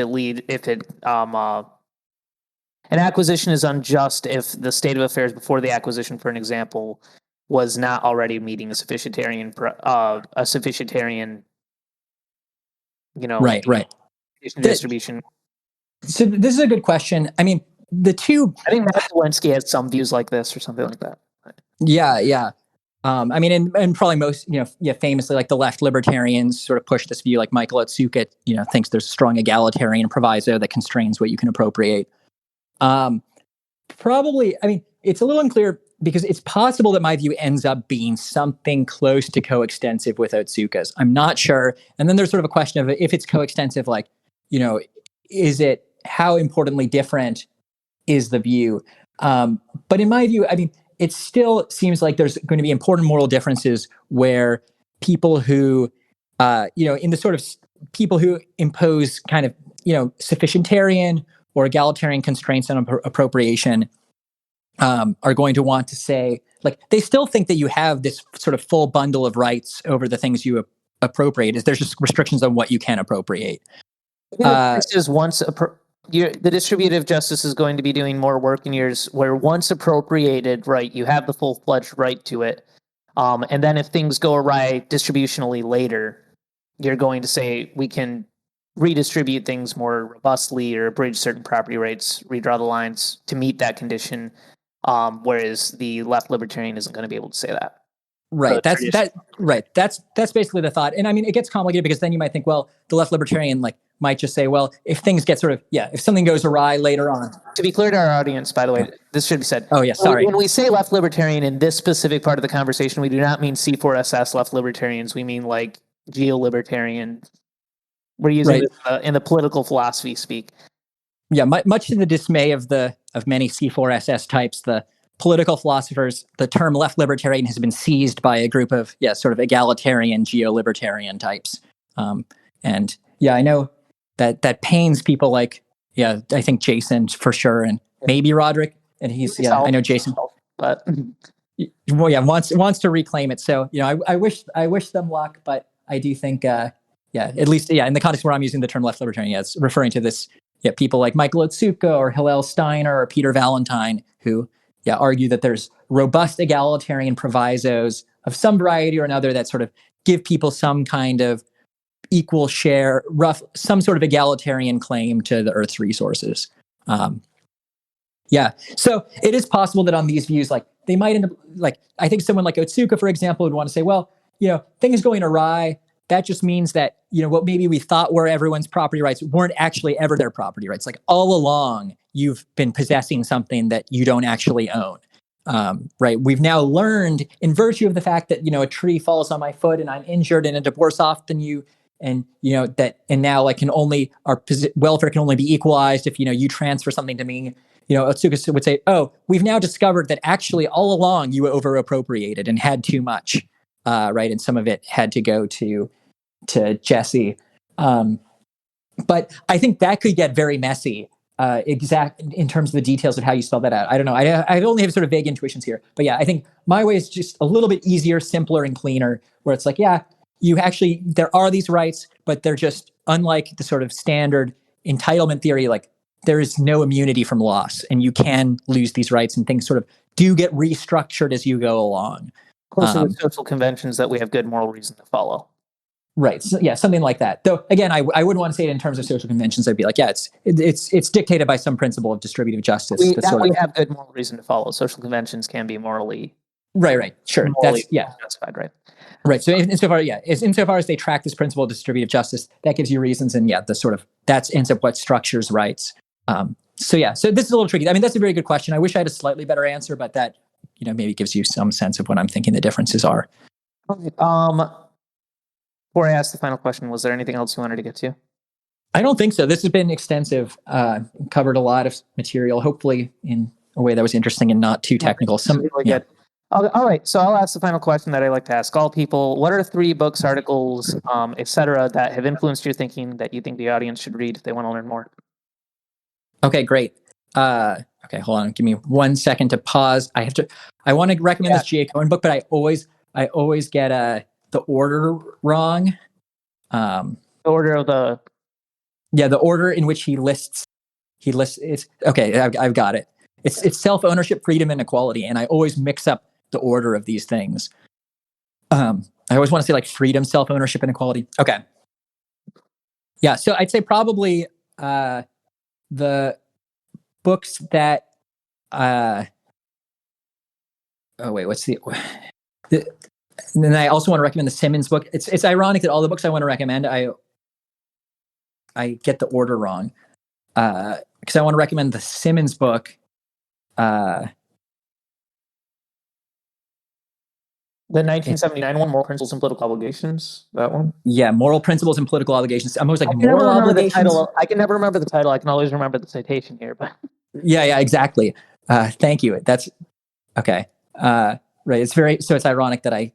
an acquisition is unjust if the state of affairs before the acquisition, for an example, was not already meeting a sufficientarian, right. distribution. So this is a good question. I mean, I think Matt Walensky has some views like this or something like that. Yeah. I mean, and probably most, famously, like the left-libertarians sort of push this view, like Michael Otsuka, thinks there's a strong egalitarian proviso that constrains what you can appropriate. Probably, I mean, it's a little unclear because it's possible that my view ends up being something close to coextensive with Otsuka's. I'm not sure. And then there's sort of a question of if it's coextensive, like, how importantly different is the view? But in my view, I mean, it still seems like there's going to be important moral differences where people who, in the sort of people who impose kind of, sufficientarian or egalitarian constraints on appropriation are going to want to say, like, they still think that you have this sort of full bundle of rights over the things you appropriate. There's just restrictions on what you can appropriate. The distributive justice is going to be doing more work in years where once appropriated, right, you have the full-fledged right to it. And then if things go awry distributionally later, you're going to say we can redistribute things more robustly or abridge certain property rights, redraw the lines to meet that condition. Whereas the left libertarian isn't going to be able to say that. Right. That's basically the thought. And I mean, it gets complicated because then you might think, well, the left libertarian, like, might just say, well, if things get if something goes awry later on. To be clear to our audience, by the way, this should be said. Oh, yeah, sorry. When we say left libertarian in this specific part of the conversation, we do not mean C4SS left libertarians. We mean like geo-libertarian. We're using it in the political philosophy speak. Yeah, much to the dismay of many C4SS types, the political philosophers, the term left libertarian has been seized by a group of sort of egalitarian geo-libertarian types. And I know that pains people like I think Jason for sure, and maybe Roderick, and he's I know Jason, but wants to reclaim it. So I wish them luck, but I do think at least in the context where I'm using the term left libertarian, it's referring to this people like Michael Otsuka or Hillel Steiner or Peter Valentine who argue that there's robust egalitarian provisos of some variety or another that sort of give people some kind of equal share, some sort of egalitarian claim to the Earth's resources. So it is possible that on these views, like they might end up, like I think someone like Otsuka, for example, would want to say, well, things going awry, that just means that, what maybe we thought were everyone's property rights weren't actually ever their property rights. Like all along, you've been possessing something that you don't actually own. Right. We've now learned, in virtue of the fact that, a tree falls on my foot and I'm injured and it's worse off than you. And, and now our welfare can only be equalized if, you transfer something to me. Otsuka would say, oh, we've now discovered that actually all along you over appropriated and had too much. Right. And some of it had to go to Jesse. But I think that could get very messy. Exact in terms of the details of how you spell that out. I don't know. I only have sort of vague intuitions here, but I think my way is just a little bit easier, simpler, and cleaner. Where it's like, there are these rights, but they're just unlike the sort of standard entitlement theory. Like there is no immunity from loss, and you can lose these rights, and things sort of do get restructured as you go along. Closer with social conventions that we have good moral reason to follow. Right. So, something like that. Though, again, I wouldn't want to say it in terms of social conventions. I'd be like, it's dictated by some principle of distributive justice. We have good moral reason to follow. Social conventions can be morally. Right. Sure. That's justified. Right. Right. So insofar as they track this principle of distributive justice, that gives you reasons, and that ends up what structures rights. So this is a little tricky. I mean, that's a very good question. I wish I had a slightly better answer, but that maybe gives you some sense of what I'm thinking the differences are. Okay. Before I ask the final question, was there anything else you wanted to get to? I don't think so. This has been extensive, covered a lot of material, hopefully in a way that was interesting and not too technical. Good. All right. So I'll ask the final question that I like to ask all people. What are 3 books, articles, etc., that have influenced your thinking that you think the audience should read if they want to learn more? Okay, great. Okay, hold on. Give me 1 second to pause. I want to recommend this G.A. Cohen book, but I always get the order wrong. The order of the... the order in which he lists it's okay. I've got it. It's self-ownership, freedom, and equality, and I always mix up the order of these things. I always want to say like freedom, self-ownership, and equality. Okay. Yeah. So I'd say probably the books that and then I also want to recommend the Simmons book. It's ironic that all the books I want to recommend, I get the order wrong. Because I want to recommend the Simmons book. The 1979 one, Moral Principles and Political Obligations, that one? Yeah, Moral Principles and Political Obligations. I'm always like, moral obligations? I can never remember the title. I can always remember the citation here. But Yeah, exactly. Thank you. That's, okay. Right, it's ironic that I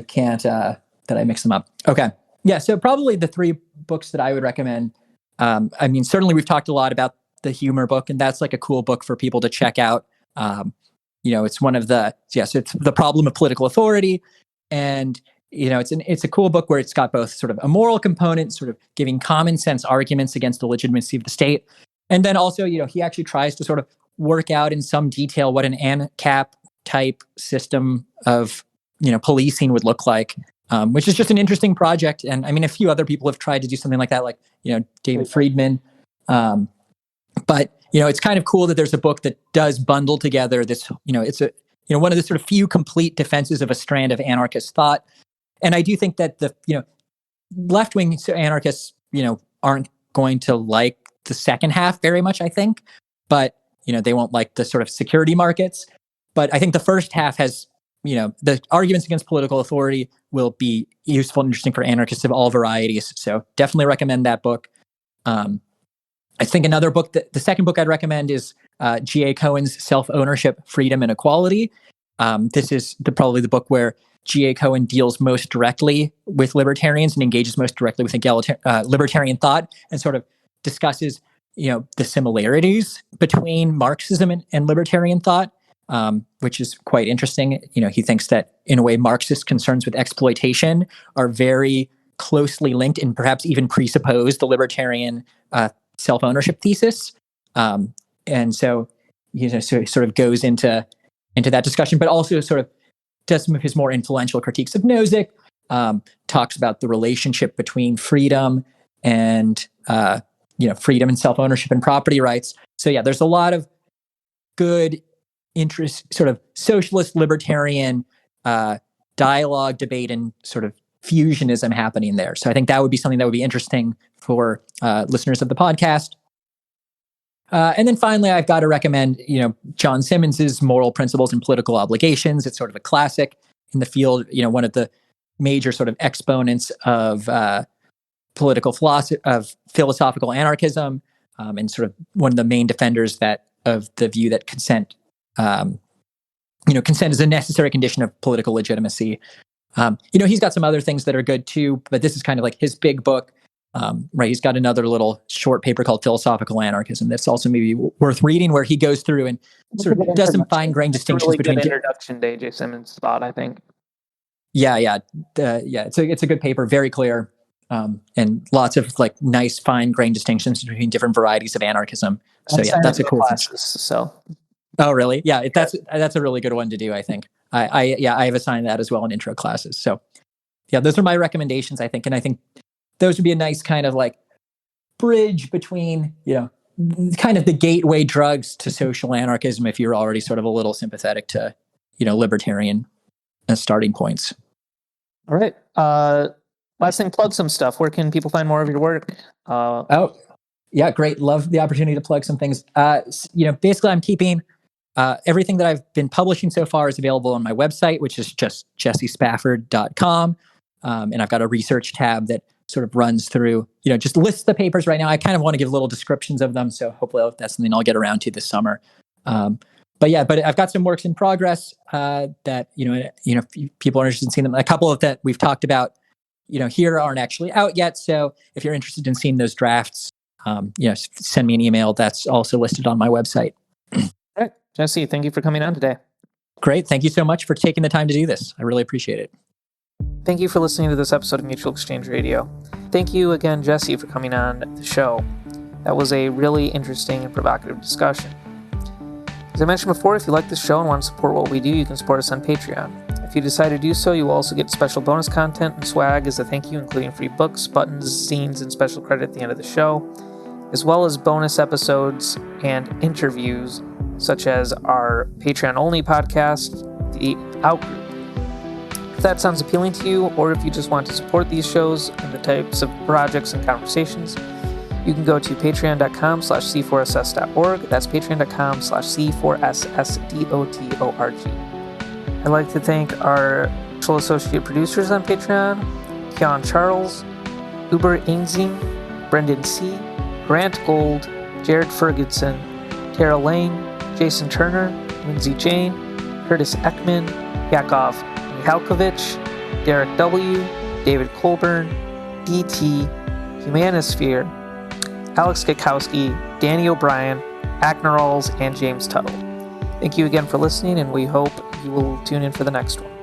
can't, that I mix them up. Okay. Yeah, so probably the 3 books that I would recommend. I mean, certainly we've talked a lot about the humor book, and that's like a cool book for people to check out. It's one of the, so it's The Problem of Political Authority. And, it's a cool book where it's got both sort of a moral component, sort of giving common sense arguments against the legitimacy of the state. And then also, he actually tries to sort of work out in some detail what an ANCAP type system of, policing would look like, which is just an interesting project. And I mean, a few other people have tried to do something like that, like, David Friedman. But, it's kind of cool that there's a book that does bundle together this, it's one of the sort of few complete defenses of a strand of anarchist thought. And I do think that the, left-wing anarchists, aren't going to like the second half very much, I think, but they won't like the sort of security markets. But I think the first half has, the arguments against political authority will be useful and interesting for anarchists of all varieties. So definitely recommend that book. I think another book, the second book I'd recommend is G.A. Cohen's Self-Ownership, Freedom, and Equality. This is probably the book where G.A. Cohen deals most directly with libertarians and engages most directly with libertarian thought, and sort of discusses, the similarities between Marxism and libertarian thought, which is quite interesting. He thinks that, in a way, Marxist concerns with exploitation are very closely linked and perhaps even presuppose the libertarian self-ownership thesis. And so, so it sort of goes into that discussion, but also sort of does some of his more influential critiques of Nozick, talks about the relationship between freedom and, freedom and self-ownership and property rights. So yeah, there's a lot of good interest, sort of socialist libertarian dialogue, debate, and sort of fusionism happening there. So I think that would be something that would be interesting for listeners of the podcast. And then finally, I've got to recommend, John Simmons's Moral Principles and Political Obligations. It's sort of a classic in the field, one of the major sort of exponents of political philosophy, of philosophical anarchism, and sort of one of the main defenders of the view that consent is a necessary condition of political legitimacy. He's got some other things that are good too, but this is kind of like his big book. Right. He's got another little short paper called Philosophical Anarchism that's also maybe worth reading, where he goes through and sort of does some fine-grained distinctions between. Good introduction to A.J. Simmons' thought, I think. Yeah. It's a good paper, very clear, and lots of like nice fine-grained distinctions between different varieties of anarchism. So yeah, that's a cool classes, so. Oh, really? Yeah, that's a really good one to do, I think. I have assigned that as well in intro classes. So yeah, those are my recommendations, I think, and I think those would be a nice kind of like bridge between, kind of the gateway drugs to social anarchism if you're already sort of a little sympathetic to, libertarian starting points. All right. Last thing, plug some stuff. Where can people find more of your work? Yeah, great. Love the opportunity to plug some things. Basically I'm keeping everything that I've been publishing so far is available on my website, which is just jessespafford.com. And I've got a research tab that sort of runs through, just lists the papers right now. I kind of want to give little descriptions of them. So hopefully that's something I'll get around to this summer. But I've got some works in progress that, people are interested in seeing them. A couple of that we've talked about, here aren't actually out yet. So if you're interested in seeing those drafts, send me an email. That's also listed on my website. All right. Jesse, thank you for coming on today. Great. Thank you so much for taking the time to do this. I really appreciate it. Thank you for listening to this episode of Mutual Exchange Radio. Thank you again, Jesse, for coming on the show. That was a really interesting and provocative discussion. As I mentioned before, if you like this show and want to support what we do, you can support us on Patreon. If you decide to do so, you will also get special bonus content and swag as a thank you, including free books, buttons, zines, and special credit at the end of the show, as well as bonus episodes and interviews, such as our Patreon-only podcast, The Outgroup. If that sounds appealing to you, or if you just want to support these shows and the types of projects and conversations, you can go to patreon.com/c4ss.org. That's patreon.com/c4ssdotorg. I'd like to thank our actual associate producers on Patreon, Keon Charles, Uber Ainzing, Brendan C., Grant Gold, Jared Ferguson, Tara Lane, Jason Turner, Lindsay Jane, Curtis Ekman, Yakov Michalkovich, Derek W., David Colburn, DT, Humanosphere, Alex Kikowski, Danny O'Brien, Ackneralls, and James Tuttle. Thank you again for listening, and we hope you will tune in for the next one.